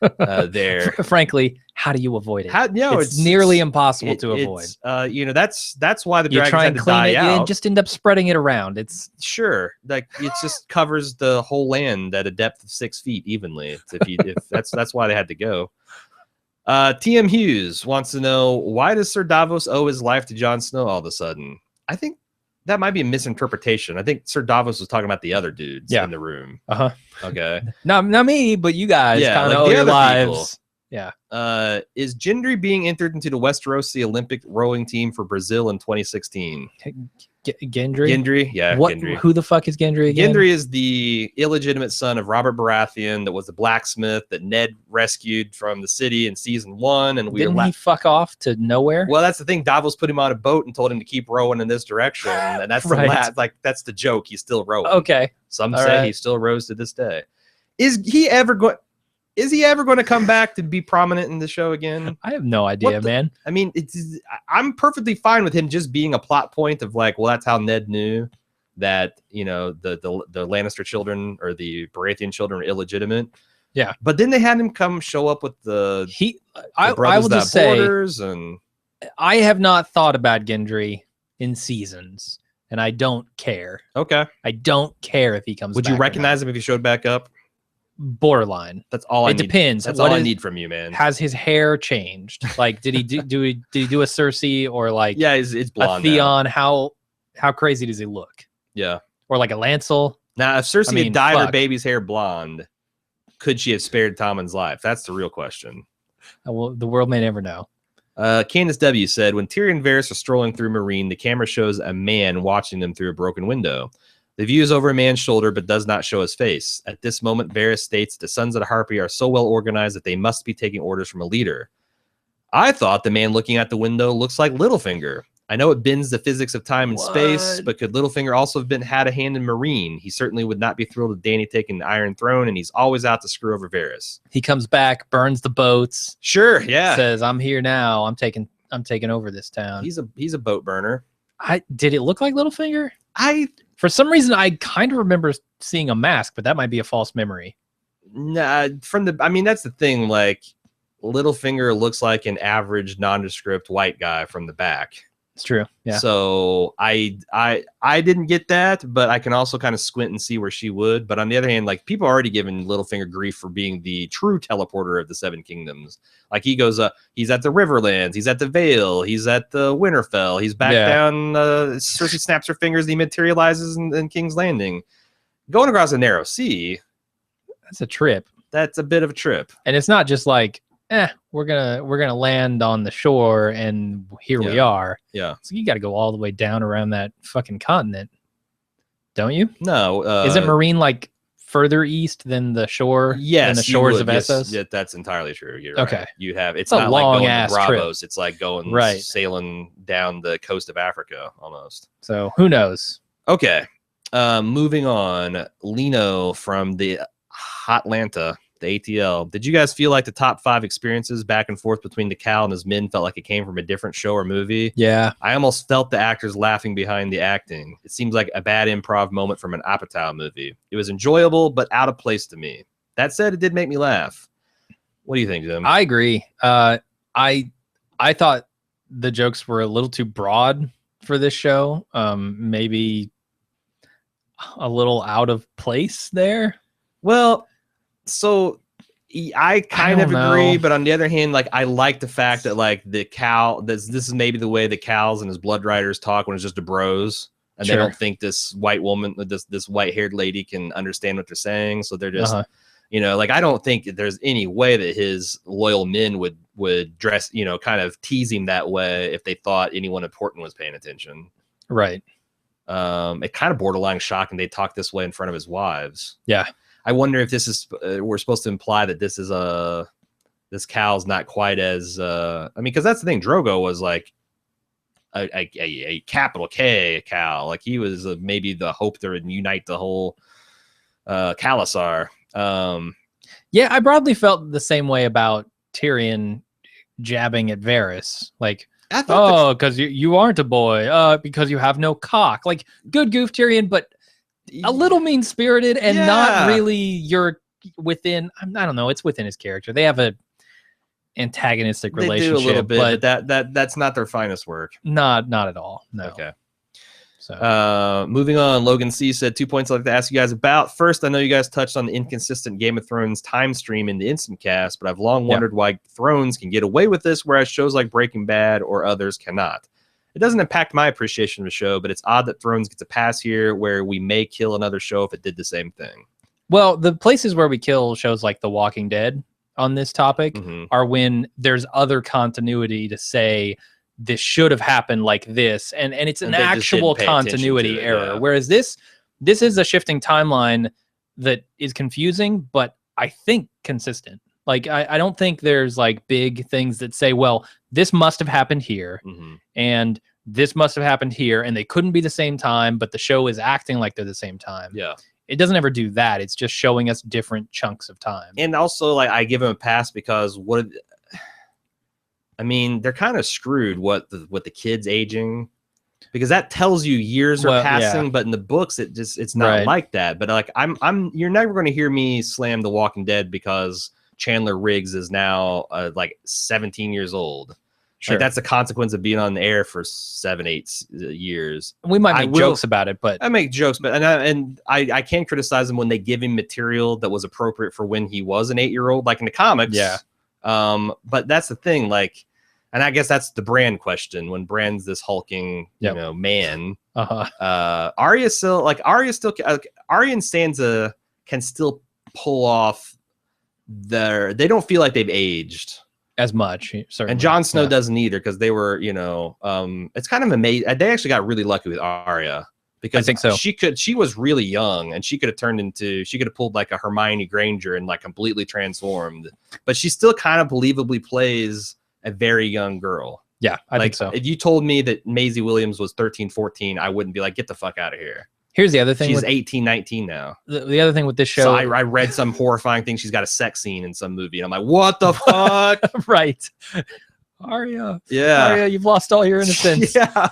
there.
Frankly, how do you avoid it?
It's
nearly impossible to avoid.
That's why the dragons
try and
had to
clean
die
it,
out.
you just end up spreading it around. It's
sure, like it just covers the whole land at a depth of 6 feet evenly. If that's why they had to go. TM Hughes wants to know, why does Sir Davos owe his life to Jon Snow all of a sudden? I think that might be a misinterpretation. I think Sir Davos was talking about the other dudes in the room. Okay.
Not me, but you guys kind of owe your lives. People. Yeah.
Is Gendry being entered into the Westerosi Olympic rowing team for Brazil in 2016?
Gendry?
Yeah.
Gendry. Who the fuck is Gendry again?
Gendry is the illegitimate son of Robert Baratheon that was the blacksmith that Ned rescued from the city in season 1. And
didn't he fuck off to nowhere?
Well, that's the thing. Davos put him on a boat and told him to keep rowing in this direction. And that's that's the joke. He's still rowing.
Okay.
Some say he still rows to this day. Is he ever going to come back to be prominent in the show again?
I have no idea, man.
I mean, I'm perfectly fine with him just being a plot point of like, well, that's how Ned knew that, you know, the Lannister children or the Baratheon children were illegitimate.
Yeah.
But then they had him come show up with
I will just say,
and
I have not thought about Gendry in seasons, and I don't care.
Okay.
I don't care if he comes back.
Would you recognize him if he showed back up?
Borderline.
That's all I need.
It depends.
That's all I need from you, man.
Has his hair changed? Like, did he do a Cersei or like
it's blonde
a Theon? Now. How crazy does he look?
Yeah.
Or like a Lancel?
Now, if Cersei had dyed her baby's hair blonde, could she have spared Tommen's life? That's the real question.
Well, the world may never know.
Candace W said, when Tyrion and Varys are strolling through Meereen, the camera shows a man watching them through a broken window. The view is over a man's shoulder, but does not show his face. At this moment, Varys states the Sons of the Harpy are so well organized that they must be taking orders from a leader. I thought the man looking out the window looks like Littlefinger. I know it bends the physics of time and space, but could Littlefinger also have had a hand in Meereen? He certainly would not be thrilled with Dany taking the Iron Throne, and he's always out to screw over Varys.
He comes back, burns the boats.
Sure, yeah.
Says, "I'm here now. I'm taking over this town."
He's a boat burner.
Did it look like Littlefinger? For some reason, I kind of remember seeing a mask, but that might be a false memory.
Nah, that's the thing. Like, Littlefinger looks like an average nondescript white guy from the back.
It's true. Yeah.
So I didn't get that, but I can also kind of squint and see where she would. But on the other hand, like, people are already giving Littlefinger grief for being the true teleporter of the Seven Kingdoms. Like, he goes, he's at the Riverlands, he's at the Vale, he's at the Winterfell, he's back down. Cersei snaps her fingers, and he materializes in King's Landing. Going across a narrow sea.
That's a trip.
That's a bit of a trip.
And it's not just like, we're gonna land on the shore and here we are.
Yeah.
So you got to go all the way down around that fucking continent, don't you?
No.
Isn't Meereen like further east than the shore?
Yes.
Than the shores of Essos?
Yeah, that's entirely true. You're
okay.
Right. You have it's
a
not
long
like going
ass
to Bravos.
trip.
It's like going sailing down the coast of Africa almost.
So who knows?
Okay. Moving on. Lino from the Hotlanta. The ATL. Did you guys feel like the top 5 experiences back and forth between the Cal and his men felt like it came from a different show or movie?
Yeah.
I almost felt the actors laughing behind the acting. It seems like a bad improv moment from an Apatow movie. It was enjoyable, but out of place to me. That said, it did make me laugh. What do you think, Jim?
I agree. I thought the jokes were a little too broad for this show. Maybe a little out of place there.
Well, so I kind of agree, but on the other hand, like, I like the fact that, like, the Cal, this is maybe the way the Cals and his Blood Riders talk when it's just a bros, and they don't think this white woman, this white haired lady can understand what they're saying, so they're just, you know, like, I don't think that there's any way that his loyal men would dress, you know, kind of tease him that way if they thought anyone important was paying attention.
Right.
It kind of borderline shocking they talk this way in front of his wives.
Yeah.
I wonder if this is we're supposed to imply that this is this Cal's not quite as I mean, because that's the thing. Drogo was like a capital K Cal, like he was maybe the hope to unite the whole Khalasar.
Yeah, I broadly felt the same way about Tyrion jabbing at Varys. Like, Oh, because you aren't a boy. Because you have no cock. Like, good goof, Tyrion, but a little mean-spirited and not really your within. I don't know. It's within his character. They have a antagonistic relationship.
They do a little bit, but that's not their finest work.
Not at all. No.
Okay. So, moving on, Logan C said 2 points I'd like to ask you guys about. First, I know you guys touched on the inconsistent Game of Thrones time stream in the instant cast, but I've long wondered why Thrones can get away with this, whereas shows like Breaking Bad or others cannot. It doesn't impact my appreciation of the show, but it's odd that Thrones gets a pass here, where we may kill another show if it did the same thing.
Well, the places where we kill shows like The Walking Dead on this topic are when there's other continuity to say, this should have happened like this, and it's an actual continuity error. Whereas this is a shifting timeline that is confusing, but I think consistent. Like, I don't think there's like big things that say, well, this must have happened here, and this must have happened here, and they couldn't be the same time, but the show is acting like they're the same time.
Yeah.
It doesn't ever do that. It's just showing us different chunks of time.
And also, like, I give him a pass because they're kind of screwed with the kids aging, because that tells you years are passing, but in the books it's not like that. But like you're never going to hear me slam The Walking Dead because Chandler Riggs is now like 17 years old. Sure. Like, that's the consequence of being on the air for 7-8 years.
We might make jokes about it, but
I make jokes, but I can't criticize them when they give him material that was appropriate for when he was an 8-year-old, like in the comics.
Yeah.
But that's the thing, like, and I guess that's the Bran question. When Bran's this hulking, man, Arya and Sansa can still pull off they don't feel like they've aged
as much, certainly.
And Jon Snow doesn't either, because they were, it's kind of amazing. They actually got really lucky with Arya, because I think so. She was really young, and she could have pulled like a Hermione Granger and like completely transformed, but she still kind of believably plays a very young girl.
Yeah, I think so.
If you told me that Maisie Williams was 13, 14, I wouldn't be like, get the fuck out of here.
Here's the other thing.
She's 18, 19 now.
The other thing with this show.
So I read some horrifying thing. She's got a sex scene in some movie. And I'm like, what the fuck?
Right. Arya.
Yeah.
Arya, you've lost all your innocence.
Yeah.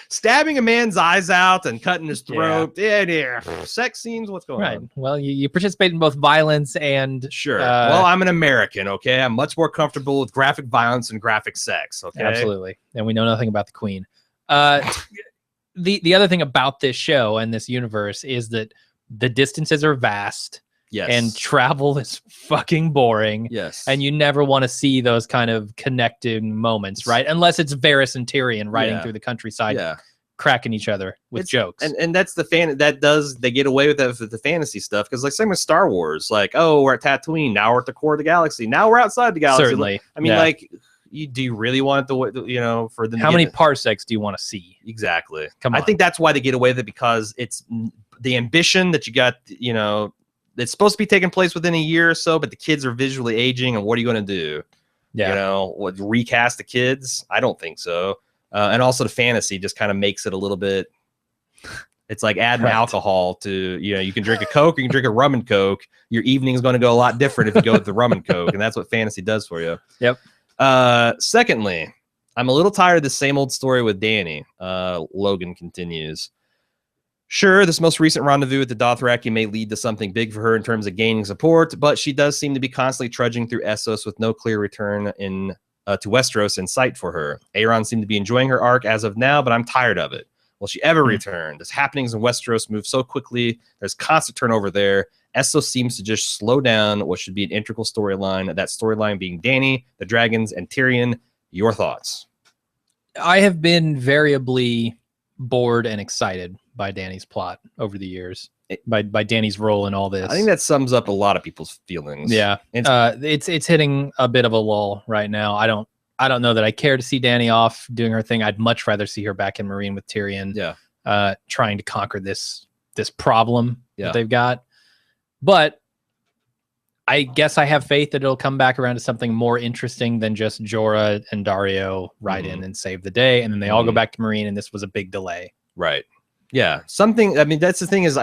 Stabbing a man's eyes out and cutting his throat. Yeah. Sex scenes. What's going on?
Well, you participate in both violence and
well, I'm an American. Okay. I'm much more comfortable with graphic violence and graphic sex. Okay.
Absolutely. And we know nothing about the Queen. The other thing about this show and this universe is that the distances are vast.
Yes.
And travel is fucking boring.
Yes.
And you never want to see those kind of connecting moments, right? Unless it's Varys and Tyrion riding through the countryside, cracking each other with jokes.
And that's the they get away with that with the fantasy stuff, because like same with Star Wars, like, oh, we're at Tatooine, now we're at the core of the galaxy, now we're outside the galaxy.
Certainly.
I mean, like, do you really want it for them?
How many parsecs do you want to see?
Exactly.
Come on.
I think that's why they get away with it, because it's the ambition that you got, it's supposed to be taking place within a year or so, but the kids are visually aging, and what are you going to do?
Yeah.
Recast the kids? I don't think so. And also the fantasy just kind of makes it a little bit, it's like adding alcohol to, you can drink a Coke, you can drink a rum and Coke. Your evening's going to go a lot different if you go with the rum and Coke, and that's what fantasy does for you.
Yep.
Secondly, I'm a little tired of the same old story with Dany. Logan continues. Sure, this most recent rendezvous with the Dothraki may lead to something big for her in terms of gaining support, but she does seem to be constantly trudging through Essos with no clear return to Westeros in sight for her. Aeron seemed to be enjoying her arc as of now, but I'm tired of it. Will she ever return? As happenings in Westeros move so quickly, there's constant turnover there. Essos seems to just slow down what should be an integral storyline, that storyline being Dany, the dragons, and Tyrion. Your thoughts?
I have been variably bored and excited by Dany's plot over the years, by Dany's role in all this.
I think that sums up a lot of people's feelings.
Yeah. It's hitting a bit of a lull right now. I don't know that I care to see Dany off doing her thing. I'd much rather see her back in Meereen with Tyrion.
Yeah.
Trying to conquer this problem that they've got. But I guess I have faith that it'll come back around to something more interesting than just Jorah and Daario ride in and save the day, and then they all go back to Meereen, and this was a big delay.
Right. Yeah. Something. I mean, that's the thing is,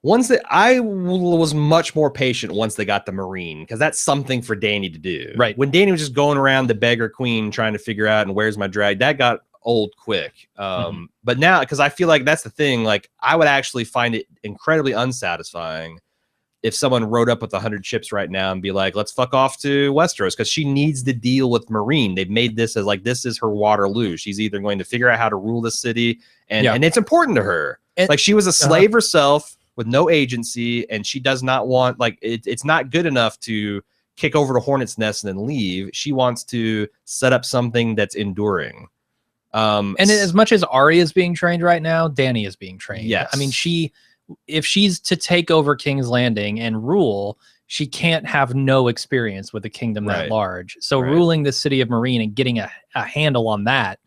Once that was much more patient once they got the Marine, because that's something for Dany to do.
Right.
When Dany was just going around the beggar queen trying to figure out and where's my drag, that got old quick. But now, because I feel like that's the thing, like I would actually find it incredibly unsatisfying if someone rode up with 100 ships right now and be like, let's fuck off to Westeros, because she needs to deal with Marine. They've made this as like, this is her Waterloo. She's either going to figure out how to rule the city, and it's important to her. Like she was a slave herself with no agency, and she does not want, like, it's not good enough to kick over to Hornet's Nest and then leave. She wants to set up something that's enduring.
And as much as Arya is being trained right now, Dany is being trained.
Yes.
I mean, if she's to take over King's Landing and rule, she can't have no experience with a kingdom that large. So ruling the city of Marine and getting a handle on that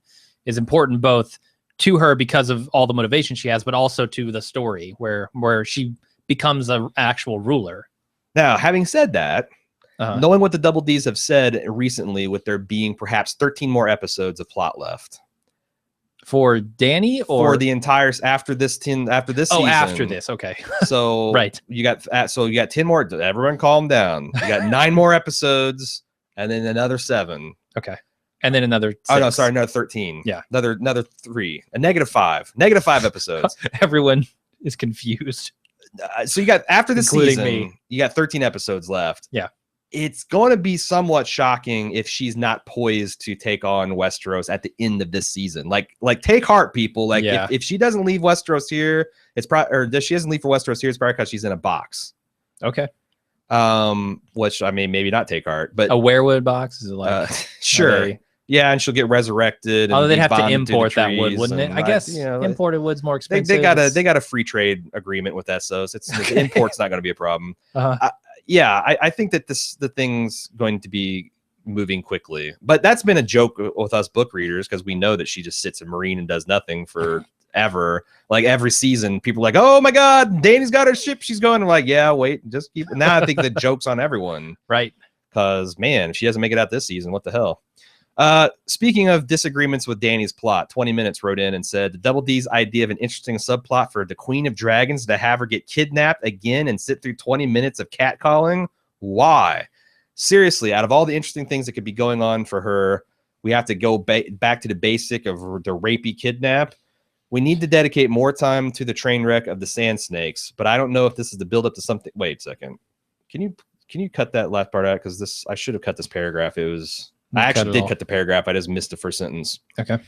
is important, both to her because of all the motivation she has, but also to the story where she becomes an actual ruler. Now, having said that, knowing what the Double Ds have said recently, with there being perhaps 13 more episodes of plot left for Dany, or
for the entire after this season.
After this, okay.
So you got 10 more. Everyone, calm down. You got 9 more episodes, and then another 7.
Okay. And then another 6.
Oh no, sorry, another 13.
Yeah,
another 3, a -5 episodes.
Everyone is confused.
So you got, after this season,
me,
you got 13 episodes left.
Yeah,
it's going to be somewhat shocking if she's not poised to take on Westeros at the end of this season. Like take heart, people. Like if she doesn't leave Westeros here, it's probably, or she doesn't leave for Westeros here, it's probably because she's in a box.
Okay.
Which, I mean, maybe not take heart, but
a werewood box, is it like
sure. Yeah, and she'll get resurrected.
Oh, they'd have to import that wood, wouldn't it? I guess imported wood's more expensive.
They got a free trade agreement with Essos. It's the import's not going to be a problem. I think that the thing's going to be moving quickly, but that's been a joke with us book readers, because we know that she just sits in Marine and does nothing for ever. Like every season, people are like, "Oh my God, Dany's got her ship. She's going." I'm like, "Yeah, wait, just keep." Now I think the joke's on everyone,
right?
Because man, if she doesn't make it out this season, what the hell? Speaking of disagreements with Dany's plot, 20 Minutes wrote in and said, the Double D's idea of an interesting subplot for the Queen of Dragons to have her get kidnapped again and sit through 20 minutes of catcalling. Why? Seriously, out of all the interesting things that could be going on for her, we have to go back to the basic of the rapey kidnap. We need to dedicate more time to the train wreck of the Sand Snakes, but I don't know if this is the build up to something. Wait a second. Can you cut that last part out? Because I should have cut this paragraph. I actually did cut the paragraph. I just missed the first sentence.
Okay.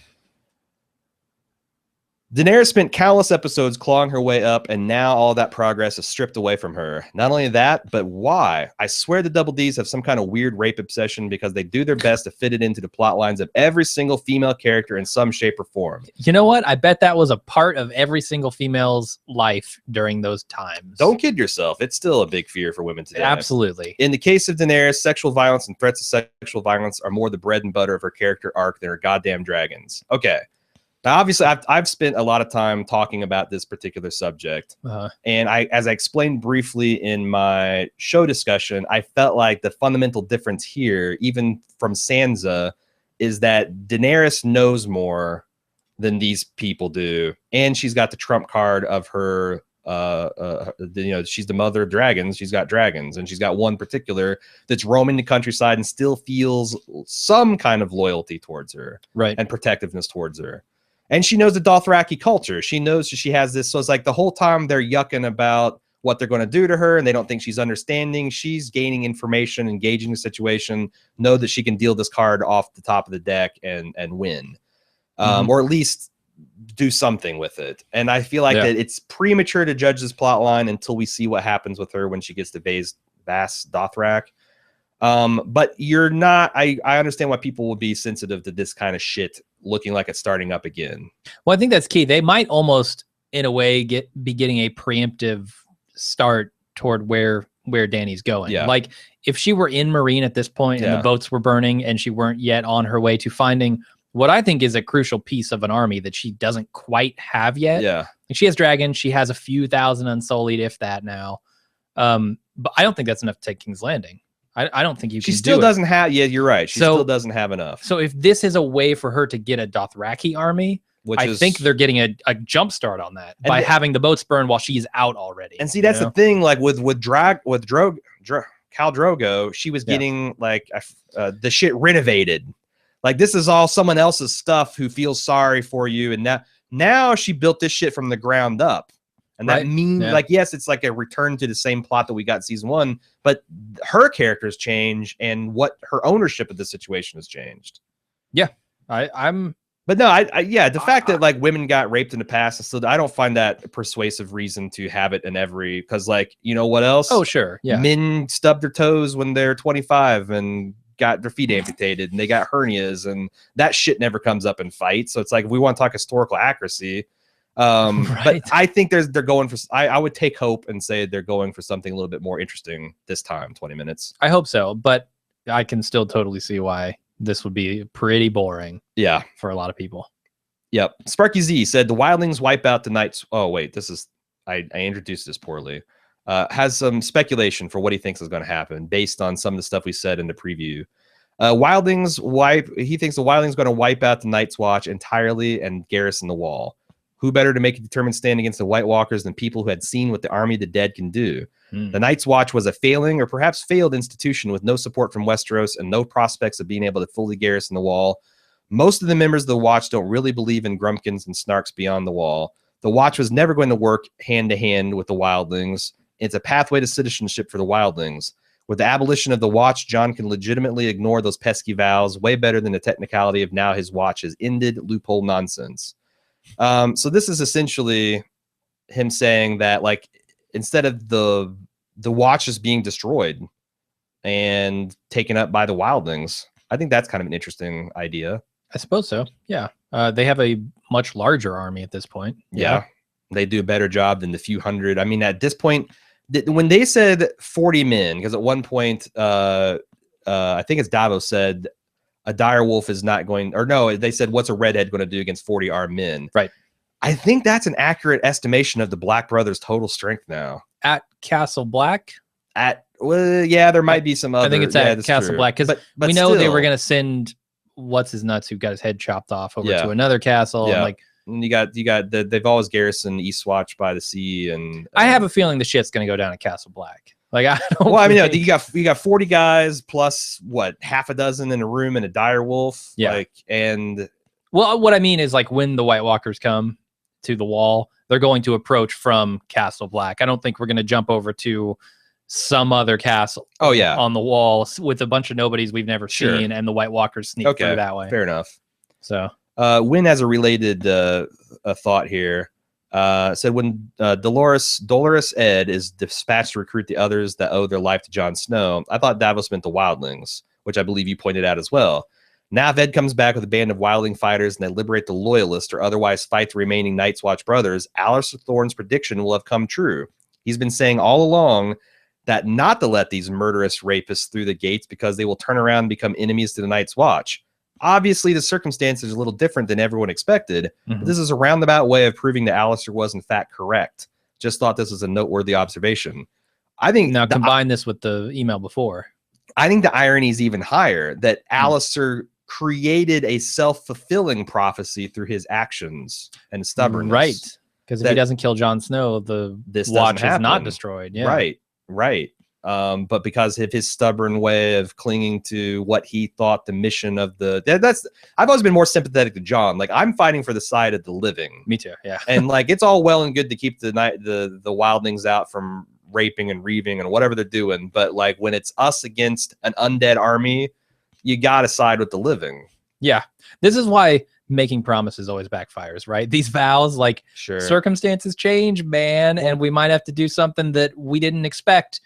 Daenerys spent countless episodes clawing her way up, and now all that progress is stripped away from her. Not only that, but why? I swear the Double Ds have some kind of weird rape obsession, because they do their best to fit it into the plot lines of every single female character in some shape or form.
You know what? I bet that was a part of every single female's life during those times.
Don't kid yourself. It's still a big fear for women today.
Absolutely.
In the case of Daenerys, sexual violence and threats of sexual violence are more the bread and butter of her character arc than her goddamn dragons. Okay. Now, obviously, I've spent a lot of time talking about this particular subject, and as I explained briefly in my show discussion, I felt like the fundamental difference here, even from Sansa, is that Daenerys knows more than these people do, and she's got the trump card of her. She's the mother of dragons. She's got dragons, and she's got one particular that's roaming the countryside and still feels some kind of loyalty towards her,
right,
and protectiveness towards her. And she knows the Dothraki culture. She knows she has this. So it's like the whole time they're yucking about what they're going to do to her, and they don't think she's understanding. She's gaining information, engaging the situation, know that she can deal this card off the top of the deck and win, or at least do something with it. And I feel like that it's premature to judge this plot line until we see what happens with her when she gets to Vaes Dothrak. But you're not, I understand why people would be sensitive to this kind of shit looking like it's starting up again.
Well, I think that's key. They might almost, in a way, be getting a preemptive start toward where Dany's going.
Yeah.
Like if she were in Marine at this point and the boats were burning and she weren't yet on her way to finding what I think is a crucial piece of an army that she doesn't quite have yet.
Yeah.
She has dragons. She has a few thousand Unsullied, if that now. But I don't think that's enough to take King's Landing. I don't think
she still doesn't have. Yeah, you're right. She still doesn't have enough.
So if this is a way for her to get a Dothraki army, I think they're getting a jump start on that by having the boats burn while she's out already.
And see, that's the thing. Like with Khal Drogo, she was getting like the shit renovated. Like this is all someone else's stuff who feels sorry for you, and now she built this shit from the ground up. And that means, like, yes, it's like a return to the same plot that we got in season 1, but her characters change, and what her ownership of the situation has changed.
Yeah,
But no, the fact that like women got raped in the past, so I don't find that a persuasive reason to have it in every, because like, you know what else?
Oh, sure. Yeah.
Men stub their toes when they're 25 and got their feet amputated, and they got hernias, and that shit never comes up in fights. So it's like, if we want to talk historical accuracy, but I think they're going for, I would take hope and say they're going for something a little bit more interesting this time, 20 minutes.
I hope so, but I can still totally see why this would be pretty boring.
Yeah.
For a lot of people.
Yep. Sparky Z said the wildlings wipe out the knights. Oh, wait, this is, I introduced this poorly. Has some speculation for what he thinks is going to happen based on some of the stuff we said in the preview. He thinks the wildlings going to wipe out the Night's Watch entirely and garrison the wall. Who better to make a determined stand against the White Walkers than people who had seen what the army of the dead can do? The Night's Watch was a failing or perhaps failed institution with no support from Westeros and no prospects of being able to fully garrison the wall. Most of the members of the Watch don't really believe in Grumpkins and Snarks beyond the wall. The Watch was never going to work hand to hand with the wildlings. It's a pathway to citizenship for the wildlings. With the abolition of the Watch, Jon can legitimately ignore those pesky vows way better than the technicality of now his watch has ended loophole nonsense. So this is essentially him saying that, like, instead of the watch is being destroyed and taken up by the wildlings, I think that's kind of an interesting idea.
I suppose so. Yeah. They have a much larger army at this point.
Yeah. They do a better job than the few hundred. I mean, at this point, when they said 40 men, because at one point, I think it's Davos said, a direwolf is not going, or no, they said, what's a redhead going to do against 40 armed men?
Right.
I think that's an accurate estimation of the Black Brothers' total strength now.
At Castle Black?
Well, yeah, there might be some other.
I think it's at Castle Black, because we know they were going to send what's his nuts who got his head chopped off over to another castle.
Yeah.
And
you got they've always garrisoned Eastwatch by the sea, and
I have a feeling the shit's going to go down at Castle Black. Like, I don't.
Well, I mean, you got 40 guys plus what, half a dozen in a room and a dire wolf.
Yeah.
Like, and
well, what I mean is, like, when the White Walkers come to the wall, they're going to approach from Castle Black. I don't think we're going to jump over to some other castle.
Oh yeah,
on the wall with a bunch of nobodies we've never seen, and the White Walkers sneak through that way.
Fair enough.
So,
Wynn has a related thought here. Said when Dolorous Ed is dispatched to recruit the others that owe their life to Jon Snow, I thought Davos meant the wildlings, which I believe you pointed out as well. Now if Ed comes back with a band of wildling fighters and they liberate the loyalists or otherwise fight the remaining Night's Watch brothers, Alistair Thorne's prediction will have come true. He's been saying all along that not to let these murderous rapists through the gates because they will turn around and become enemies to the Night's Watch. Obviously, the circumstances are a little different than everyone expected, but this is a roundabout way of proving that Alistair was, in fact, correct. Just thought this was a noteworthy observation. I think
now combine this with the email before.
I think the irony is even higher that Alistair created a self-fulfilling prophecy through his actions and stubbornness.
Right. Because if he doesn't kill Jon Snow, the watch is not destroyed. Yeah.
Right. But because of his stubborn way of clinging to what he thought the mission of I've always been more sympathetic to Jon. Like, I'm fighting for the side of the living.
Me too. Yeah.
And like, it's all well and good to keep the wildlings out from raping and reaving and whatever they're doing. But like, when it's us against an undead army, you got to side with the living.
Yeah. This is why making promises always backfires, right? These vows, like, circumstances change, man. And we might have to do something that we didn't expect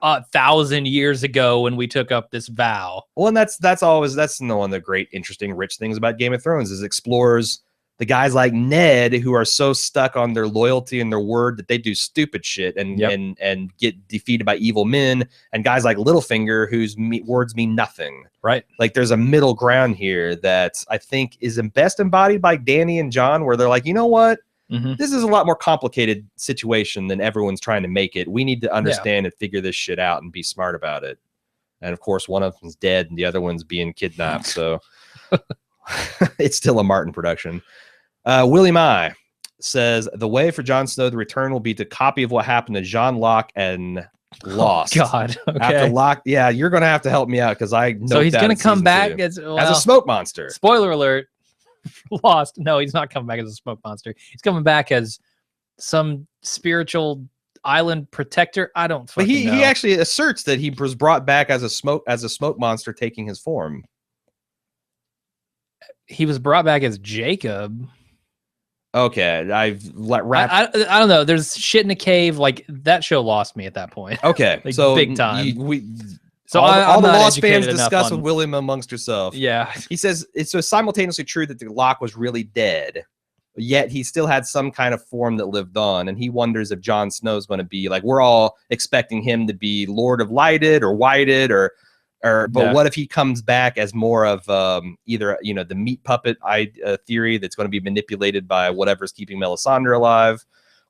1,000 years ago when we took up this vow.
Well, and that's one of the great, interesting, rich things about Game of Thrones is it explores the guys like Ned who are so stuck on their loyalty and their word that they do stupid shit and get defeated by evil men, and guys like Littlefinger whose words mean nothing.
Right.
Like, there's a middle ground here that I think is best embodied by Dany and Jon, where they're like, you know what? This is a lot more complicated situation than everyone's trying to make it. We need to understand and figure this shit out and be smart about it. And of course, one of them's dead and the other one's being kidnapped. So it's still a Martin production. Willie Mai says the way for Jon Snow to return will be to copy of what happened to John Locke and Lost.
Oh, God. Okay.
After Locke, yeah, you're gonna have to help me out because
so he's gonna come back as
a smoke monster.
Spoiler alert: Lost. No, he's not coming back as a smoke monster. He's coming back as some spiritual island protector. I don't.
But he
know.
actually asserts that he was brought back as a smoke monster, taking his form.
He was brought back as Jacob.
Okay, I've wrapped.
I don't know. There's shit in a cave. Like that show lost me at that point.
Okay,
like,
so
big time.
So all the Lost fans discuss with William amongst yourself.
Yeah,
he says it's so simultaneously true that the Locke was really dead, yet he still had some kind of form that lived on, and he wonders if Jon Snow's going to be like we're all expecting him to be Lord of Lighted or Whited but what if he comes back as more of either the meat puppet theory that's going to be manipulated by whatever's keeping Melisandre alive,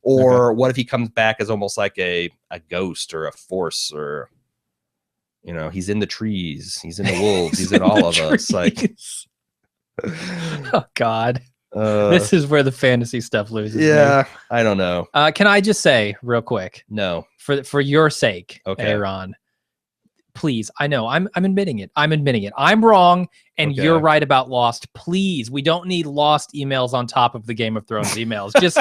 or what if he comes back as almost like a ghost or a force, or he's in the trees, he's in the wolves, he's in all of us. Like,
oh God, this is where the fantasy stuff loses.
Yeah, me. I don't know.
Can I just say real quick?
No,
for your sake,
okay,
Aaron. Please, I know I'm admitting it. I'm wrong, and you're right about Lost. Please, we don't need Lost emails on top of the Game of Thrones emails. Just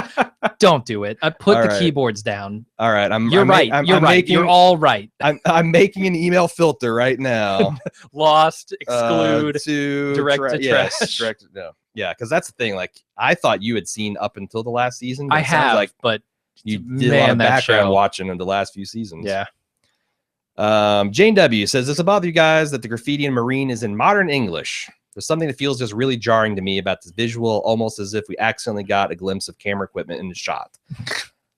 don't do it. Put the keyboards down.
All right,
you're right. You're all right.
I'm making an email filter right now.
Lost, exclude, direct to trash.
Yes, direct. No, yeah, because that's the thing. Like, I thought you had seen up until the last season.
I have, but
you did a lot of background watching in the last few seasons.
Yeah.
Jane W says, does it bother you guys that the graffiti in Marine is in modern English? There's something that feels just really jarring to me about this visual, almost as if we accidentally got a glimpse of camera equipment in the shot.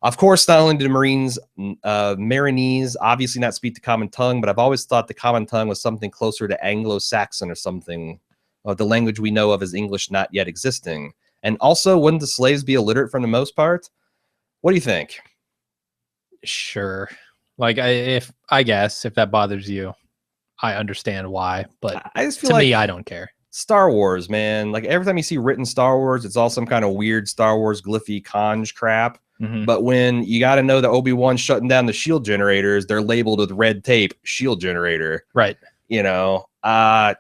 Of course, not only do Marines, Marinese obviously not speak the common tongue, but I've always thought the common tongue was something closer to Anglo-Saxon or something, the language we know of as English not yet existing. And also, wouldn't the slaves be illiterate for the most part? What do you think?
Sure. Like, I guess if that bothers you, I understand why, but
I just feel
to me, I don't care.
Star Wars, man. Like, every time you see written Star Wars, it's all some kind of weird Star Wars glyphy conj crap. But when you got to know that Obi-Wan's shutting down the shield generators, they're labeled with red tape shield generator.
Right.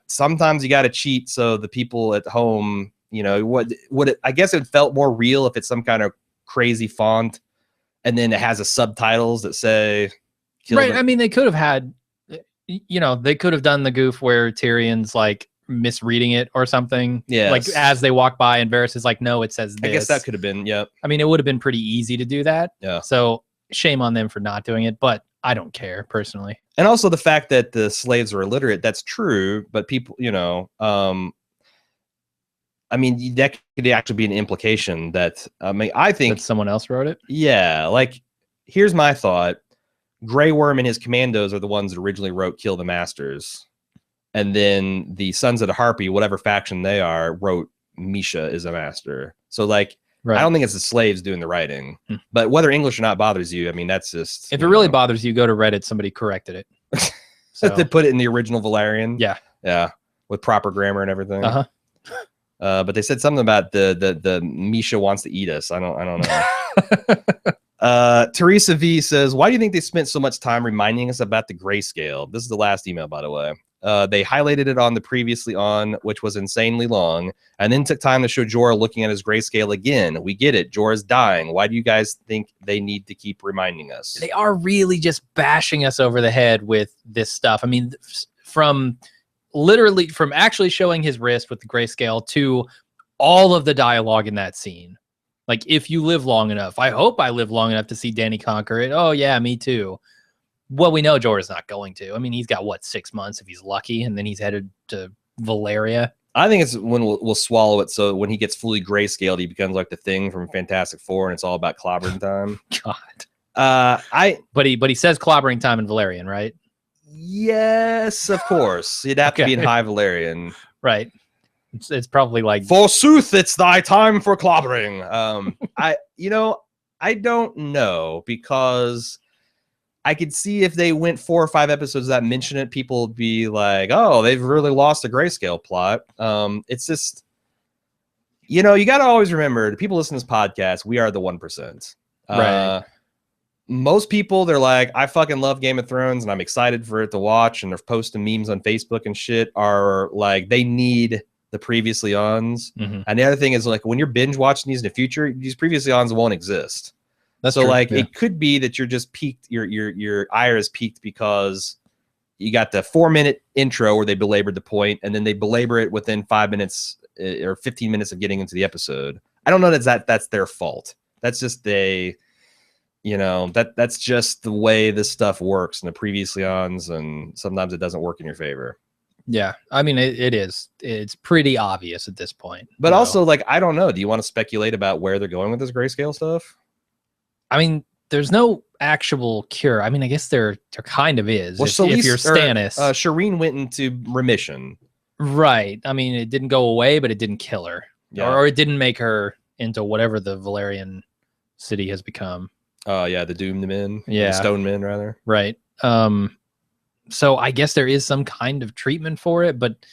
Sometimes you got to cheat so the people at home, I guess it felt more real if it's some kind of crazy font and then it has a subtitles that say
right. I mean, they could have had, they could have done the goof where Tyrion's like misreading it or something.
Yeah.
Like as they walk by and Varys is like, no, it says this.
I guess that could have been, yeah.
I mean, it would have been pretty easy to do that.
Yeah.
So shame on them for not doing it, but I don't care personally.
And also the fact that the slaves were illiterate, that's true. But people, I mean, that could actually be an implication that, I think
that someone else wrote it.
Yeah. Like, here's my thought. Grey Worm and his commandos are the ones that originally wrote Kill the Masters. And then the Sons of the Harpy, whatever faction they are, wrote Misha is a master. So, like, right. I don't think it's the slaves doing the writing. But whether English or not bothers you, I mean, that's just...
If it really bothers you, go to Reddit. Somebody corrected it.
So they put it in the original Valyrian?
Yeah.
Yeah. With proper grammar and everything? Uh-huh. But they said something about the Misha wants to eat us. I don't know. Teresa V says, why do you think they spent so much time reminding us about the grayscale? This is the last email, by the way. They highlighted it on the previously on, which was insanely long, and then took time to show Jorah looking at his grayscale again. We get it. Jorah's dying. Why do you guys think they need to keep reminding us?
They are really just bashing us over the head with this stuff. I mean, from actually showing his wrist with the grayscale to all of the dialogue in that scene. Like, if you live long enough, I hope I live long enough to see Dany conquer it. Oh yeah, me too. Well, we know Jorah's not going to. I mean, he's got 6 months if he's lucky, and then he's headed to Valeria.
I think it's when we'll swallow it. So when he gets fully grayscaled, he becomes like the Thing from Fantastic Four, and it's all about clobbering time.
God. But he says clobbering time in Valerian, right?
Yes, of course. You'd have to be in High Valerian.
Right. It's probably like,
forsooth, it's thy time for clobbering. I don't know, because I could see if they went 4 or 5 episodes that mention it, people would be like, oh, they've really lost the grayscale plot. It's just, You know, you got to always remember, the people listening to this podcast, we are the 1%.
Right.
Most people, they're like, I fucking love Game of Thrones and I'm excited for it to watch, and they're posting memes on Facebook and shit, are like, they need the previously ons.
Mm-hmm.
And the other thing is, like, when you're binge watching these in the future, these previously ons won't exist.
That's
so
true.
Like, it could be that you're just peaked, your ire is peaked because you got the 4-minute intro where they belabored the point, and then they belabor it within 5 minutes or 15 minutes of getting into the episode. I don't know that's their fault. That's just that's just the way this stuff works in the previously ons, and sometimes it doesn't work in your favor.
Yeah, I mean, it's pretty obvious at this point.
But also, like, I don't know, do you want to speculate about where they're going with this grayscale stuff?
I mean, there's no actual cure. I mean, I guess there kind of is.
Well,
if you're Stannis.
Shireen went into remission.
Right. I mean, it didn't go away, but it didn't kill her.
Yeah.
Or it didn't make her into whatever the Valerian city has become.
The doomed men.
Yeah.
The stone men, rather.
Right. So I guess there is some kind of treatment for it, but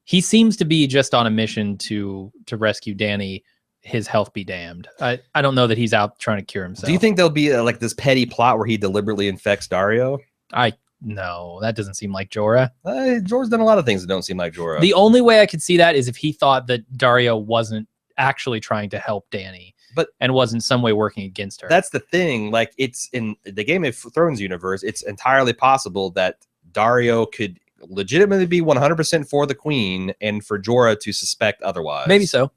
he seems to be just on a mission to rescue Dany, his health be damned. I don't know that he's out trying to cure himself.
Do you think there'll be like this petty plot where he deliberately infects Dario?
No, that doesn't seem like Jorah.
Jorah's done a lot of things that don't seem like Jorah.
The only way I could see that is if he thought that Dario wasn't actually trying to help Dany, and wasn't some way working against her.
That's the thing. Like, it's in the Game of Thrones universe, it's entirely possible that Dario could legitimately be 100% for the queen and for Jorah to suspect otherwise.
Maybe so.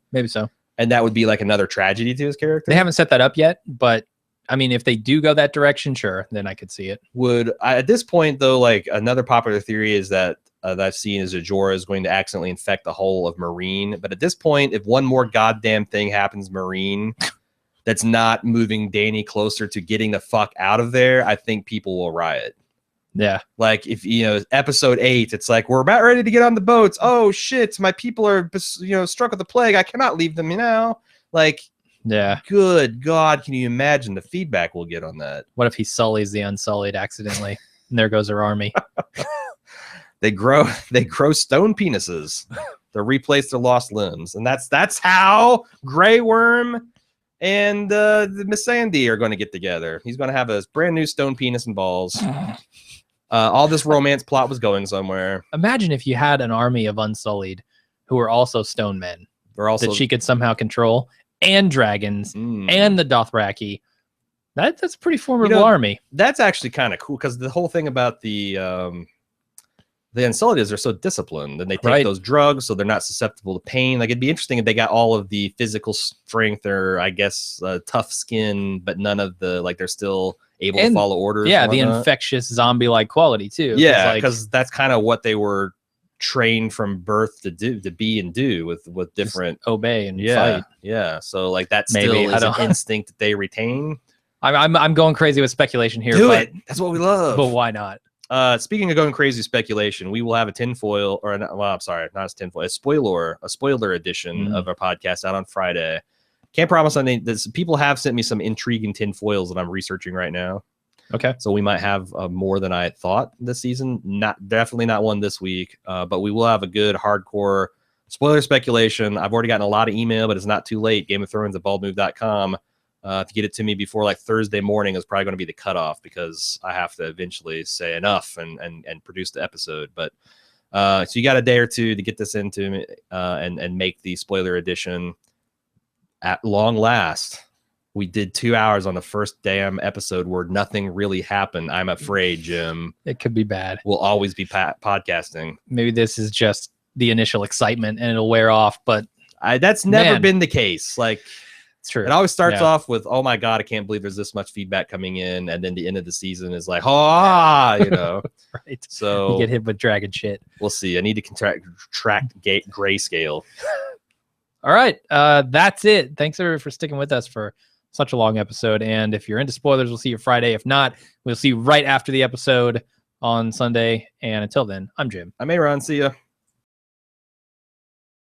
And that would be like another tragedy to his character.
They haven't set that up yet, but I mean, if they do go that direction, sure, then I could see it.
At this point, though, like, another popular theory is that I've seen is that Jorah is going to accidentally infect the whole of Meereen. But at this point, if one more goddamn thing happens, Meereen, that's not moving Dany closer to getting the fuck out of there, I think people will riot.
Yeah.
Like, if, episode 8, it's like, we're about ready to get on the boats. Oh, shit, my people are, struck with the plague. I cannot leave them now. Like,
yeah.
Good God, can you imagine the feedback we'll get on that?
What if he sullies the Unsullied accidentally? And there goes her army.
They grow stone penises to replace their lost limbs. And that's how Grey Worm and the Missandei are going to get together. He's going to have a brand new stone penis and balls. All this romance plot was going somewhere.
Imagine if you had an army of Unsullied who were also stone men that she could somehow control, and dragons, and the Dothraki. That's a pretty formidable army.
That's actually kind of cool, because the whole thing about the Unsullied is they're so disciplined, and they take those drugs, so they're not susceptible to pain. Like, it'd be interesting if they got all of the physical strength, or I guess tough skin, but none of the, like, they're still able to follow orders.
Yeah, the infectious zombie-like quality too.
Yeah, because that's kind of what they were trained from birth to be and do with different
obey and fight.
Yeah. So, like, that still is an instinct that they retain.
I'm going crazy with speculation here.
Do it. That's what we love.
But why not?
Speaking of going crazy speculation, we will have a tinfoil, or I'm sorry, not a tinfoil, a spoiler edition of our podcast out on Friday. Can't promise anything. People have sent me some intriguing tinfoils that I'm researching right now.
Okay.
So we might have more than I thought this season. Definitely not one this week, but we will have a good hardcore spoiler speculation. I've already gotten a lot of email, but it's not too late. Game of Thrones at baldmove.com. To get it to me before like Thursday morning is probably going to be the cutoff, because I have to eventually say enough and produce the episode. But so you got a day or two to get this into me and make the spoiler edition. At long last, we did 2 hours on the first damn episode where nothing really happened. I'm afraid, Jim.
It could be bad.
We'll always be podcasting.
Maybe this is just the initial excitement and it'll wear off, but
that's never been the case. Like,
it's true.
It always starts off with, oh my God, I can't believe there's this much feedback coming in. And then the end of the season is like,
right.
So
you get hit with dragon shit.
We'll see. I need to track grayscale.
All right. That's it. Thanks for sticking with us for such a long episode. And if you're into spoilers, we'll see you Friday. If not, we'll see you right after the episode on Sunday. And until then, I'm Jim.
I'm Aaron. See ya.